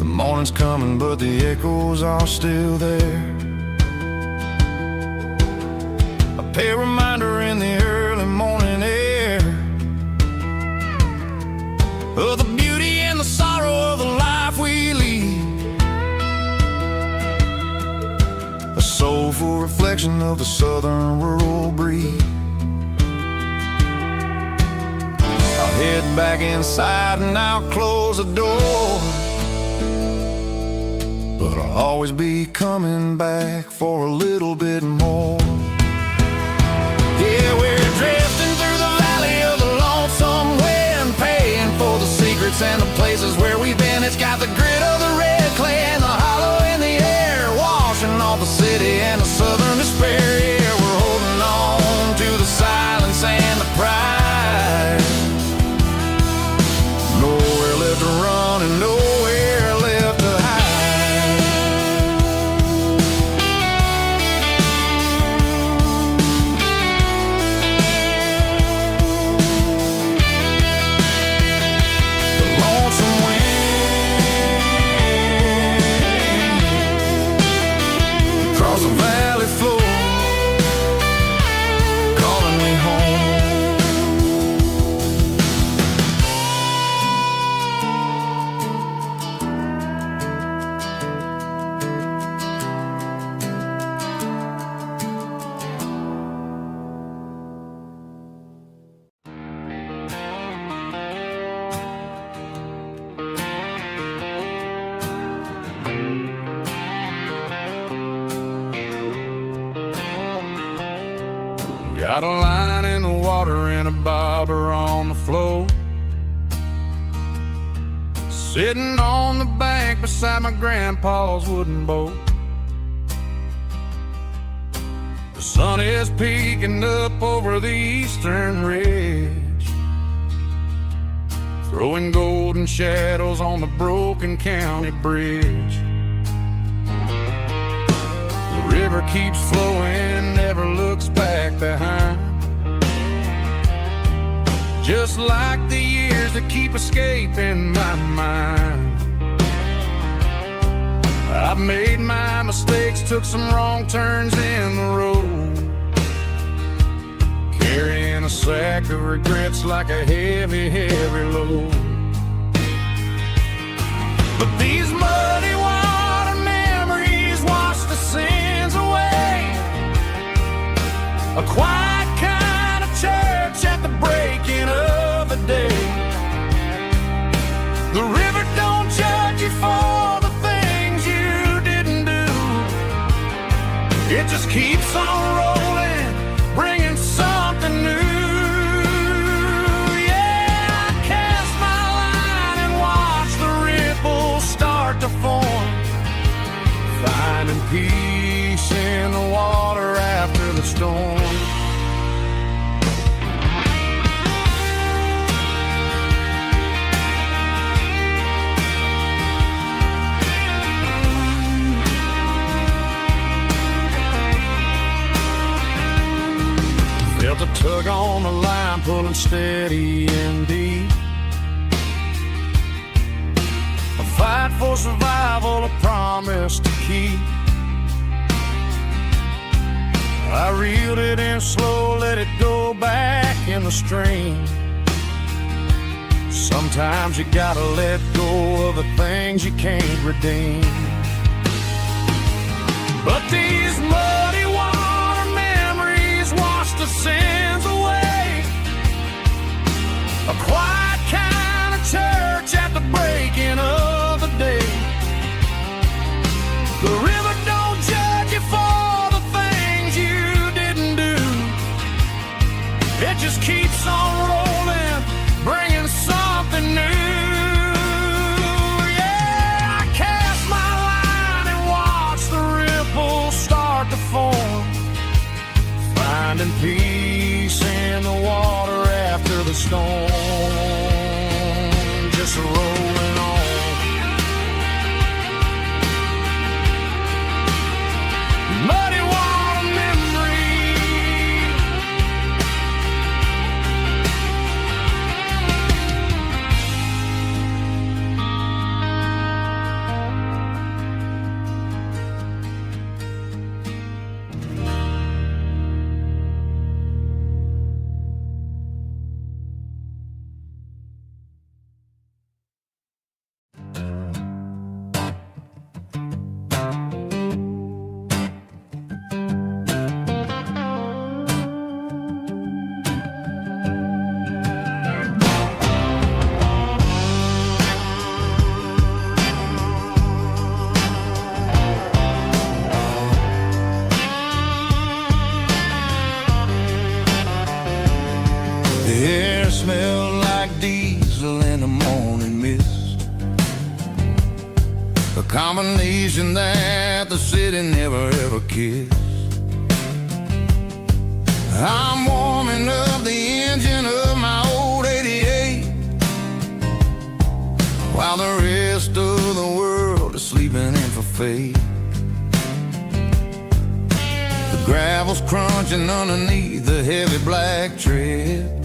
Morning's coming, but the echoes are still there. A pale reminder in the early morning air of the beauty and the sorrow of the life we lead, a soulful reflection of the southern rural breed. I'll head back inside and I'll close the door, but I'll always be coming back for a little bit more. Yeah, we're drifting through the valley of the lonesome wind, paying for the secrets and the places where we've been. It's got the grit of the red clay and the hollow in the air, washing off the city and the southern despair. Yeah, we're holding on to the silence and the pride. Nowhere left to run and nowhere left to hide. The valley floor calling me home. Got a line in the water and a bobber on the floor, sitting on the bank beside my grandpa's wooden boat. The sun is peeking up over the eastern ridge, throwing golden shadows on the broken county bridge. The river keeps flowing, never looks back behind, just like the years that keep escaping my mind. I've made my mistakes, took some wrong turns in the road, carrying a sack of regrets like a heavy, heavy load. But these muddy water memories wash the sins away, a quiet kind of church at the breaking of the day. The river don't judge you for the things you didn't do, it just keeps on rolling, bringing something new. Yeah, I on the line, pulling steady and deep. A fight for survival, a promise to keep. I reeled it in slow, let it go back in the stream. Sometimes you gotta let go of the things you can't redeem. But these muddy water memories wash the sins away. A quiet kind of church at the breaking of the day. The river don't judge you for the things you didn't do. It just keeps on rolling, bringing something new. Yeah, I cast my line and watch the ripples start to form, finding peace in the water after the storm. Just rolling on. Muddy water memory. The air smelled like diesel in the morning mist, a combination that the city never ever kissed. I'm warming up the engine of my old 88, while the rest of the world is sleeping in for fate. The gravel's crunching underneath the heavy black tread,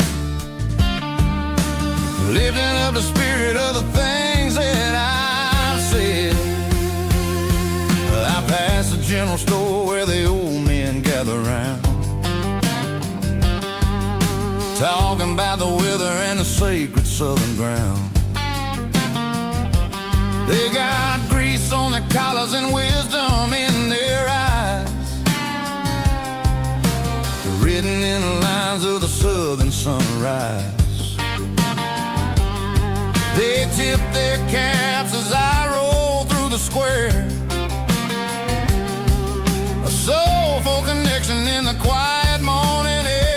lifting up the spirit of the things that I've said. I pass the general store where the old men gather round, talking about the weather and the sacred southern ground. They got grease on their collars and wisdom in their eyes, written in the lines of the southern sunrise. They tip their caps as I roll through the square, a soulful connection in the quiet morning air.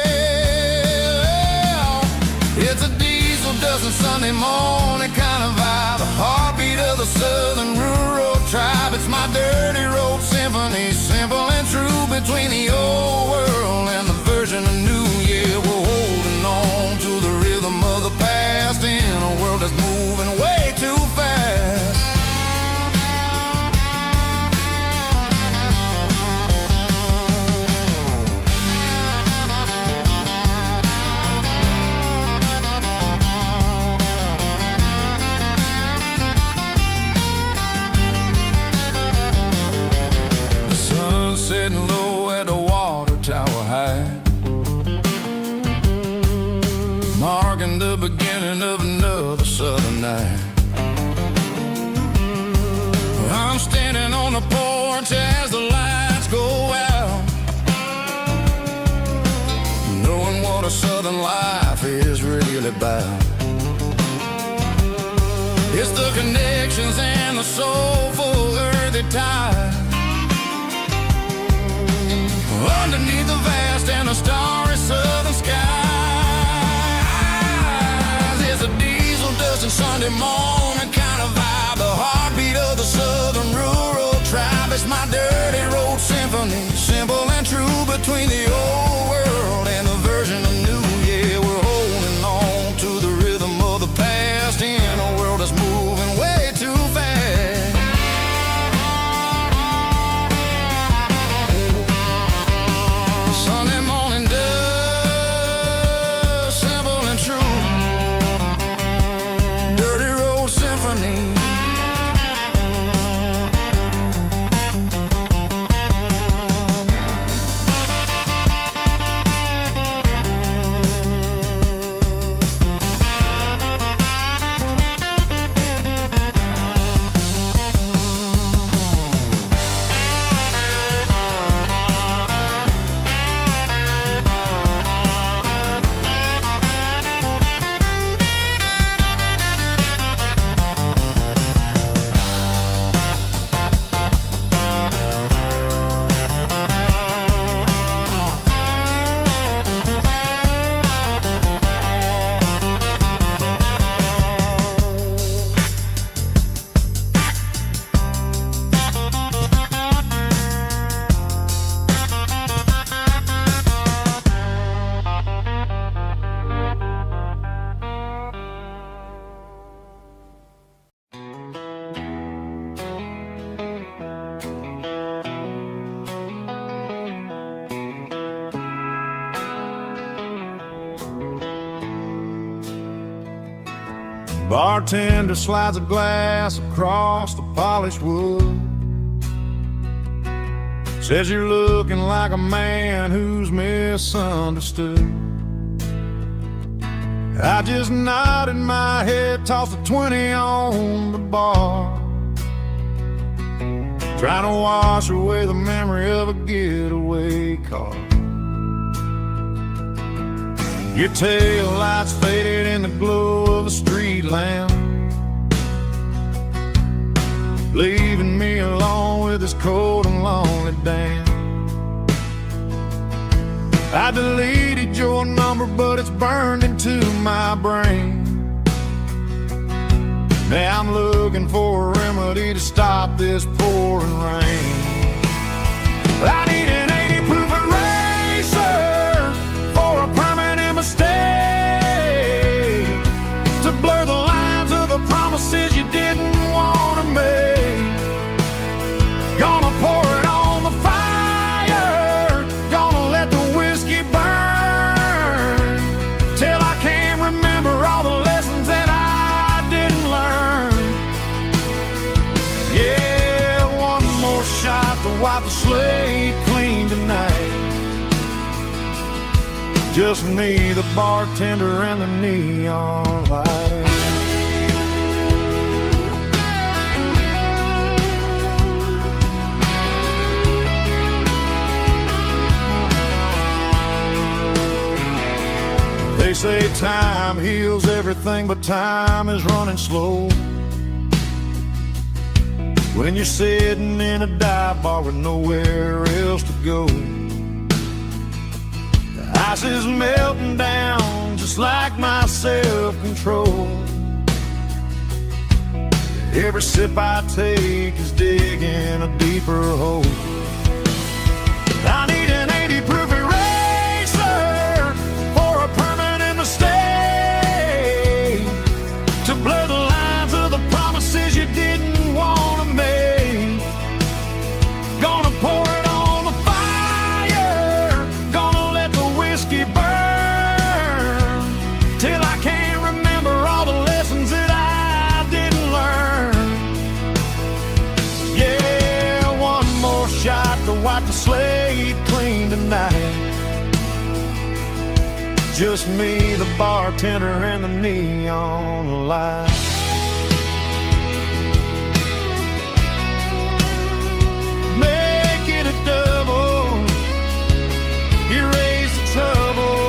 It's a diesel dusting Sunday morning kind of vibe, the heartbeat of the southern rural tribe. It's my dirty road symphony, simple and true, between the old world and the version of new. Yeah, we're holding on to the rhythm of the past in a world that's moving way too fast. The sun's setting low at the water tower high, marking the beginning of another southern night. I'm standing on the porch as the lights go out, knowing what a southern life is really about. It's the connections and the soulful earthy tide, underneath the vast and the starry southern skies. It's a diesel dusting Sunday morning kind of vibe, the heartbeat of the southern rural tribe. It's my dirty road symphony, simple and true, between the old world and the version of new. Yeah, we're holding on to the rhythm of the past in a world that's moving way too fast. Sunday morning dust Bartender slides a glass across the polished wood. Says you're looking like a man who's misunderstood. I just nodded my head, tossed a 20 on the bar, trying to wash away the memory of a getaway car. Your tail lights faded in the glow of a street lamp, leaving me alone with this cold and lonely damn. I deleted your number, but it's burned into my brain. Now I'm looking for a remedy to stop this pouring rain. I need an 80 proof eraser for a permanent mistake, to blur the lines of the promises you didn't want to make. Gonna pour it on the fire, gonna let the whiskey burn, till I can't remember all the lessons that I didn't learn. Yeah, one more shot to wipe the slate clean tonight. Just me, the bartender, and the neon light. They say time heals everything, but time is running slow when you're sitting in a dive bar with nowhere else to go. The ice is melting down just like my self-control. Every sip I take is digging a deeper hole. I need an 80 proof eraser for a permanent mistake, to blur the lines of the promises you didn't want to make. Gonna pour it on the fire, gonna let the whiskey burn, till I can't remember all the lessons that I didn't learn. Yeah, one more shot to wipe the slate clean tonight. Just me, the bartender, and the neon light. Make it a double, erase the trouble.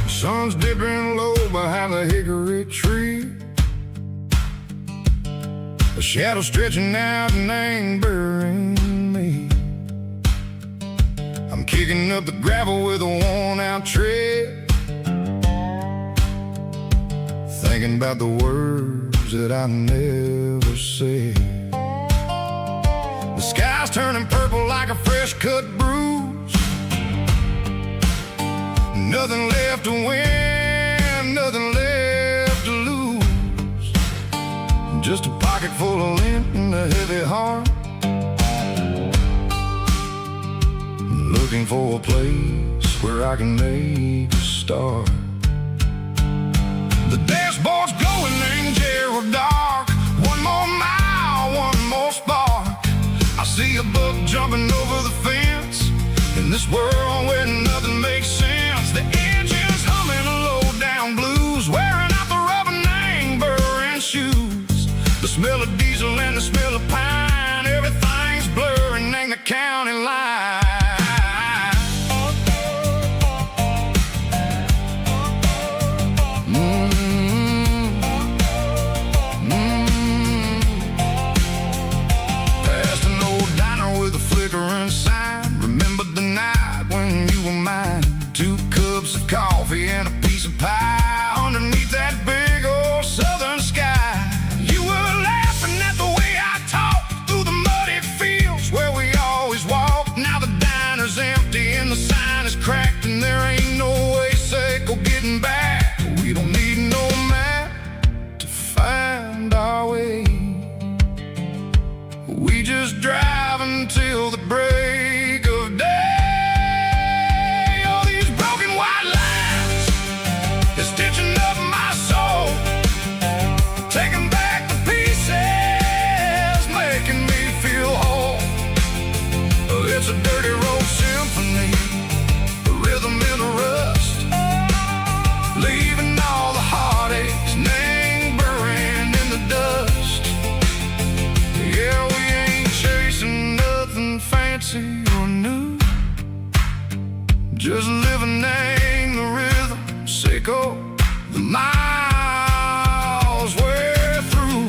Sun's dipping low behind the hickory tree, a shadow stretching out and angering me. I'm kicking up the gravel with a worn-out tread, thinking about the words that I never said. The sky's turning purple like a fresh-cut bruise. Nothing left to win, nothing left to lose. Just a pocket full of lint and a heavy heart, looking for a place where I can make a start. The dashboard's glowing in Yearwood dark. One more mile, one more spark. I see a buck jumping over the fence, in this world where nothing makes sense. The engine's humming a low-down blues, wearing out the rubber name burring shoes. The smell of diesel and the smell of pine, everything's blurring in the county line. coffee and a piece of pie underneath that big old southern sky. You were laughing at the way I talked through the muddy fields where we always walked. Now the diner's empty and the sign is cracked, and there ain't no way safe or getting back. We don't need no map to find our way. We just drive until the break of day. All these broken white lines is stitching up my soul, taking back the pieces, making me feel whole. It's a dirty road symphony, a rhythm in the rust, leaving all the heartaches lingering in the dust. Yeah, we ain't chasing nothing fancy or new, just living in the rhythm, sicko, the miles we're through.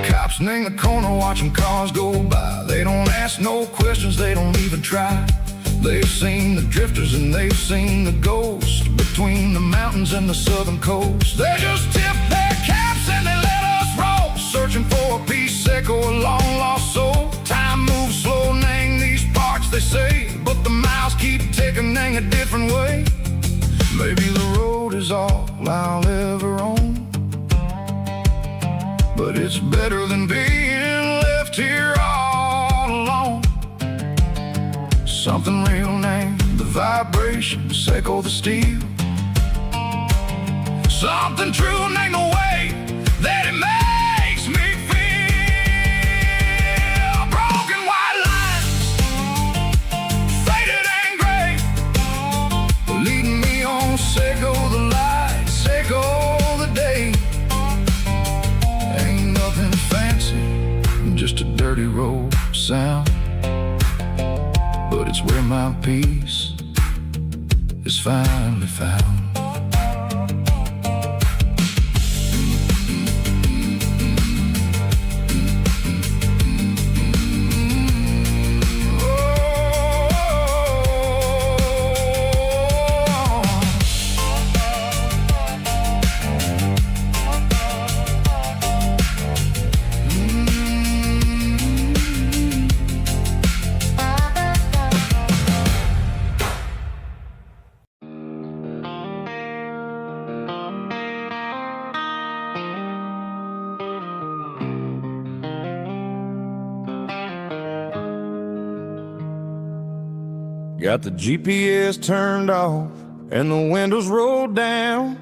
Cops in the corner watching cars go by. They don't ask no questions, they don't even try. They've seen the drifters and they've seen the ghosts between the mountains and the southern coast. They just tip their caps and they let us roll, searching for a piece sick or a long lost soul. Time moves slow, nang these parts they say, but the miles keep ticking, nang a different way. Maybe the road is all I'll ever own, but it's better than being left here all alone. Something real named the vibration, echo the steel. Something true named the way that it makes me feel. Broken white lines, faded and gray, leading me on, echo the light, echo the day. Ain't nothing fancy, just a dirty road sound, but it's where my peace is finally found. Got the GPS turned off and the windows rolled down,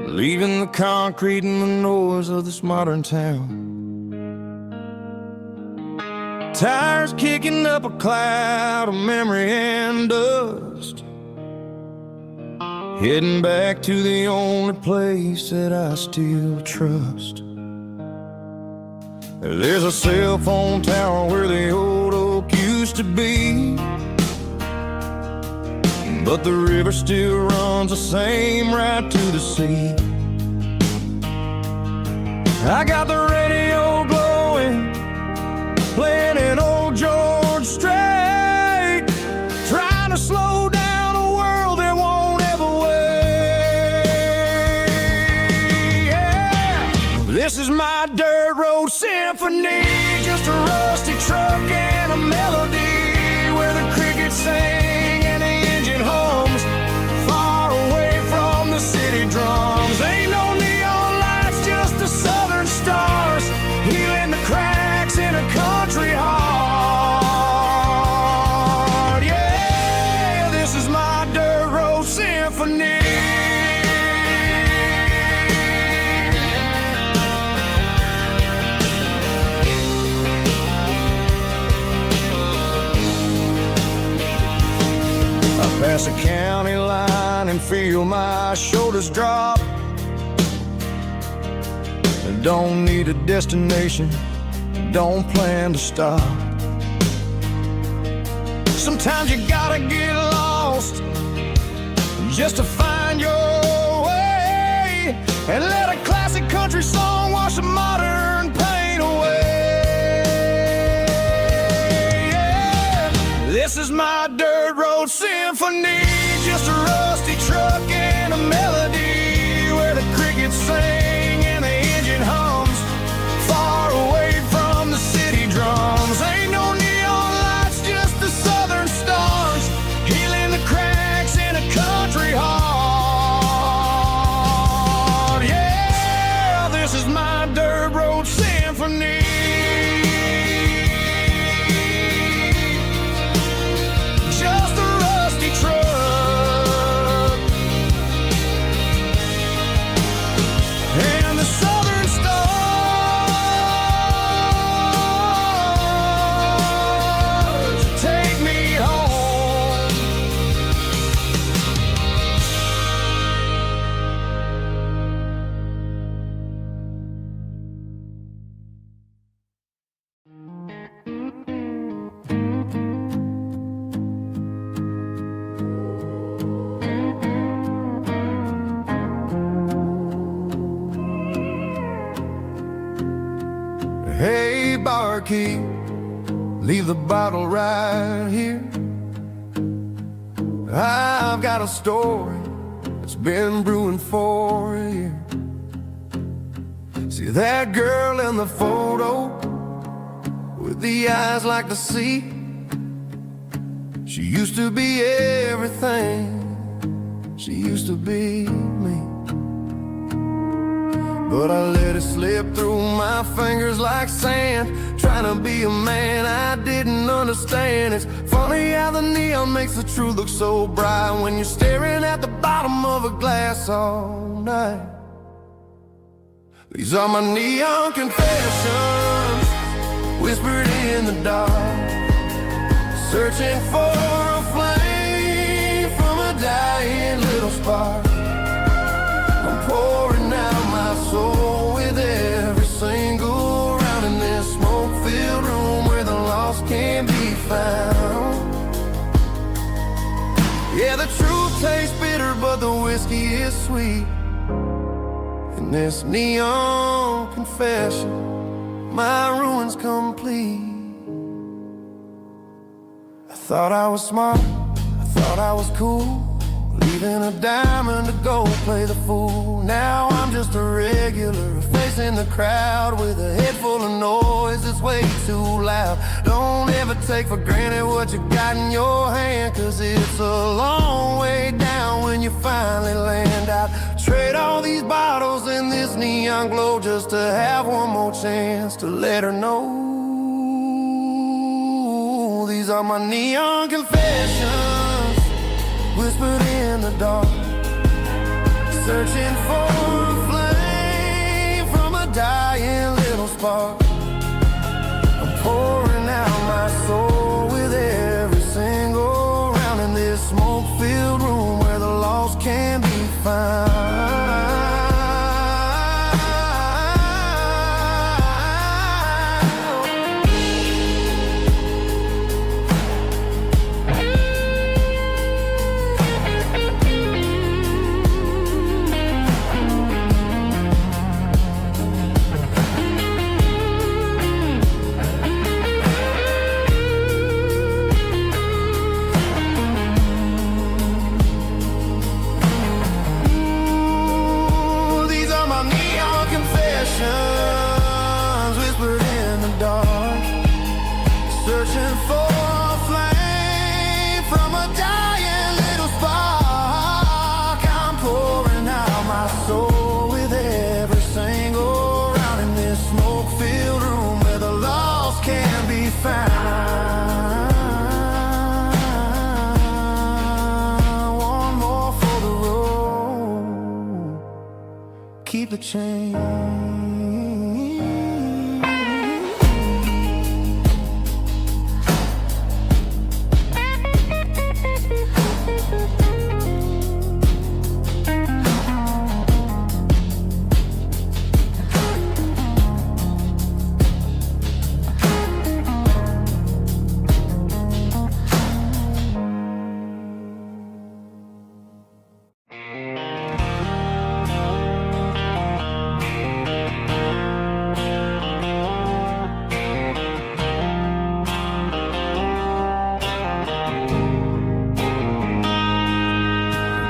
leaving the concrete and the noise of this modern town. Tires kicking up a cloud of memory and dust, heading back to the only place that I still trust. There's a cell phone tower where the old oak used to be, but the river still runs the same right to the sea. I got the radio glowing, playing an old George Strait, trying to slow down a world that won't ever wait. Yeah. This is my dirt road symphony, just a rusty truck and a melody where the crickets sing and the engine hums, far away from the city drums. Ain't no neon lights, just the southern stars, healing the cracks in a country heart. Yeah, this is my dirt road symphony. Pass a county line and feel my shoulders drop. Don't need a destination, don't plan to stop. Sometimes you gotta get lost just to find your way, and let a classic country song wash a modern pain away. is my dirt road symphony, just a rusty truck and a melody where the crickets sing and the engine hums, far away from the city drums. Ain't no neon lights, just the southern stars, healing the cracks in a country heart. Yeah, this is my dirt road symphony. Hey, barkeep, leave the bottle right here. I've got a story that's been brewing for a year. See that girl in the photo with the eyes like the sea? She used to be everything, she used to be me. But I let it slip through my fingers like sand, trying to be a man I didn't understand. It's funny how the neon makes the truth look so bright when you're staring at the bottom of a glass all night. These are my neon confessions, whispered in the dark, searching for a flame from a dying little spark. I'm pouring out my soul with every single round in this smoke-filled room where the lost can be found. Yeah, the truth tastes bitter, but the whiskey is sweet. In this neon confession, my ruin's complete. I thought I was smart, I thought I was cool, leaving a diamond to go play the fool. Now I'm just a regular, facing the crowd with a head full of noise that's way too loud. Don't ever take for granted what you got in your hand, cause it's a long way down when you finally land out. Trade all these bottles and this neon glow just to have one more chance to let her know. These are my neon confessions, whispered in the dark, searching for a flame from a dying little spark. I'm pouring out my soul with every single round in this smoke-filled room where the lost can be found. Whispered in the dark, searching for a flame from a dying little spark. I'm pouring out my soul with every single round in this smoke-filled room where the lost can be found. One more for the road, keep the change.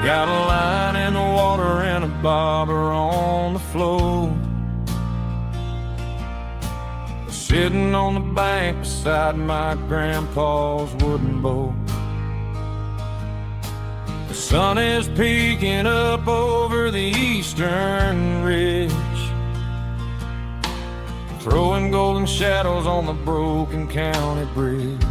got a line in the water and a bobber on the floor. Sitting on the bank beside my grandpa's wooden boat. The sun is peeking up over the eastern ridge, throwing golden shadows on the broken county bridge.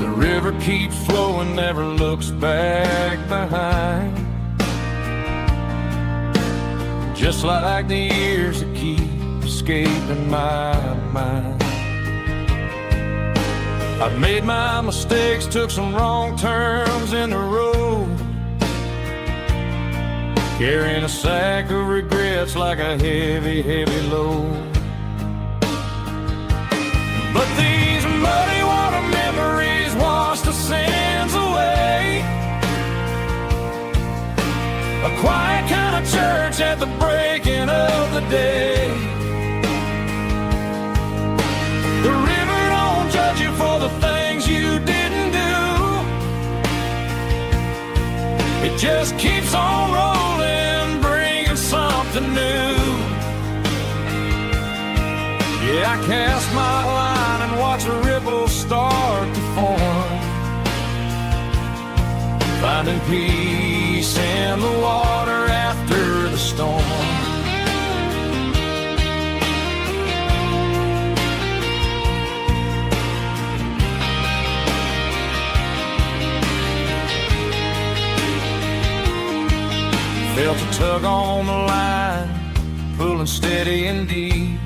The river keeps flowing, never looks back behind, just like the years that keep escaping my mind. I've made my mistakes, took some wrong turns in the road, carrying a sack of regrets like a heavy, heavy load. But these muddy water memories wash the sins away. A quiet kind of church at the breaking of the day. The river don't judge you for the things you didn't do. It just keeps on rolling, bringing something new. Yeah, I cast my line and watch a ripple start to form, finding peace in the water after the storm. Felt a tug on the line, pulling steady and deep.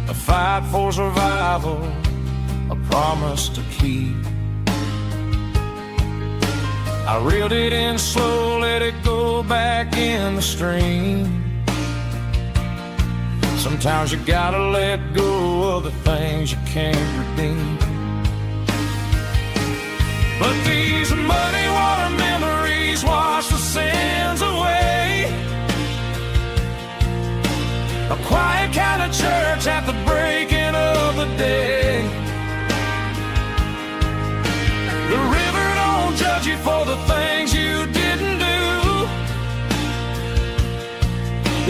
A fight for survival, a promise to keep. I reeled it in slow, let it go back in the stream. Sometimes you gotta let go of the things you can't redeem. But these muddy water memories wash the sins away. A quiet kind of church at the breaking of the day. The river don't judge you for the things you didn't do.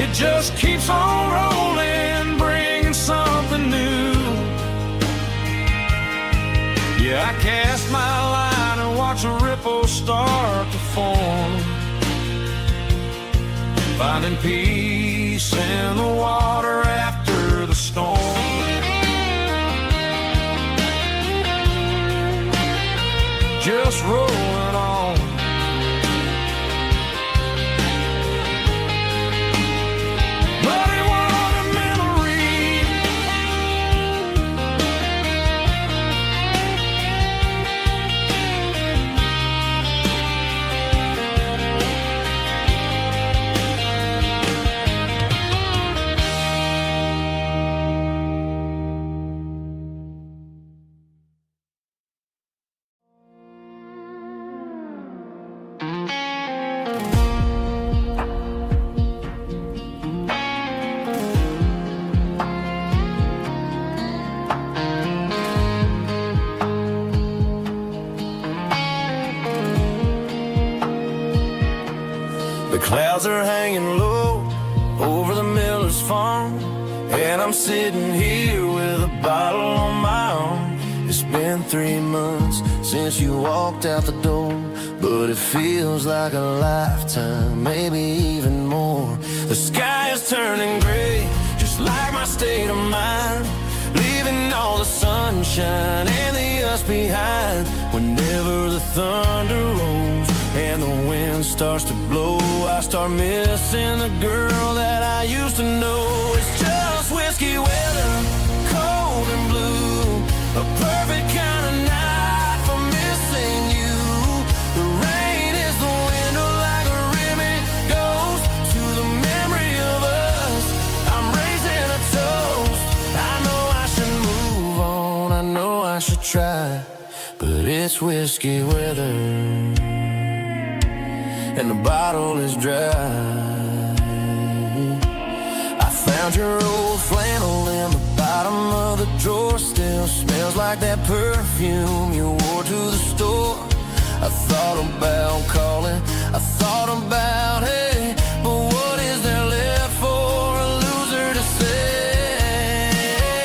It just keeps on rolling, bringing something new. Yeah, I cast my line and watch a ripple start to form, finding peace in the water after the storm. Just rolling on. Muddy water memory. The clouds are hanging low over the miller's farm, and I'm sitting here with a bottle on my arm. It's been 3 months since you walked out the door, but it feels like a lifetime, maybe even more. The sky is turning gray, just like my state of mind, leaving all the sunshine and the us behind. Whenever the thunder rolls and the wind starts to blow, I start missing the girl that I used to know. It's just whiskey weather, cold and blue, a perfect kind of night for missing you. The rain is the window like a ribbon goes to the memory of us. I'm raising a toast. I know I should move on, I know I should try, but it's whiskey weather and the bottle is dry. I found your old flannel in the bottom of the drawer, still smells like that perfume you wore to the store. I thought about calling, I thought about, hey, but what is there left for a loser to say?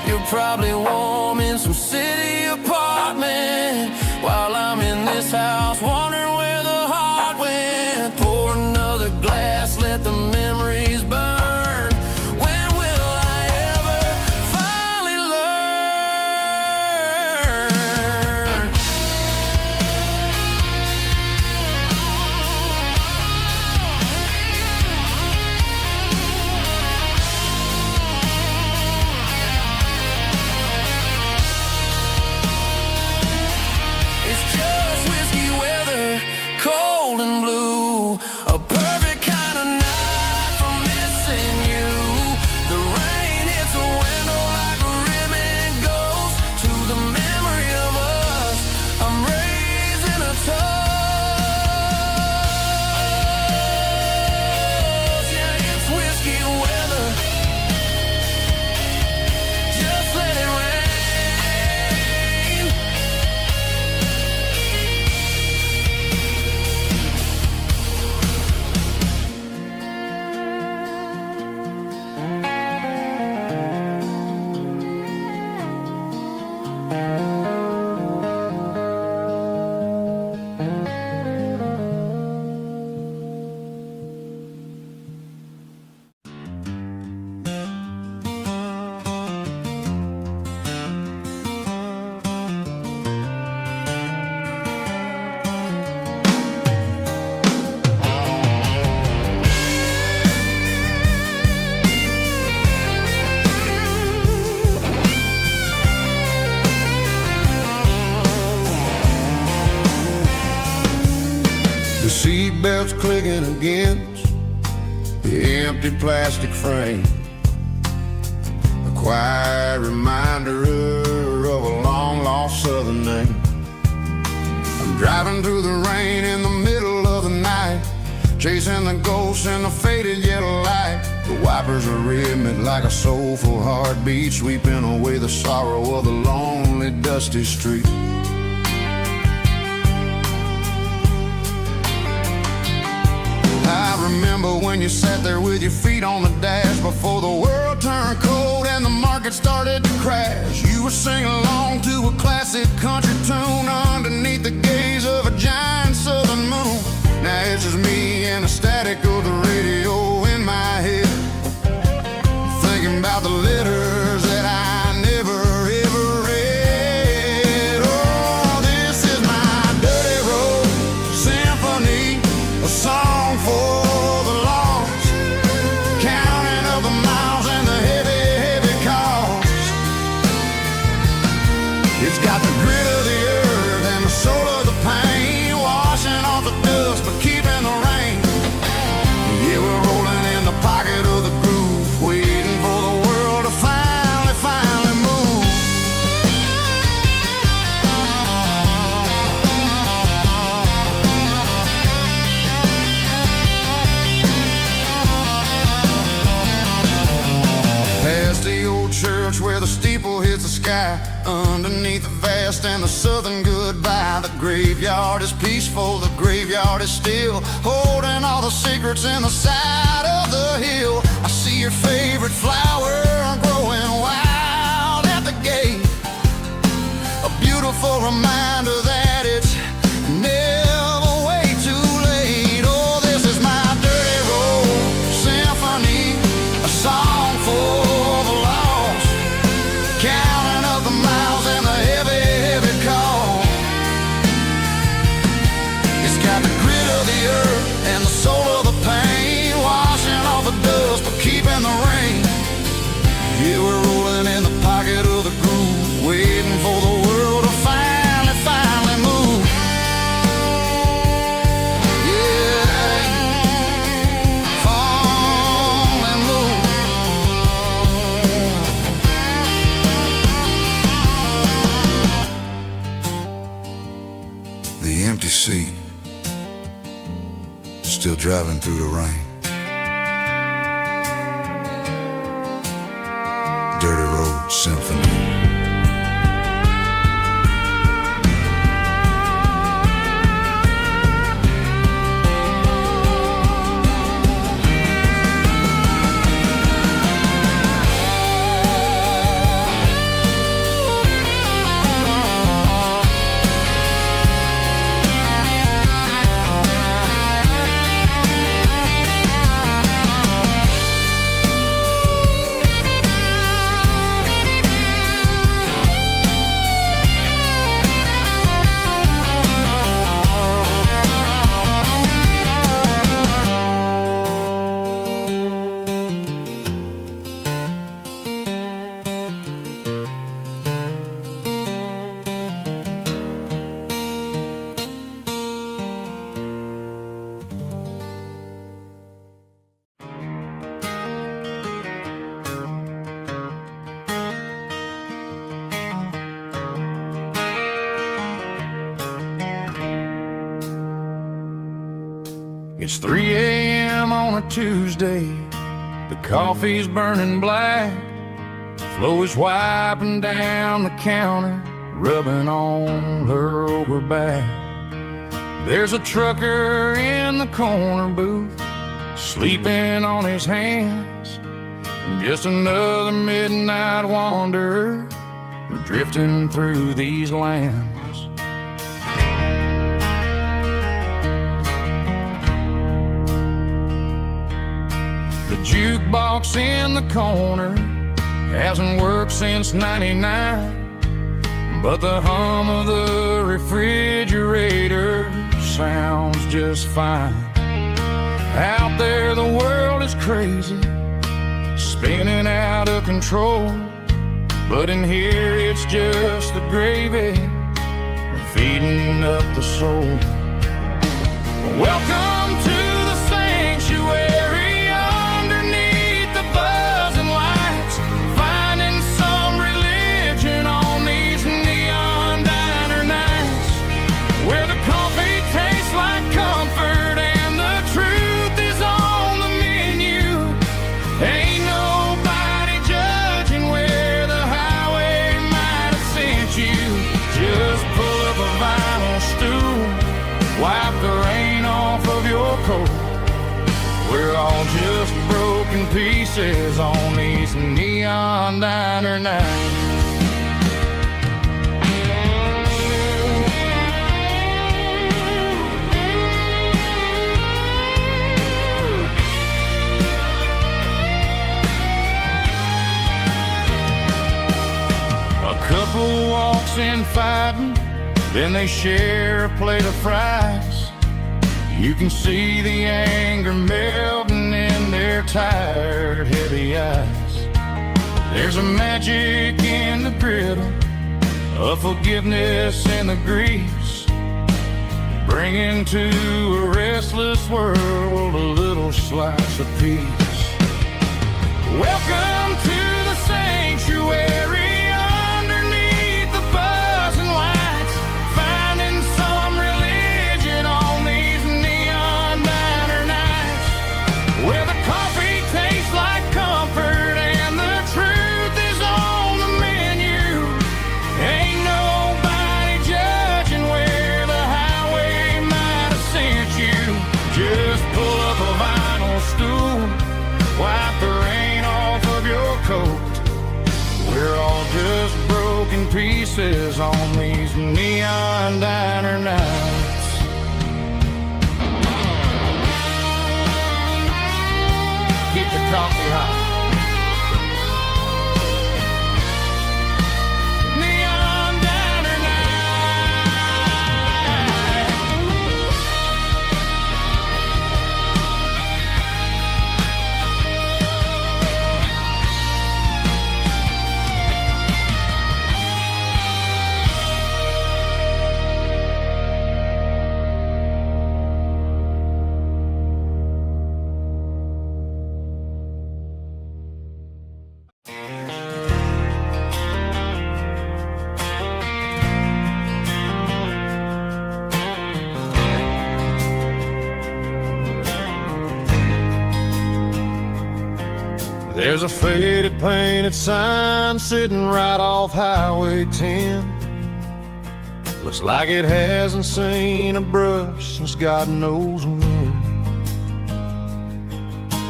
You're probably warm in some city apartment, while I'm in this house wondering where the heart went. Pour another glass, let the memories burn. When will I ever finally learn? It's just whiskey weather, cold and blue, a perfect kind of night for missing you. The rain hits a window like a ribbon goes to the memory of us. I'm raising a toast. Yeah, it's whiskey weather. Just let it rain. The seatbelt's clicking against the empty plastic frame, a quiet reminder of a long-lost southern name. I'm driving through the rain in the middle of the night, chasing the ghosts in the faded yellow light. The wipers are rhythmic like a soulful heartbeat, sweeping away the sorrow of the lonely, dusty street. I remember when you sat there with your feet on the dash before the world turned cold and the market started to crash. You were singing along to a classic country tune underneath the gaze of a giant southern moon. Now it's just me and the static of the radio in my head, thinking about the letters that I never ever read. Oh, this is my dirty road symphony, a song for the lost, counting up the miles and the heavy, heavy cost. It's got the grit of the earth and the soul of the pain, washing off the dust but keeping the rain. Yeah, we're rolling in the pocket of the groove, waiting for the world to finally move. Past the old church where the steeple hits the sky, underneath the vast and the southern goodbye. The graveyard is peaceful, the graveyard is still, holding all the secrets in the side of the hill. I see your favorite flower growing wild at the gate, a beautiful reminder that it's never way too late. Oh, this is my dirty road symphony, a song for the lost, counting up the miles and the heavy, heavy call. It's got the grit of the earth and the soul of the pain, washing off the dust but keeping the rain. Yeah, we're rolling in the pocket of the groove, waiting for the world to finally move. Yeah, finally move. The empty seat, still driving through the rain. Dirty road symphony, It's 3 a.m. on a Tuesday. The coffee's burning black. Flo is wiping down the counter, rubbing on her over back. There's a trucker in the corner booth, sleeping on his hands. Just another midnight wanderer, drifting through these lands. The jukebox in the corner hasn't worked since '99, but the hum of the refrigerator sounds just fine. Out there the world is crazy, spinning out of control, but in here it's just the gravy feeding up the soul. Welcome to the sanctuary underneath the buzzing lights, finding some religion on these neon diner nights, where the coffee tastes like comfort and the truth is on the menu. Ain't nobody judging where the highway might have sent you. Just pull up a vinyl stool, wipe the rain off of your coat. We're all just broken pieces on these neon diner nights. A couple walks in fighting, then they share a plate of fries. You can see the anger melting in their tired, heavy eyes. There's a magic in the griddle, a forgiveness in the grease, bringing to a restless world a little slice of peace. Welcome to the sanctuary underneath the buzzing lights, finding some religion on these neon diner nights, where the coffee tastes like comfort and the truth is on the menu. Ain't nobody judging where the highway might have sent you. Just pull up a vinyl stool, wipe the rain off of your coat. We're all just broken pieces on these neon diner nights. Keep the coffee hot. Neon diner There's a faded painted sign sitting right off Highway 10. Looks like it hasn't seen a brush since God knows when.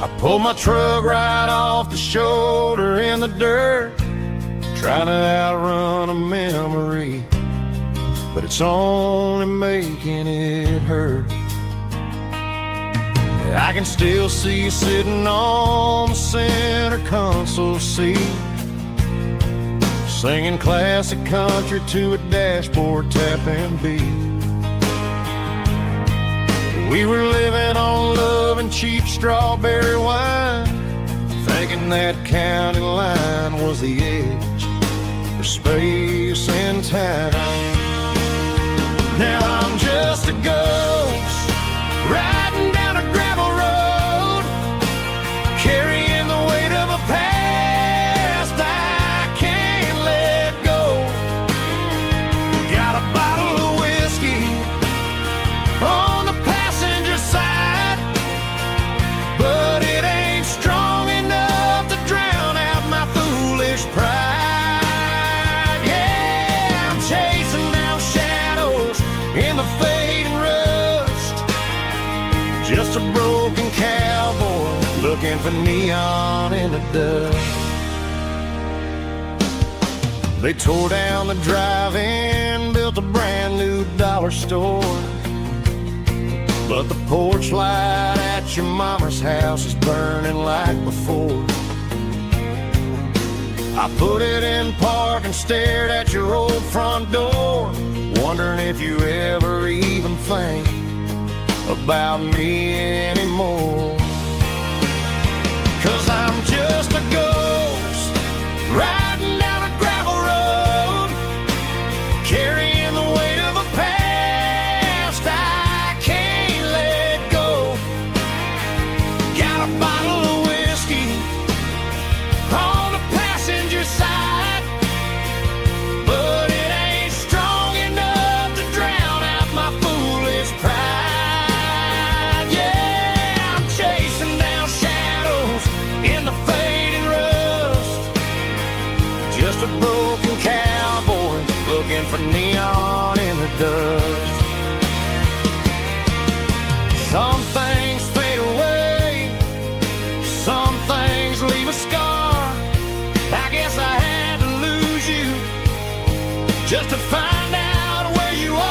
I pulled my truck right off the shoulder in the dirt, trying to outrun a memory, but it's only making it hurt. I can still see you sitting on the center console seat, singing classic country to a dashboard tapping beat. We were living on love and cheap strawberry wine, thinking that county line was the edge for space and time. Now I'm just a ghost riding down a gravel road, carrying the weight of a past I can't let go. Got a bottle of whiskey on the passenger side, just a broken cowboy looking for neon in the dust. They tore down the drive-in, built a brand new dollar store, but the porch light at your mama's house is burning like before. I put it in park and stared at your old front door, wondering if you ever even think about me anymore. 'Cause I'm just a ghost riding down a gravel road, carrying the weight of a past I can't let go. Got a bottle of whiskey on the passenger side, but it ain't strong enough to drown out my foolish pride. Yeah, I'm chasing down shadows in the fading rust, just a broken cowboy looking for neon in the dust. Some things fade away, some things leave a scar. I guess I had to lose you just to find out where you are.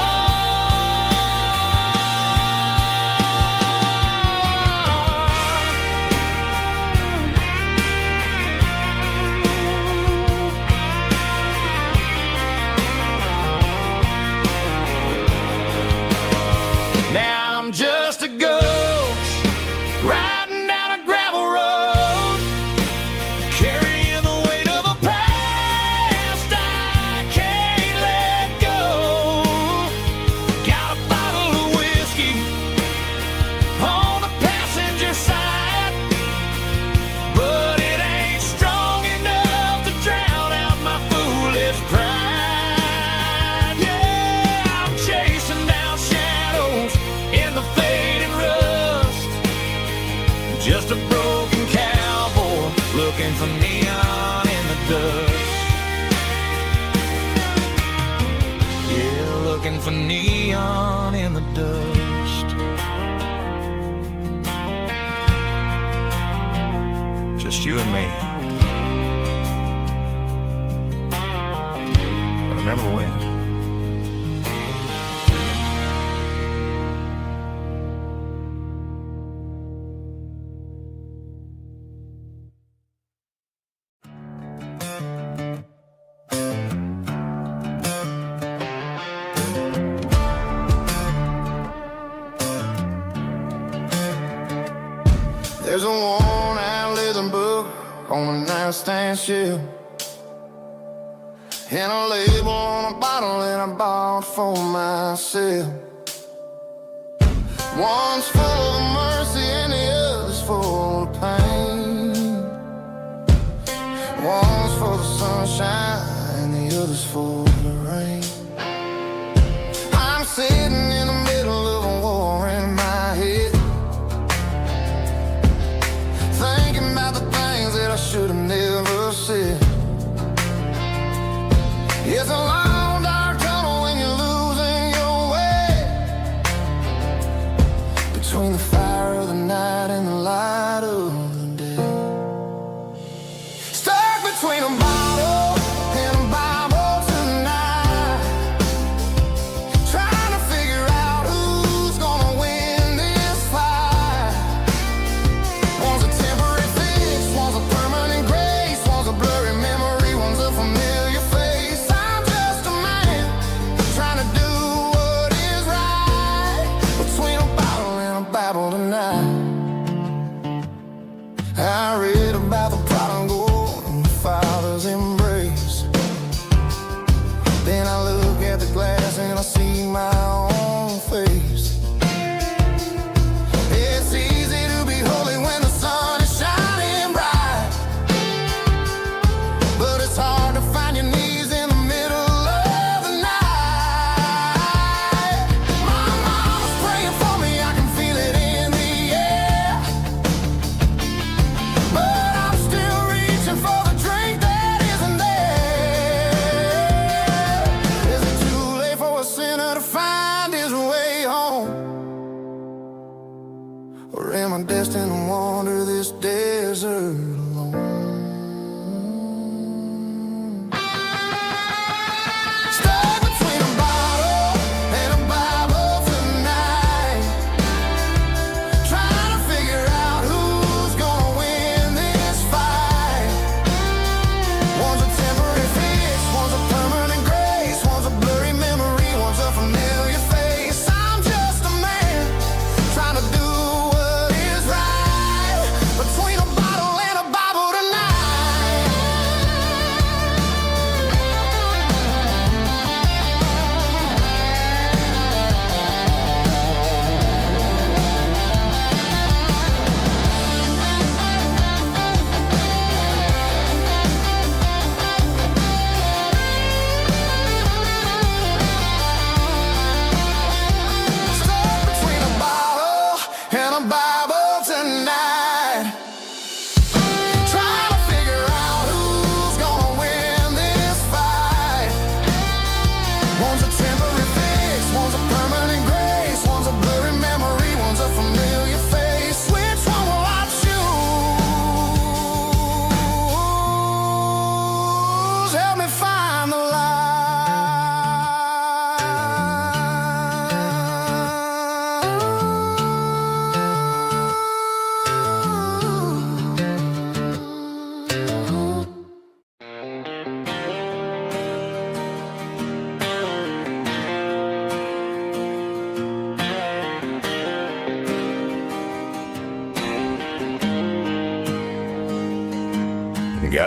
Now I'm just a ghost riding down a gravel road, carrying the weight of a past I can't let go. Got a bottle of whiskey on the passenger side, but it ain't strong enough to drown out my foolish pride. Yeah, I'm chasing down shadows in the fading rust, just a broken cowboy looking for neon in the dust. Yeah, looking for neon in the dust. Just you and me. But remember when? There's a worn-out leather book on the nightstand shelf, and a label on a bottle that I bought for myself. One's full of mercy and the other's full of pain. One's for the sunshine and the other's for the rain. I'm sitting in the middle of a war in my head, thinking about the things that I should have never said. It's a long dark tunnel when you're losing your way, between the fire of the night and the light of the day. Stuck between a bottle and a Bible tonight, trying to figure out who's gonna win this fight. One's a temporary fix, one's a permanent grace, one's a blurry memory, one's a familiar face. I'm just a man trying to do what is right, between a bottle and a Bible tonight. I read about the prodigal and the father's embrace. Then I look at the glass and I see my own face. It's easy to be holy when the sun is shining bright, but it's hard to find your knees in the middle of the night. My mama's praying for me, I can feel it in the air, but I'm still reaching for the drink that isn't there. Is it too late for a sinner to find his way home?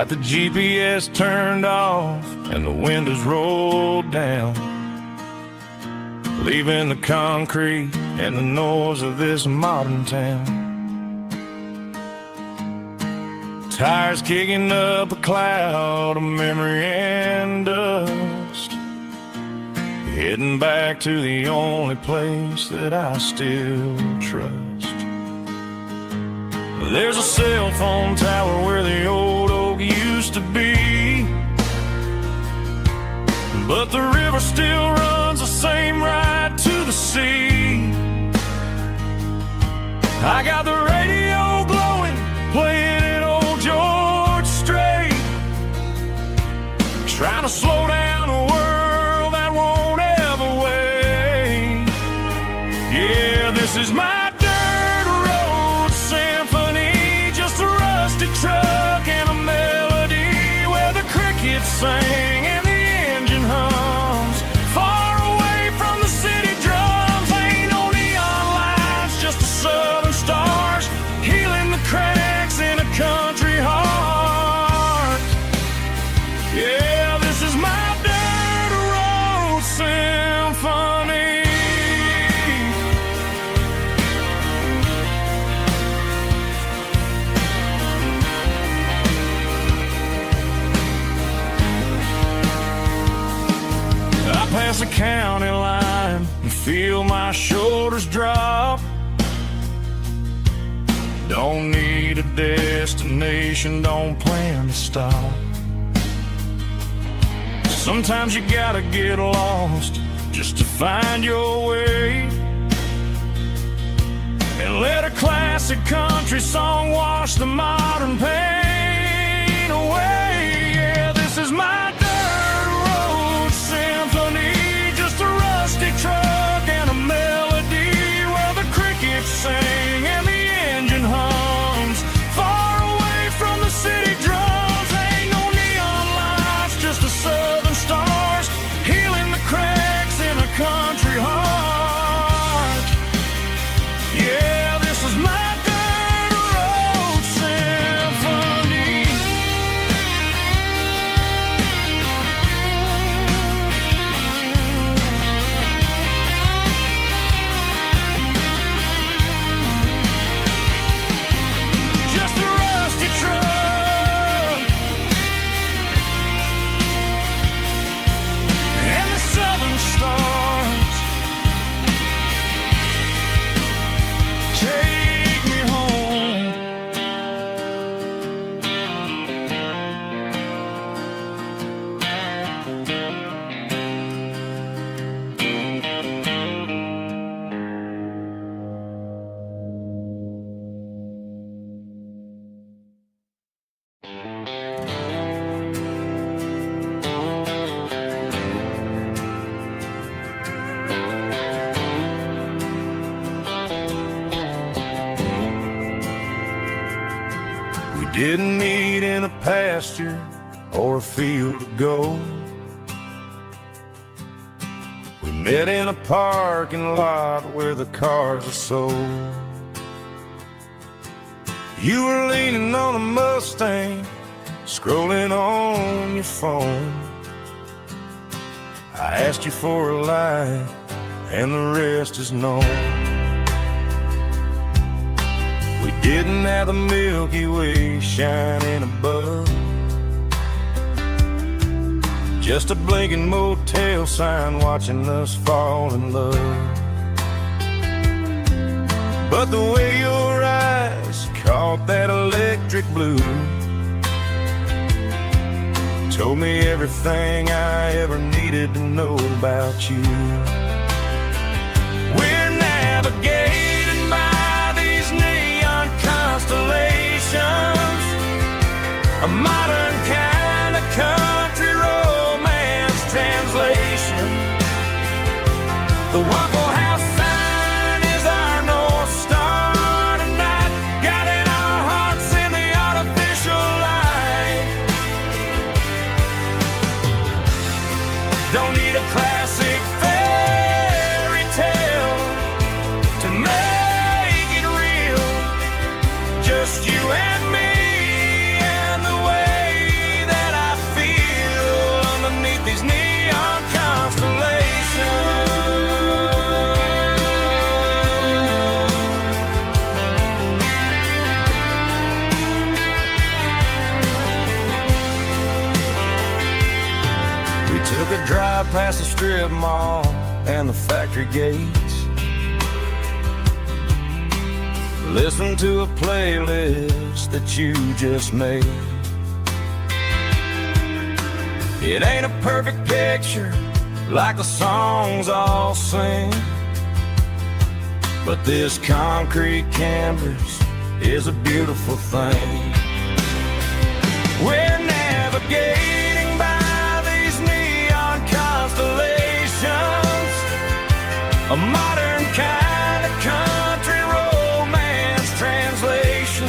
Got the GPS turned off and the windows rolled down, leaving the concrete and the noise of this modern town. Tires kicking up a cloud of memory and dust, heading back to the only place that I still trust. There's a cell phone tower where the old oak used to be, but the river still runs the same right to the sea. I got the radio glowing, playing an old George Strait, trying to slow down a world that won't ever wait. Yeah, this is my truck and a melody where the crickets sing and the engine hums, far away from the city drums. Ain't no neon lights, just the southern stars healing the cracks in a country heart. Yeah, this is my dirt road symphony. Past the county line and feel my shoulders drop. Don't need a destination, don't plan to stop. Sometimes you gotta get lost just to find your way, and let a classic country song wash the modern pain away. Yeah, this is my truck and a melody where the crickets sing and the engine hums, far away from the city drums. Ain't no neon lights, just the southern stars healing the cracks in a country heart. Yeah, this is my dirt road symphony. Didn't meet in a pasture or a field of gold. We met in a parking lot where the cars are sold. You were leaning on a Mustang, scrolling on your phone. I asked you for a light, and the rest is known. We didn't have the Milky Way shining above, just a blinking motel sign watching us fall in love. But the way your eyes caught that electric blue told me everything I ever needed to know about you. We're navigated by these neon constellations, a modern kind of country romance translation. The Waffle House sign is our North Star tonight, guiding our hearts in the artificial light. Don't need a classic fairy tale to make it real, just you and me and the way Took a drive past the strip mall and the factory gates. Listen to a playlist that you just made. It ain't a perfect picture like the songs all sing, but this concrete canvas is a beautiful thing. We're navigating by these neon constellations, a modern kind of country romance translation.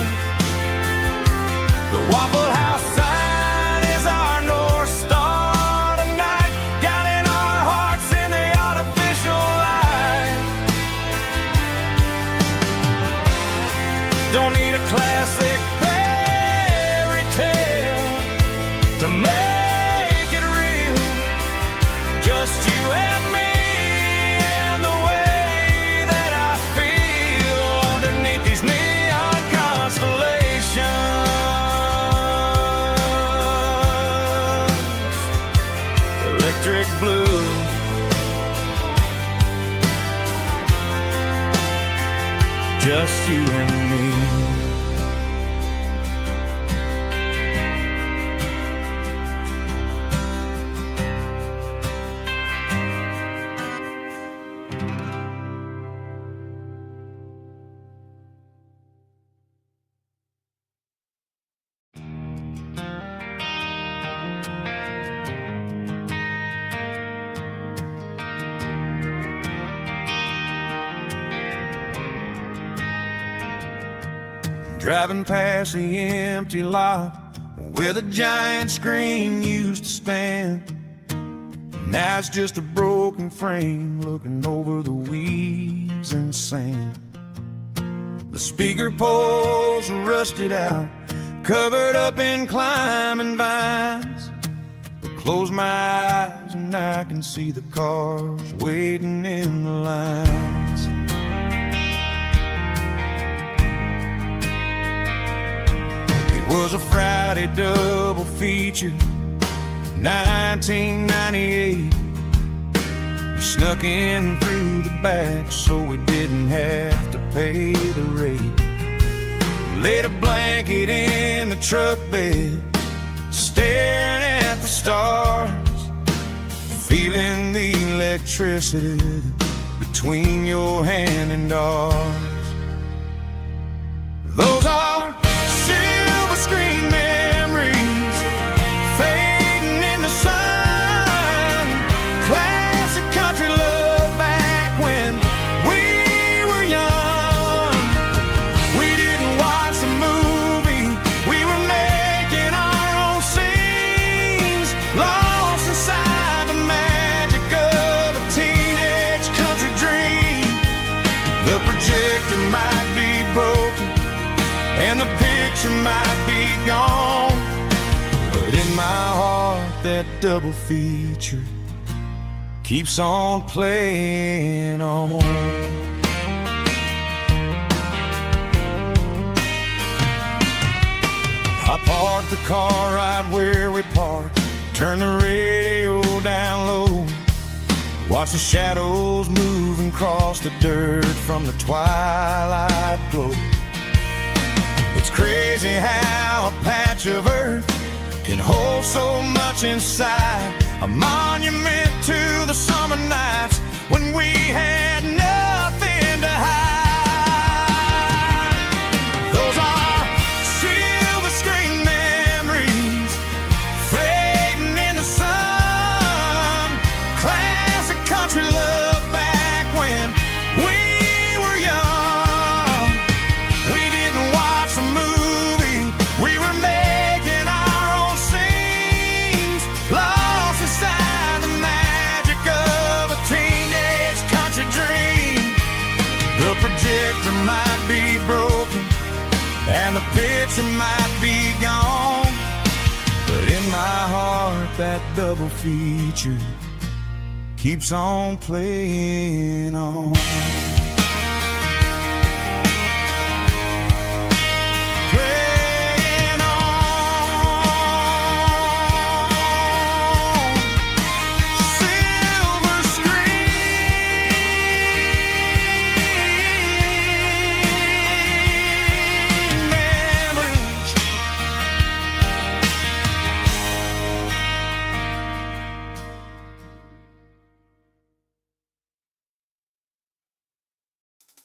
The Waffle House sign is our North Star tonight, guiding our hearts in the artificial light. Don't need a classic fairy tale to make it real, just you and me and the way that I feel underneath these neon constellations. Electric blue, just you and me. Driving past the empty lot where the giant screen used to stand. Now it's just a broken frame looking over the weeds and sand. The speaker poles are rusted out, covered up in climbing vines. I close my eyes and I can see the cars waiting in the lines. It was a Friday double feature, 1998. We snuck in through the back so we didn't have to pay the rate. Laid a blanket in the truck bed, staring at the stars, feeling the electricity between your hand and ours. Those are silver screen memories fading in the sun. Classic country love back when we were young. We didn't watch the movie, we were making our own scenes, lost inside the magic of a teenage country dream. The projector might be broken and the picture might be gone, but in my heart that double feature keeps on playing on. I parked the car right where we parked, turned the radio down low, watch the shadows moving across the dirt from the twilight glow. It's crazy how a patch of earth can hold so much inside, a monument to the summer nights when we had nothing to hide. Those are silver screen memories fading in the sun. Classic country love back when we were young. We didn't watch the movie, we were making our own scenes, lost inside the magic of a teenage country dream. The projector might be broken and the picture might be gone, but in my heart that double feature keeps on playing on. Playing on.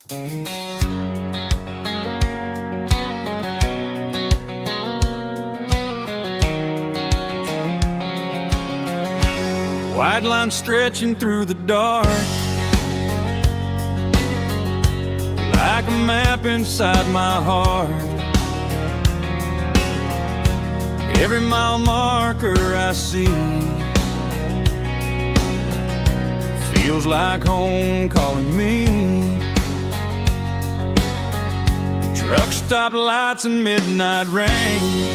White line stretching through the dark, like a map inside my heart. Every mile marker I see feels like home calling me. Truck stop lights and midnight rain.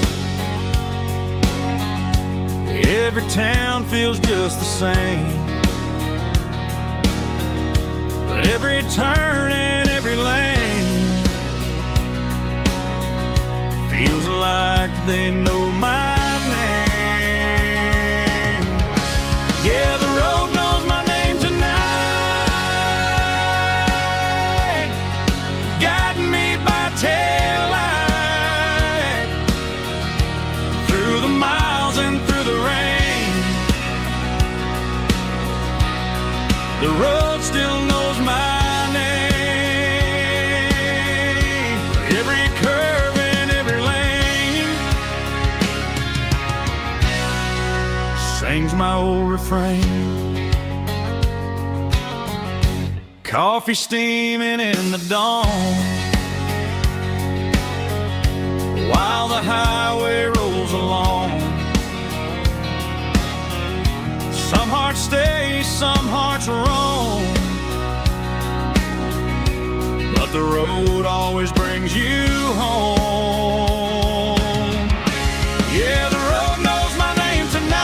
Every town feels just the same, but every turn and every lane feels like they know my name. Yeah, the road knows my name tonight, guiding me by taillight through the miles and through the rain. The road still knows my name. Every curve and every lane sings my old refrain. Coffee steaming in the dawn, while the highway rolls along. Some hearts stay, some hearts roam, but the road always brings you home. Yeah, the road knows my name tonight,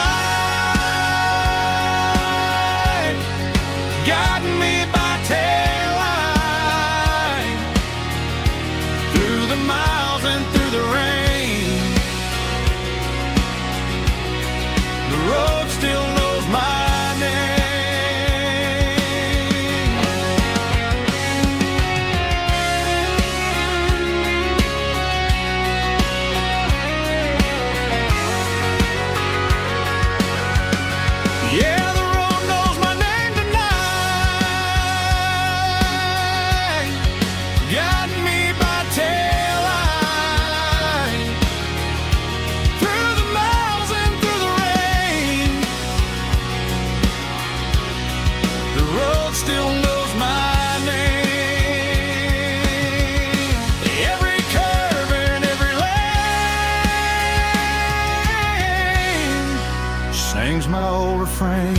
guiding me by taillight through the miles and through the rain. The road still knows my name. Yeah, the road knows my name tonight, guiding me by taillight through the miles and through the rain. The road still knows my name. Every curve and every lane sings my old refrain.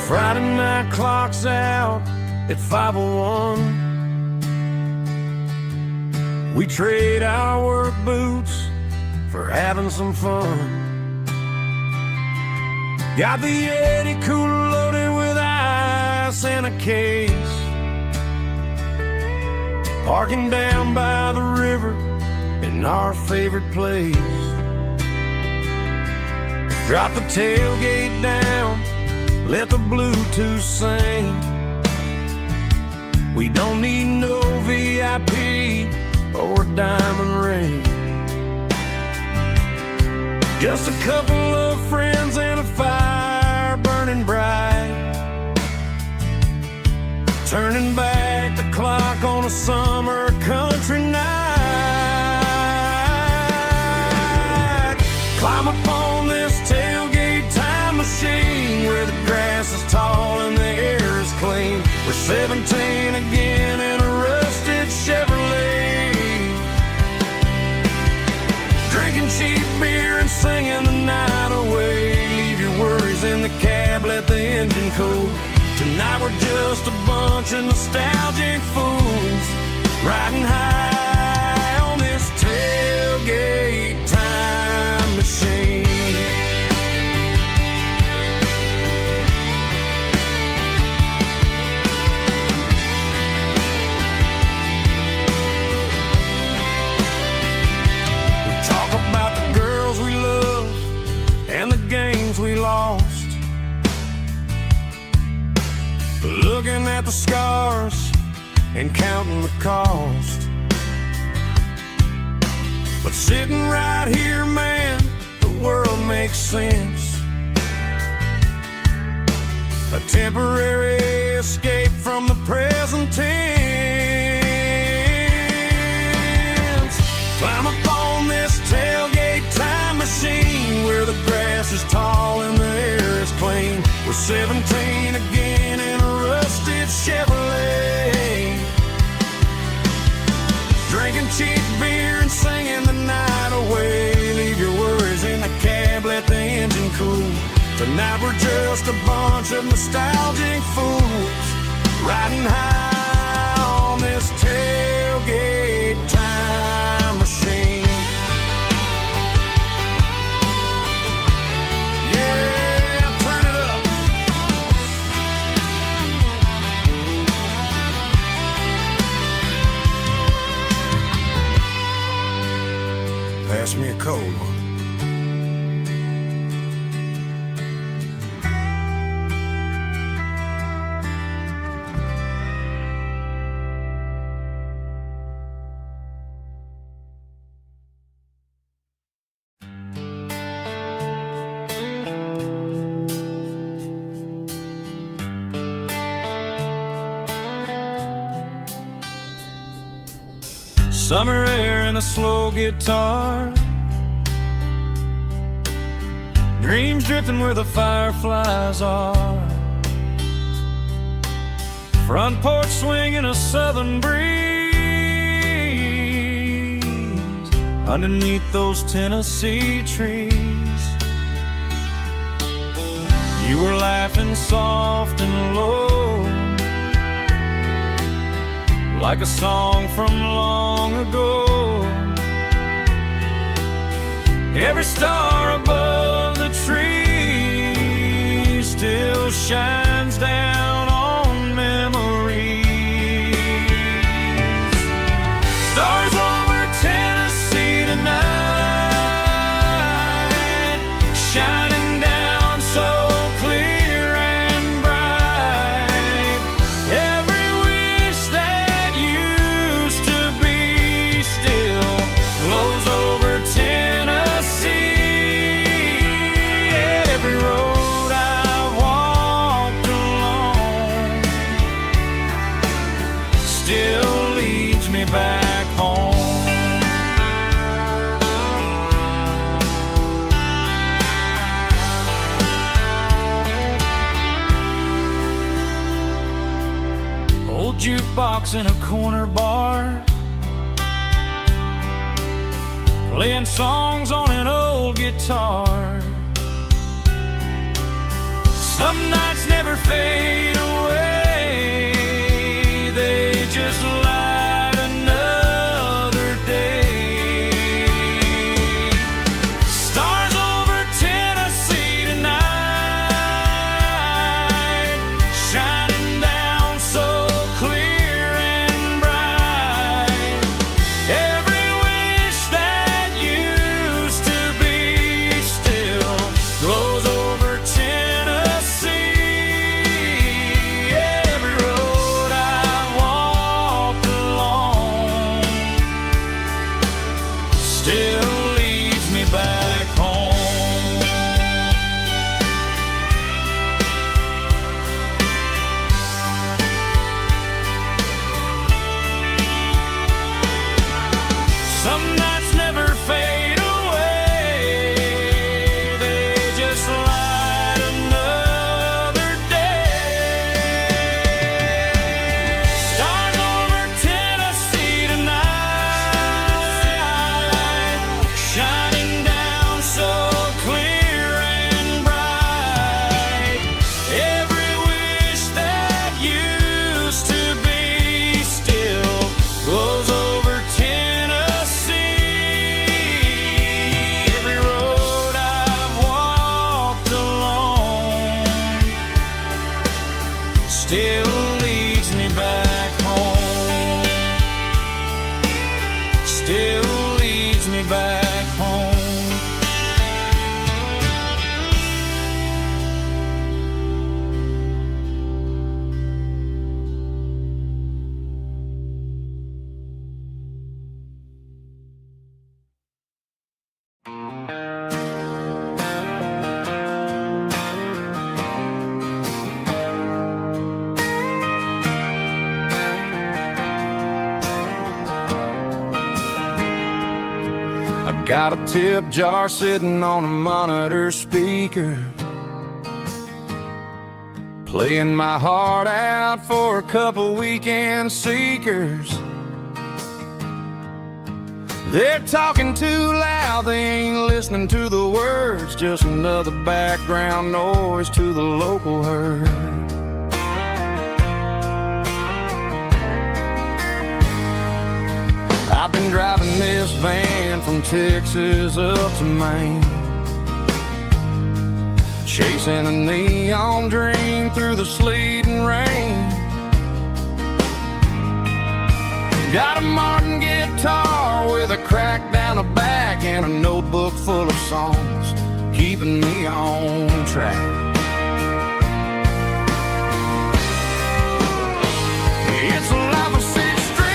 Friday night clock's out at 5:01. We trade our work boots for having some fun. Got the Yeti cooler loaded with ice and a case, parking down by the river in our favorite place. Drop the tailgate down, let the Bluetooth sing. We don't need no VIP or diamond ring, just a couple of friends and a fire burning bright, turning back the clock on a summer country night. Climb up on this tailgate time machine where the grass is tall and the air is clean. We're 17 again in a rusted Chevrolet, singing the night away. Leave your worries in the cab, let the engine cool. Tonight we're just a bunch of nostalgic fools, riding high on this tailgate time machine. We talk about the girls we love and the games we lost, looking at the scars and counting the cost. But sitting right here, man, the world makes sense. A temporary escape from the present tense. Climb up on this tailgate time machine, where the grass is tall and the air is clean. We're 17 again in a rusted Chevrolet, drinking cheap beer and singing the night away. Leave your worries in the cab, let the engine cool. Tonight we're just a bunch of nostalgic fools, riding high on this tailgate time machine. Yeah, turn it up. Pass me a cold one. Summer air and a slow guitar, dreams drifting where the fireflies are. Front porch swinging a southern breeze, underneath those Tennessee trees. You were laughing soft and low, like a song from long ago. Every star above the tree still shines down on memories. Stars over Tennessee tonight, shining down so clear and bright. Every wish that used to be still glows over Tennessee. Every road I walked along still leads me back home. Old jukebox in a corner bar, playing songs on an old guitar. Some nights never fade away, they just light another day. Stars over Tennessee tonight, shining down so clear and bright. Every wish that used to be still glows over Tennessee. Every road I walked Got a tip jar sitting on a monitor speaker, playing my heart out for a couple weekend seekers. They're talking too loud, they ain't listening to the words, just another background noise to the local herd. I've been driving this van from Texas up to Maine, chasing a neon dream through the sleet and rain. Got a Martin guitar with a crack down the back and a notebook full of songs, keeping me on track. It's a life of six strings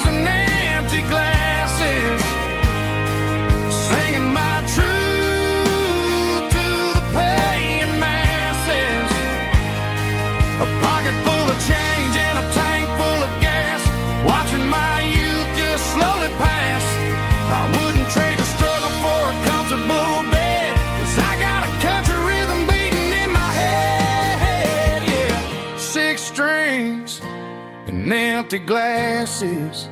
and empty glasses, singing my truth to the paying masses. A pocket full of change and a tank full of gas, watching my youth just slowly pass. I wouldn't trade the struggle for a comfortable bed, 'cause I got a country rhythm beating in my head, yeah. Six strings and empty glasses.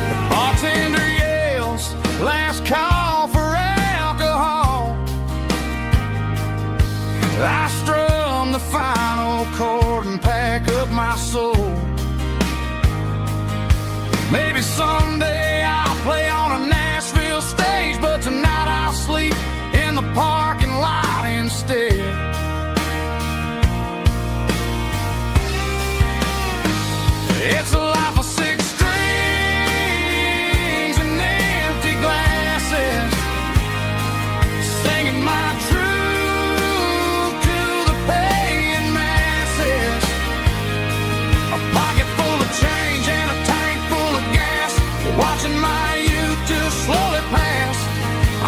The bartender yells, last call for alcohol. I strum the final chord and pack up my soul. Maybe someday I'll play on a Nashville stage, but tonight I'll sleep in the parking lot instead. It's a life of six strings and empty glasses, singing my truth to the paying masses. A pocket full of change and a tank full of gas, watching my youth just slowly pass.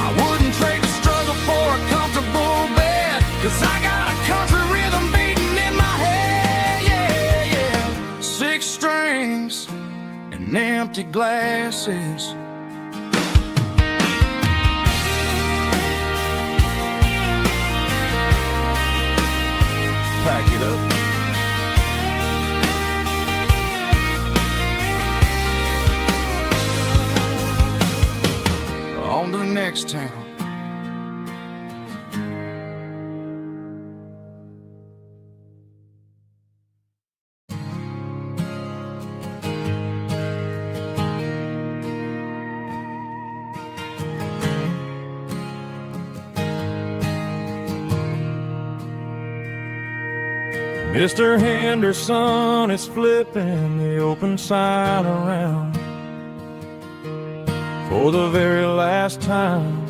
I wouldn't trade the struggle for a comfortable bed, 'cause I got a country rhythm beating in my head, yeah, yeah. Six strings and empty glasses. Pack it up. On to the next town. Mr. Henderson is flipping the open sign around for the very last time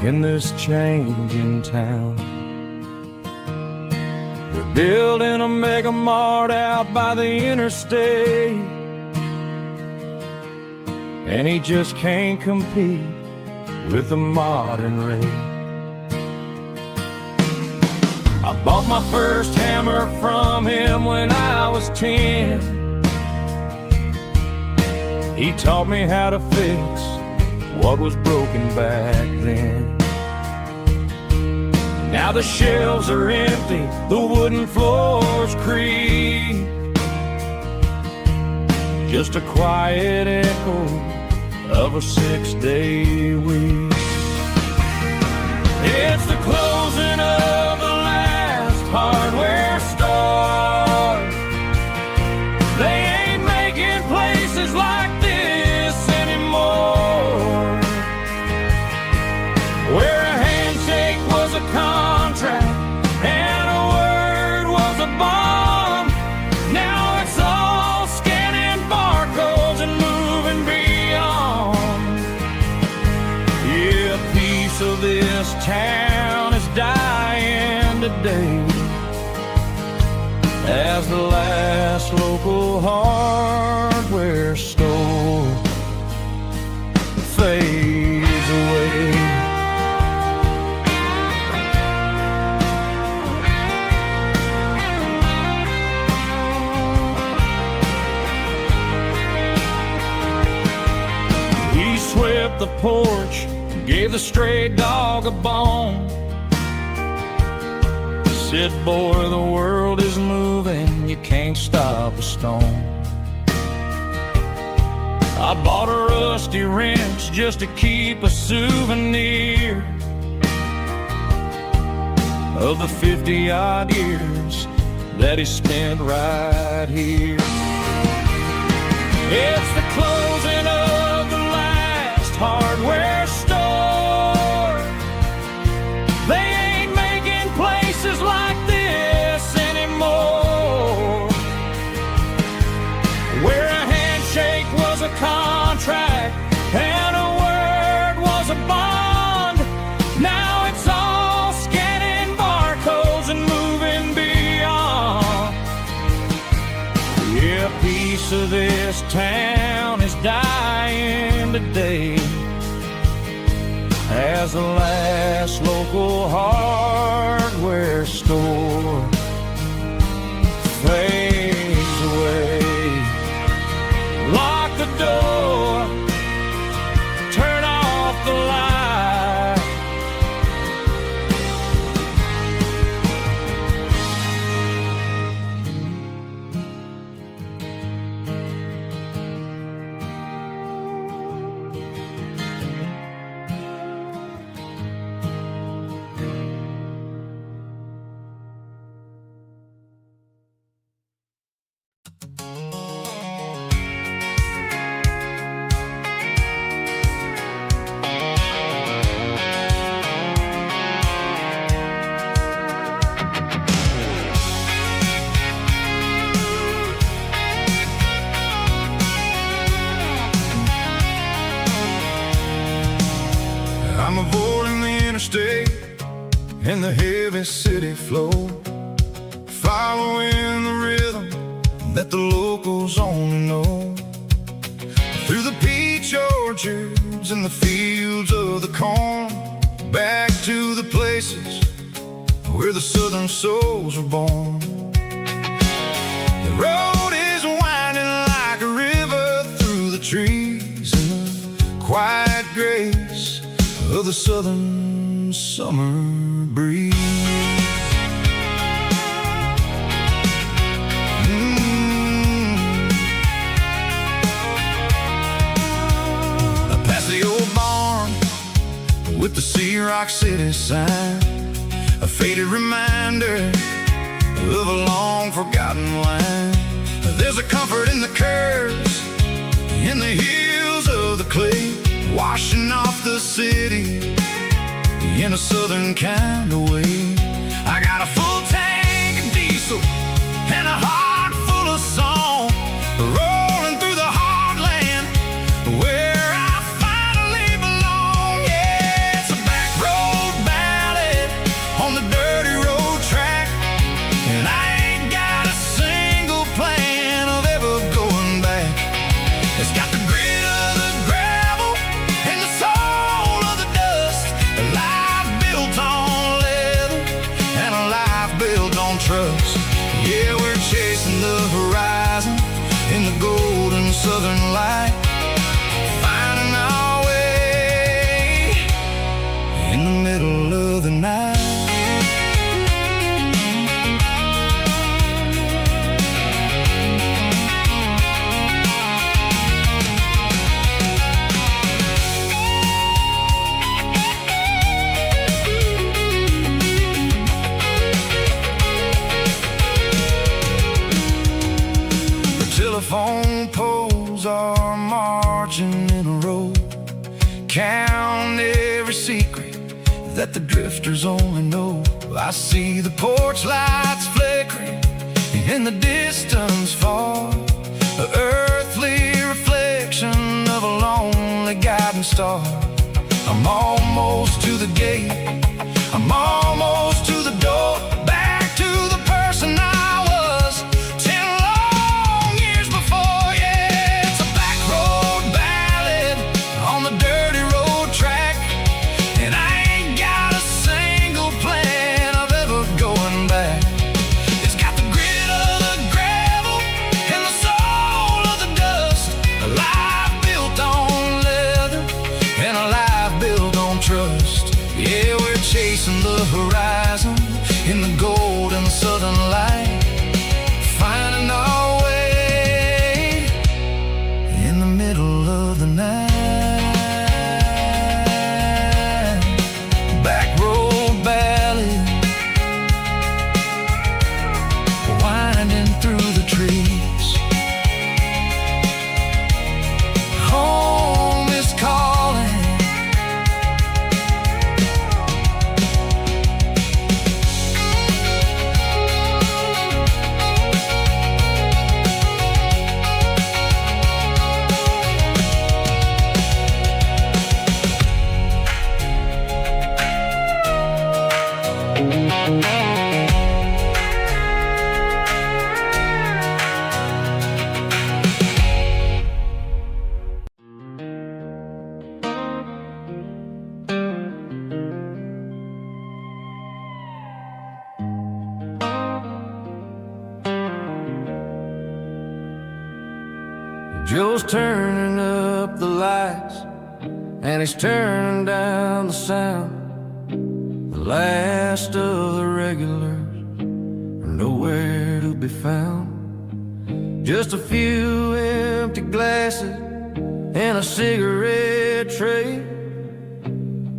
in this changing town. They're building a mega mart out by the interstate, and he just can't compete with the modern rate. I bought my first hammer from him when I was 10. He taught me how to fix what was broken back then. Now the shelves are empty, the wooden floors creak, just a quiet echo of a 6-day week. It's the closing of the last hardware store. They ain't making places like this anymore, where a handshake was a contract and a word was a bond. Now it's all scanning barcodes and moving beyond. Yeah, a piece of this town is dying today as the last local hardware store fades away. porch, gave the stray dog a bone. Said, boy, the world is moving, you can't stop a stone. I bought a rusty wrench just to keep a souvenir of the 50-odd years that he spent right here. It's the closing of the last hardware store. They ain't making places like this anymore, where a handshake was a contract and a word was a bond. Now it's all scanning barcodes and moving beyond. Yeah, a piece of this town is dying today as the last local hardware store fades away. Lock the door, turn off the light. I'm avoiding the interstate and the heavy city flow, following the rhythm that the locals only know. Through the peach orchards and the fields of the corn, back to the places where the southern souls were born. The road is winding like a river through the trees in the quiet grace of the southern summer breeze. Past the old barn with the Sea Rock City sign, a faded reminder of a long forgotten line. There's a comfort in the curves, in the hills of the clay, washing off the city in a southern kind of way. I got a full tank of diesel and a heart full of song, rolling through the heartland where I finally belong. Yeah, it's a back road ballad on the dirty road track, and I ain't got a single plan of ever going back. It's got the grit of the gravel and the soul of the dust, a life built on leather and a life built on trust. Yeah, we're chasing the horizon in the golden southern light, finding our way in the middle of the night. Telephone poles are marching in a row, count every secret that the drifters only know. I see the porch lights flickering in the distance far, an earthly reflection of a lonely guiding star. I'm almost to the gate, I'm almost to the door, back to the person I was 10 long years before. Yeah, it's a back road ballad on the dirty road track, and I ain't got a single plan of ever going back. It's got the grit of the gravel and the soul of the dust, a life built on leather and a life built chasing the horizon in the golden southern light, finding our way in the middle of the night. Back road ballad, winding through the trees. Home is calling. Joe's turning up the lights, and he's turning down the sound. The last of the regulars are nowhere to be found. Just a few empty glasses and a cigarette tray,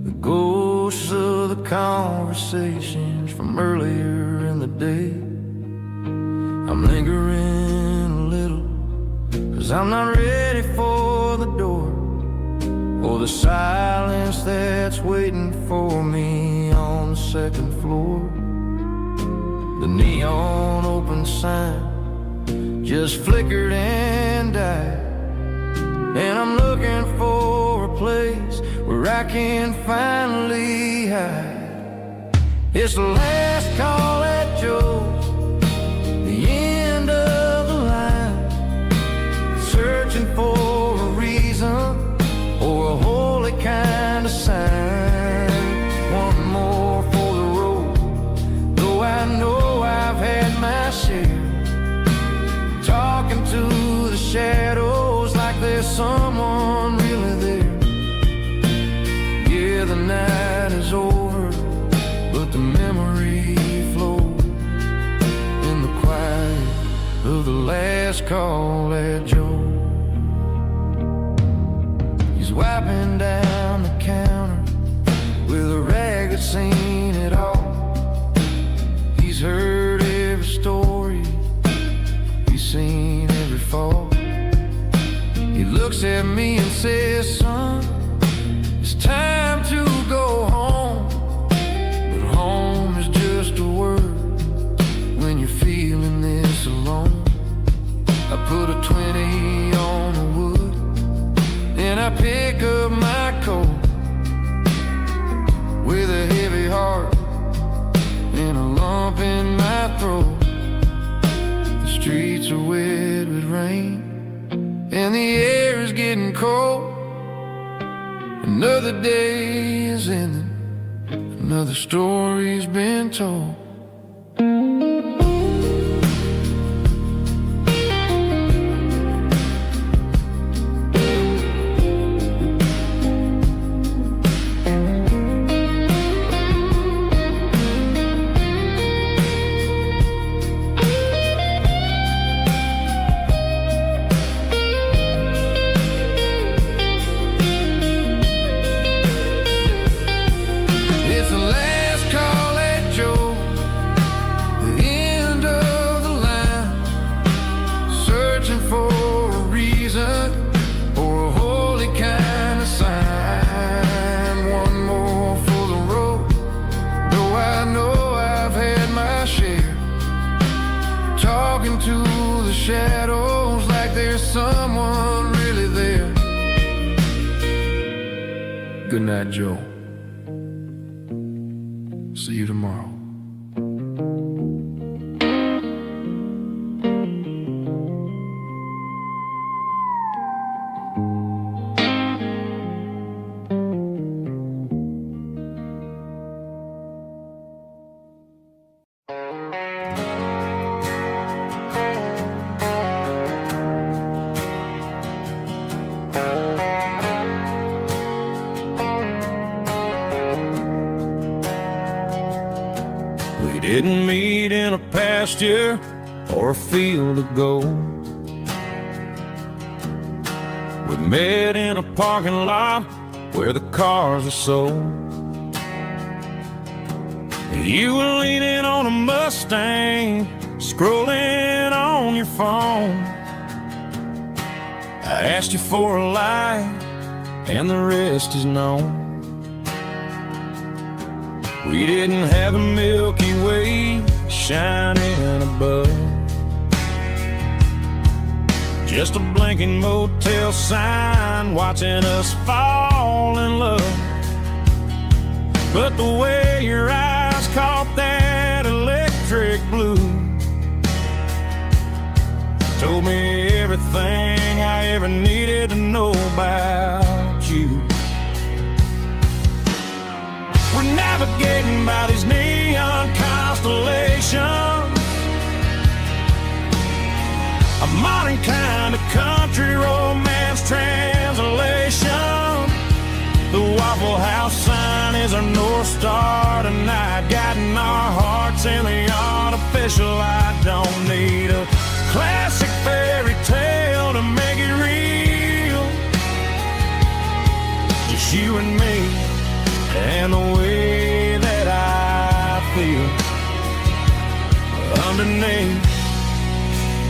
the ghosts of the conversations from earlier in the day. I'm lingering a little, 'cause I'm not ready for the door, or the silence that's waiting for me on the second floor. The neon open sign just flickered and died, and I'm looking for a place where I can finally hide. It's the last call at Joe's, the end of the line, searching for a reason or a holy kind of sign. One more for the road, though I know I've had my share, talking to the shadows like there's someone really there. Yeah, the night is over, but the memory flows in the quiet of the last call at Joe. He's wiping down the counter with a rag that's seen it all. He's heard every story, he's seen every fall. He looks at me and says, son, it's time to go home. But home is just a word when you're feeling this alone. I put a 20 on the wood, and I pick up my coat with a heavy heart and a lump in my throat. The streets are wet with rain, and the air is getting cold. Another day is ending, another story's been told. Shadows like there's someone really there. Good night, Joe. See you tomorrow. didn't meet in a pasture or a field of gold. We met in a parking lot where the cars are sold. You were leaning on a Mustang, scrolling on your phone. I asked you for a light, and the rest is known. We didn't have a Milky Way shining above, just a blinking motel sign watching us fall in love. But the way your eyes caught that electric blue told me everything I ever needed to know about you. We're navigating by these neon constellations, a modern kind of country romance translation. The Waffle House sign is our North Star tonight, guiding our hearts in the artificial light. Don't need a classic fairy tale to make it real, just you and me and the way that I feel underneath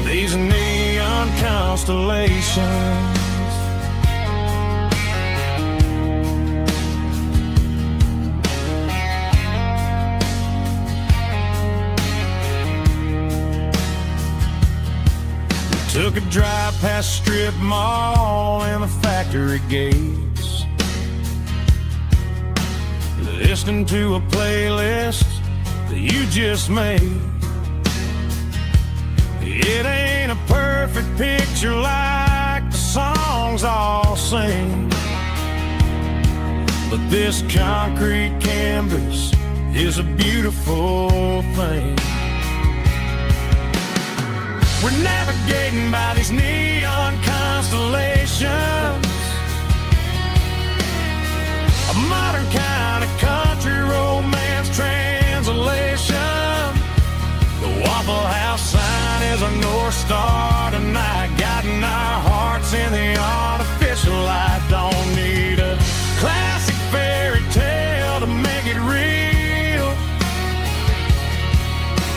these neon constellations. Took a drive past strip mall and the factory gates, listening to a playlist that you just made. It ain't a perfect picture like the songs all sing, but this concrete canvas is a beautiful thing. We're navigating by these neon constellations, a modern kind of country romance translation. The Waffle House sign is our North Star tonight, guiding our hearts in the artificial light. Don't need a classic fairy tale to make it real,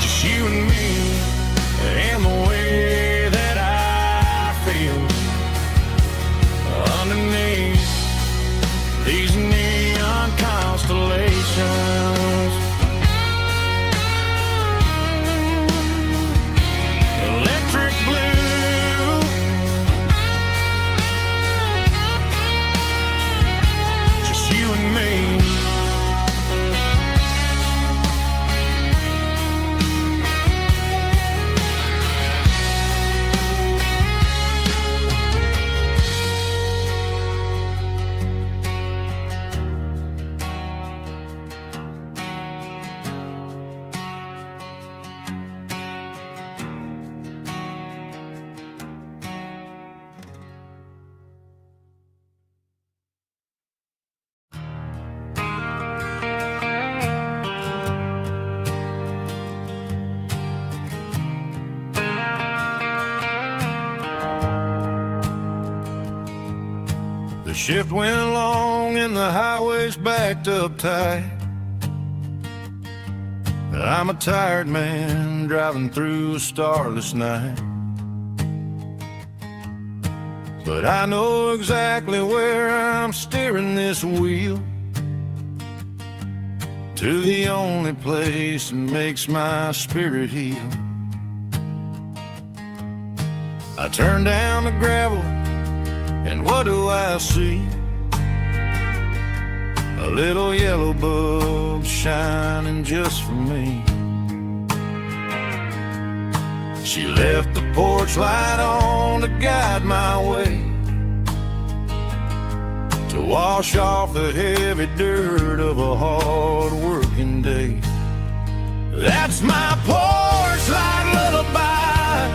just you and me and the way that I feel underneath these neon constellations. Electric blue, just you and me. The shift went long and the highway's backed up tight. I'm a tired man driving through a starless night, but I know exactly where I'm steering this wheel, to the only place that makes my spirit heal. I turn down the gravel, and what do I see? A little yellow bulb shining just for me. She left the porch light on to guide my way, to wash off the heavy dirt of a hard-working day. That's my porch light lullaby,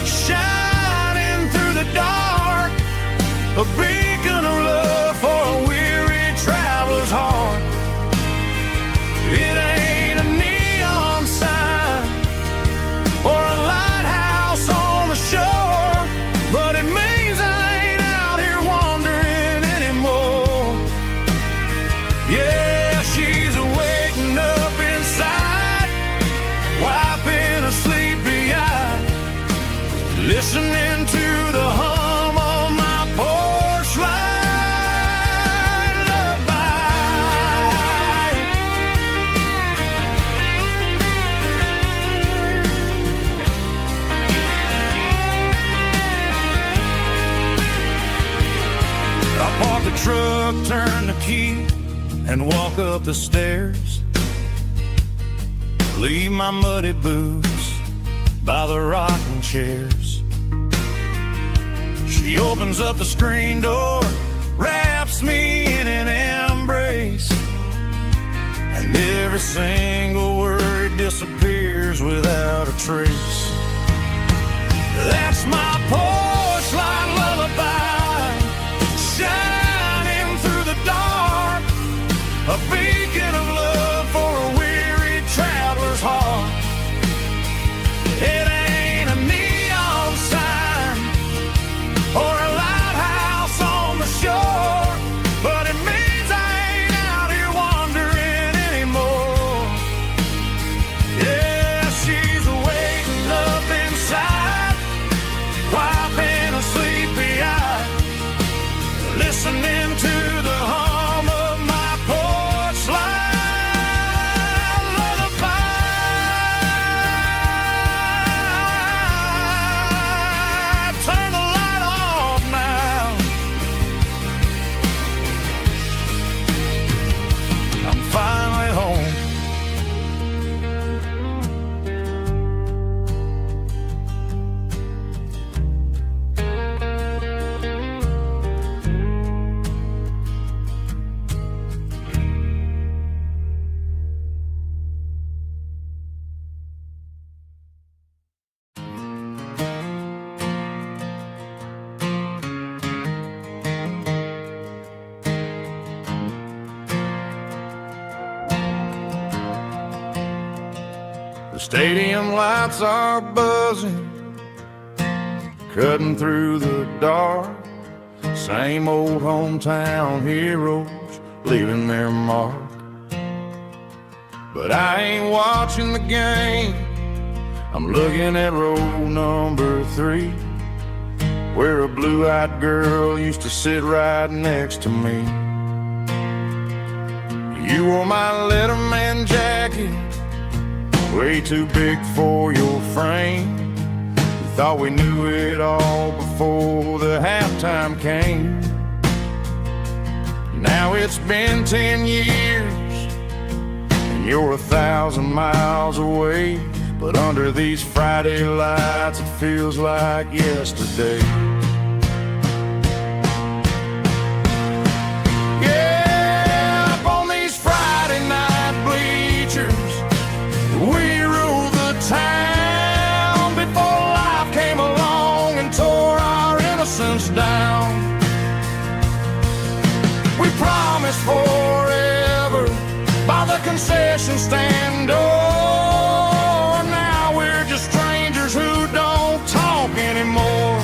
shining through the dark, a beacon of love for a weary traveler's heart. It ain't a neon sign and walk up the stairs. Leave my muddy boots by the rocking chairs. She opens up the screen door, wraps me in an embrace, and every single word disappears without a trace. That's my porch light lullaby, shining through the dark, a beacon of love for a weary traveler's heart. It ain't a neon sign or a lighthouse on the shore, but it means I ain't out here wandering anymore. Yeah, she's waiting up inside, wiping a sleepy eye, listening to the hum of my porch light lullaby. Turn the light off now. I'm finally home. The stadium lights are buzzing, cutting through the dark. Same old hometown heroes leaving their mark. But I ain't watching the game, I'm looking at row number 3, where a blue-eyed girl used to sit right next to me. You wore my Letterman jacket, way too big for your frame. We thought we knew it all before the halftime came. Now it's been 10 years and you're 1,000 miles away, but under these Friday lights it feels like yesterday. Yeah, up on these Friday night bleachers, we ruled the town before life came along and tore our innocence down. We promised forever by the concession stand door. Now we're just strangers who don't talk anymore.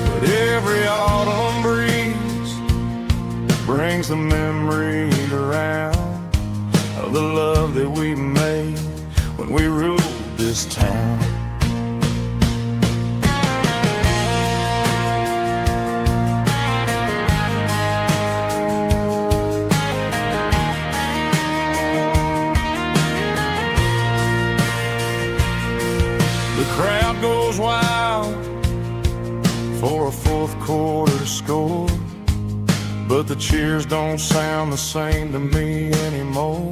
But every autumn breeze brings the memory around of the love that we made when we ruled this town. The crowd goes wild for a fourth quarter score, but the cheers don't sound the same to me anymore.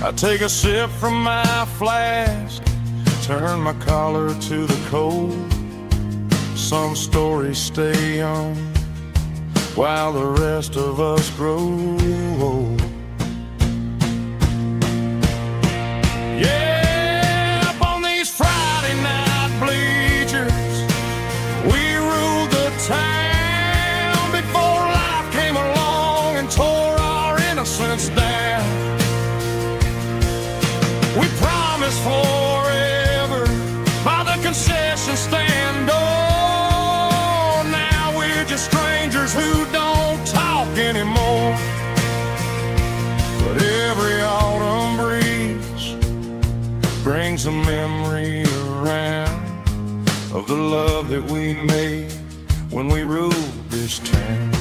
I take a sip from my flask, turn my collar to the cold. Some stories stay young while the rest of us grow old. Yeah, up on these Friday night bleachers, we ruled the town before life came along and tore our innocence down. We promised forever by the concession stand door. Now we're just strangers who don't talk anymore. But every autumn breeze brings a memory around of the love that we made when we ruled this town.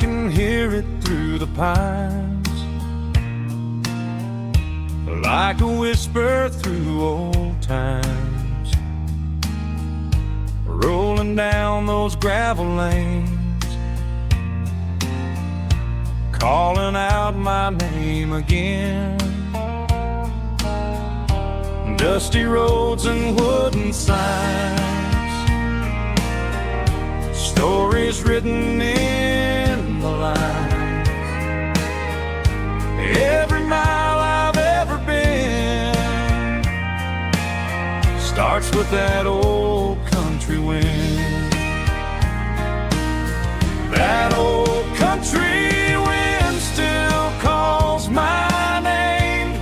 can hear it through the pines, like a whisper through old times, rolling down those gravel lanes, calling out my name again. Dusty roads and wooden signs, stories written in the lines. Every mile I've ever been starts with that old country wind. That old country wind still calls my name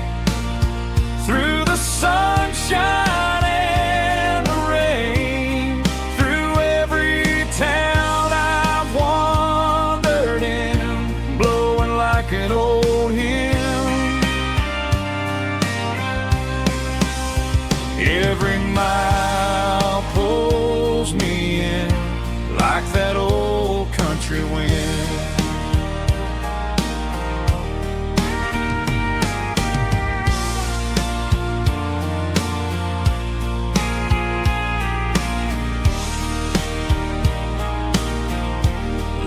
through the sunshine and the rain, through every town I've wandered in, blowing like an old hymn. Every mile pulls me in like that old country wind.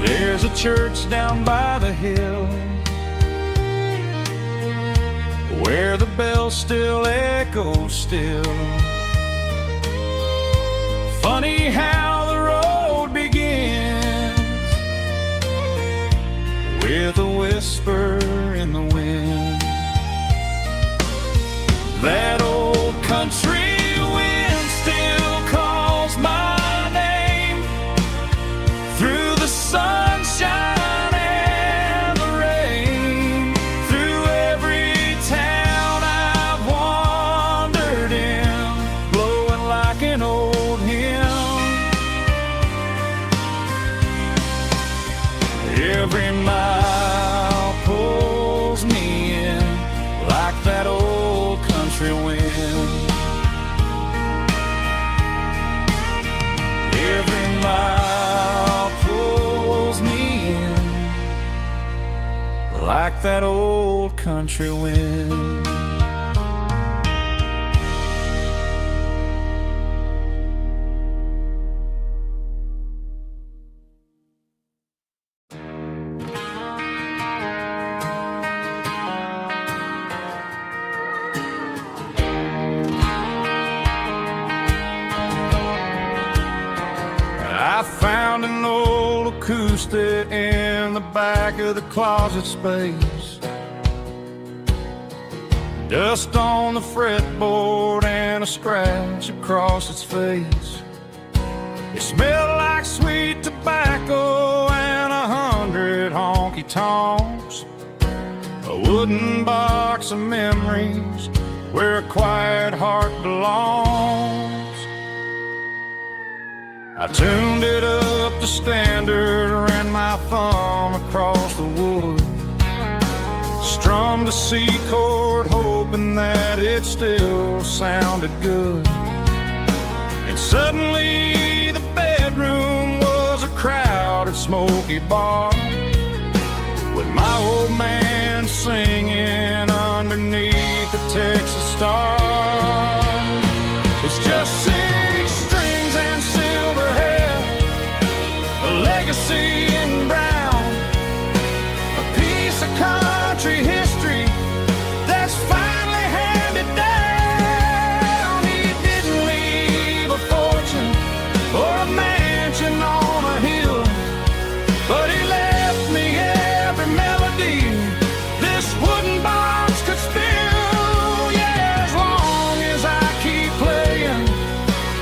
There's a church down by the hill where the bell still echoes still. Funny how the road begins with a whisper in the wind. That old country wind still calls my name through the sunshine and the rain, through every town I've wandered in, blowing like an old hymn. Every mile pulls me in like that old country wind. Every mile pulls me in like that old country wind. I found an old acoustic in the back of the closet space, dust on the fretboard and a scratch across its face. It smelled like sweet tobacco and 100 honky-tonks, a wooden box of memories where a quiet heart belongs. I tuned it up to standard, ran my thumb across the wood, strummed a C chord hoping that it still sounded good. And suddenly the bedroom was a crowded smoky bar, with my old man singing underneath the Texas star. It's just 6 strings and silver hair, a legacy in brown, a piece of country history that's finally handed down. He didn't leave a fortune or a mansion on a hill, but he left me every melody this wooden box could spill. Yeah, as long as I keep playing,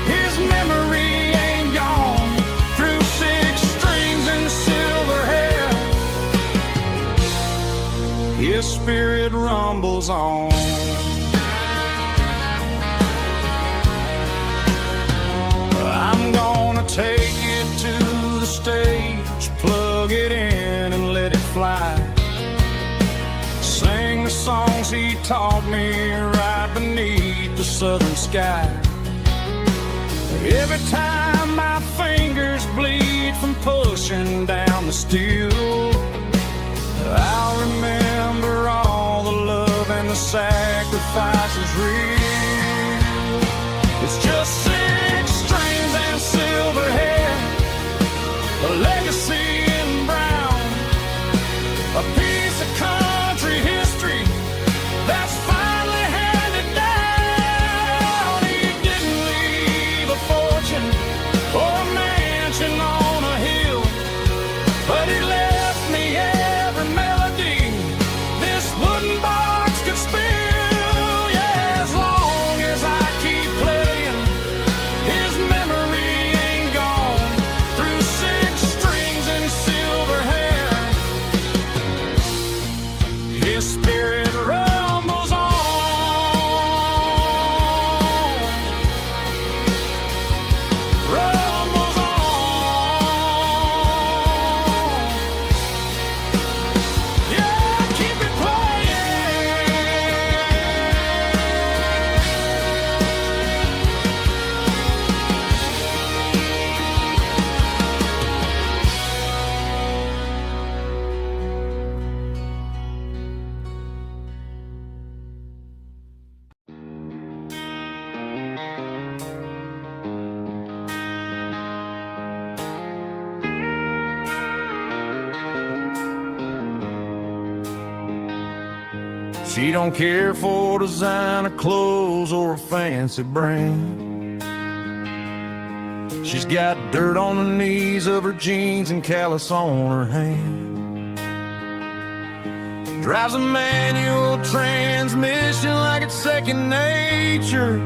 his memory ain't gone. Through 6 strings and silver hair, his spirit rumbles on. I'm gonna take it to the stage, plug it in and let it fly, sing the songs he taught me right beneath the southern sky. Every time my fingers bleed from pushing down the steel, sacrifice is real. It's just 6 strings and silver hair, a legacy in brown, a piece of country history that's finally handed down. He didn't leave a fortune or a mansion on a hill, but he left me every melody this wooden box could spill. Yeah, as long as I keep playing, his memory ain't gone. Through 6 strings and silver hair, his spirit rumbles on, rumbles on. Yeah, keep it playing. She don't care for designer clothes or a fancy brand. She's got dirt on the knees of her jeans and callus on her hand. Drives a manual transmission like it's second nature.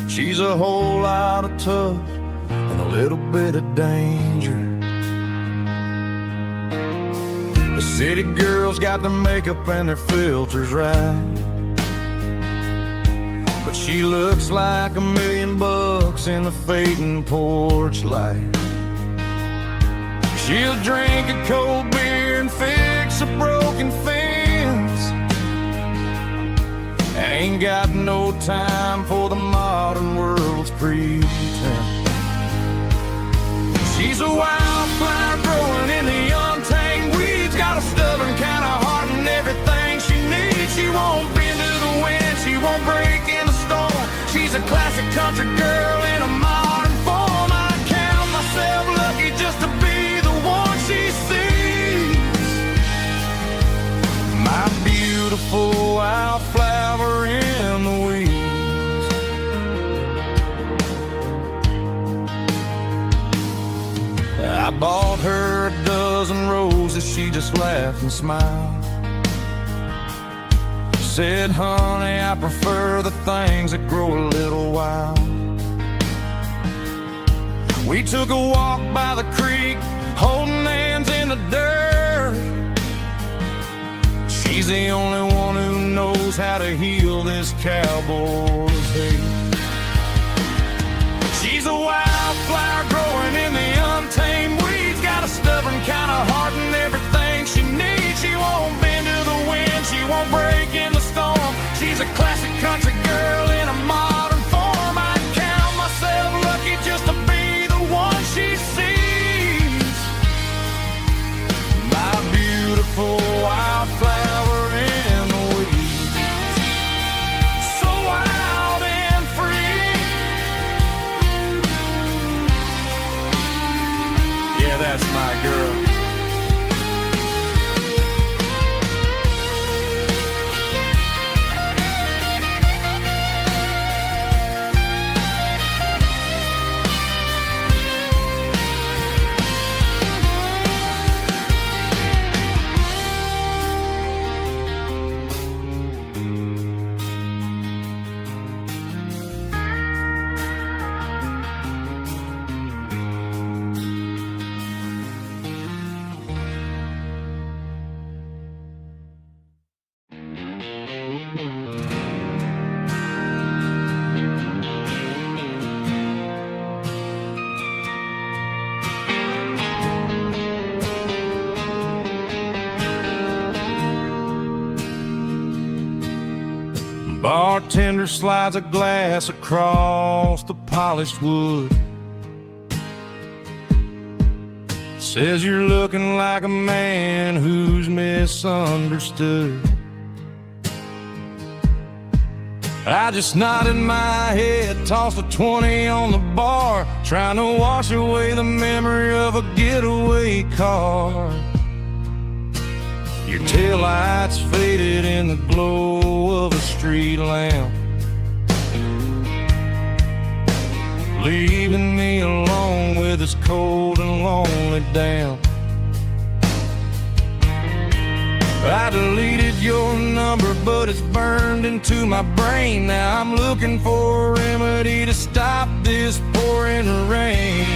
She's a whole lot of tough and a little bit of danger. The city girls got their makeup and their filters right, but she looks like $1 million in the fading porch light. She'll drink a cold beer and fix a broken fence. Ain't got no time for the modern world's pretense. She's a wildflower growing in the untamed weeds, got a stubborn kind of heart and everything she needs. She won't bend to the wind, she won't break in the storm. She's a classic country girl in a modern form. I count myself lucky just to be the one she sees. My beautiful wildflower in the weeds. I bought her a dozen roses, she just laughed and smiled. Said, honey, I prefer the things that grow a little wild. We took a walk by the creek, holding hands in the dirt. She's the only one who knows how to heal this cowboy's hate. She's a wildflower growing in the untamed weeds, got a stubborn kind of heart and everything she needs. She won't bend to the wind, she won't break in the storm. She's a classic country girl in a modern form. I count myself lucky just to be the one she sees. My beautiful wildflower in the weeds, so wild and free. Yeah, that's my girl. Bartender slides a glass across the polished wood. Says you're looking like a man who's misunderstood. I just nodded my head, tossed a 20 on the bar, trying to wash away the memory of a getaway car. Your taillights faded in the glow of a street lamp, leaving me alone with this cold and lonely damp. I deleted your number, but it's burned into my brain. Now I'm looking for a remedy to stop this pouring rain.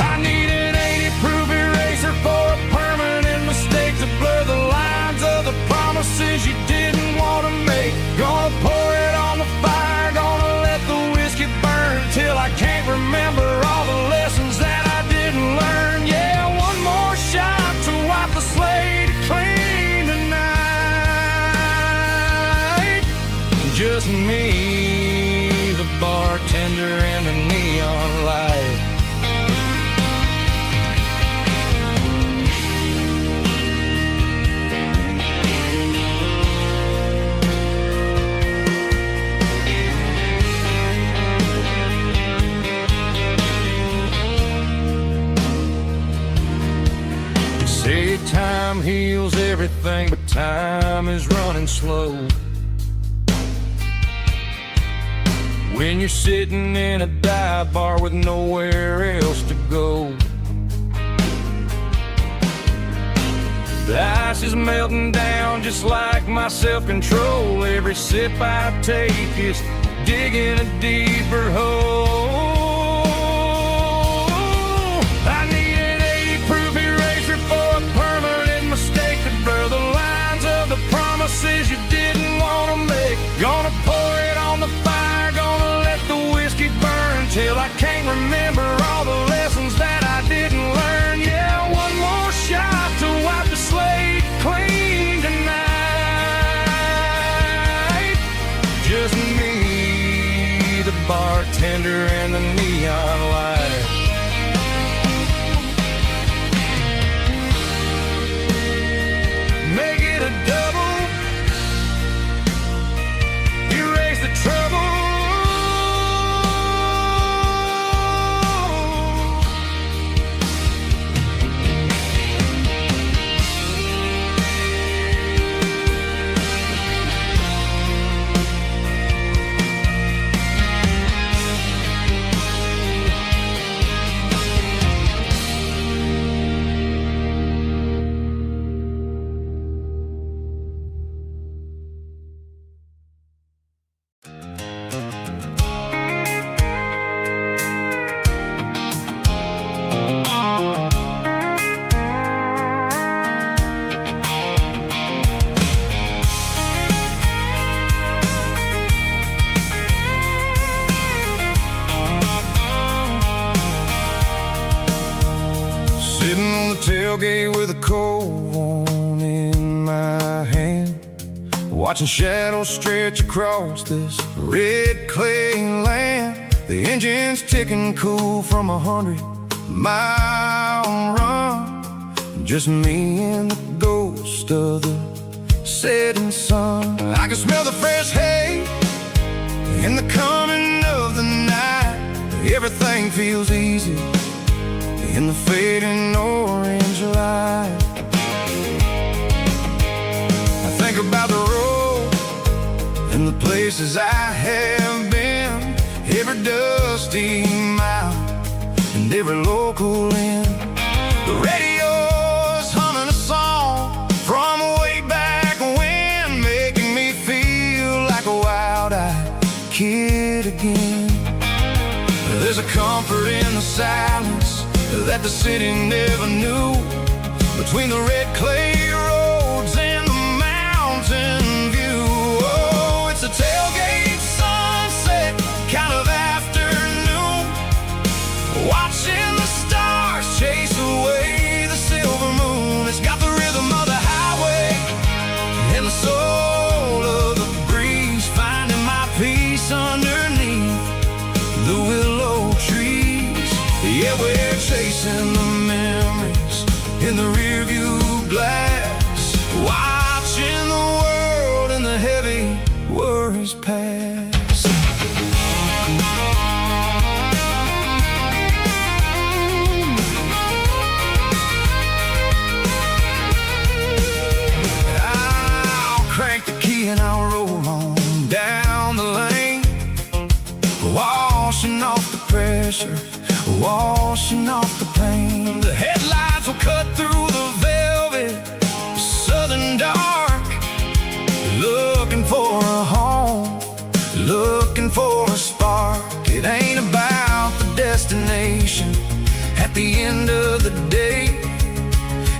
I need an 80-proof eraser for a permanent mistake, to blur the lines of the promises you didn't want to make. Gonna pour it on the fire, gonna let the whiskey burn till I can't remember all the lessons that I didn't learn. Yeah, one more shot to wipe the slate clean tonight. Just me, the bartender, and the neon light. Say time heals everything, but time is running slow. When you're sitting in a dive bar with nowhere else to go, the ice is melting down just like my self-control. Every sip I take is digging a deeper hole. I need an 80-proof eraser for a permanent mistake, to blur the lines of the promises you didn't want to make. Gonna pour it on the fire, gonna let the whiskey burn till I can't remember all the lessons that I didn't learn. Yeah, one more shot to wipe the slate clean tonight. Just me, the bartender, and the neon light. Make it a double, erase the trouble. Sitting on the tailgate with a cold one in my hand, watching shadows stretch across this red clay land. The engine's ticking cool from 100-mile run. Just me and the ghost of the setting sun. I can smell the fresh hay and the coming of the night. Everything feels easy in the fading orange light. I think about the road and the places I have been, every dusty mile and every local inn. The radio's humming a song from way back when, making me feel like a wild-eyed kid again. There's a comfort in the silence that the city never knew, between the red clay roads and the mountain view. Oh, it's a tailgate sunset kind of afternoon, watching the stars chase away the silver moon. It's got the rhythm of the highway and the soul of the breeze, finding my peace underneath the willow trees. Yeah, we're chasing the memories in the rearview glass, watching the world in the heavy washing off the pain. The headlights will cut through the velvet southern dark, Looking for a home, looking for a spark. It ain't about the destination at the end of the day.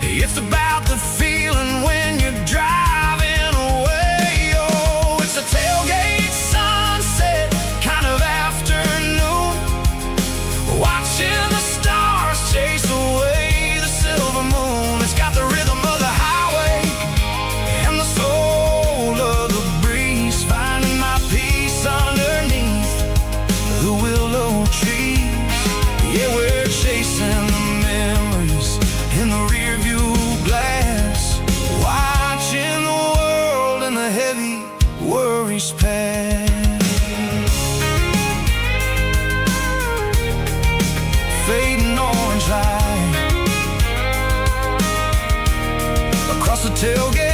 It's about the feeling when you're driving away. Oh, it's a tailgate sunset kind of afternoon, watching the stars chase away the silver moon. It's got the rhythm of the highway and the soul of the breeze, finding my peace underneath the willow trees. Yeah, we're chasing the memories in the rear view glass, watching the world and the heavy worries pass. Fading orange light across the tailgate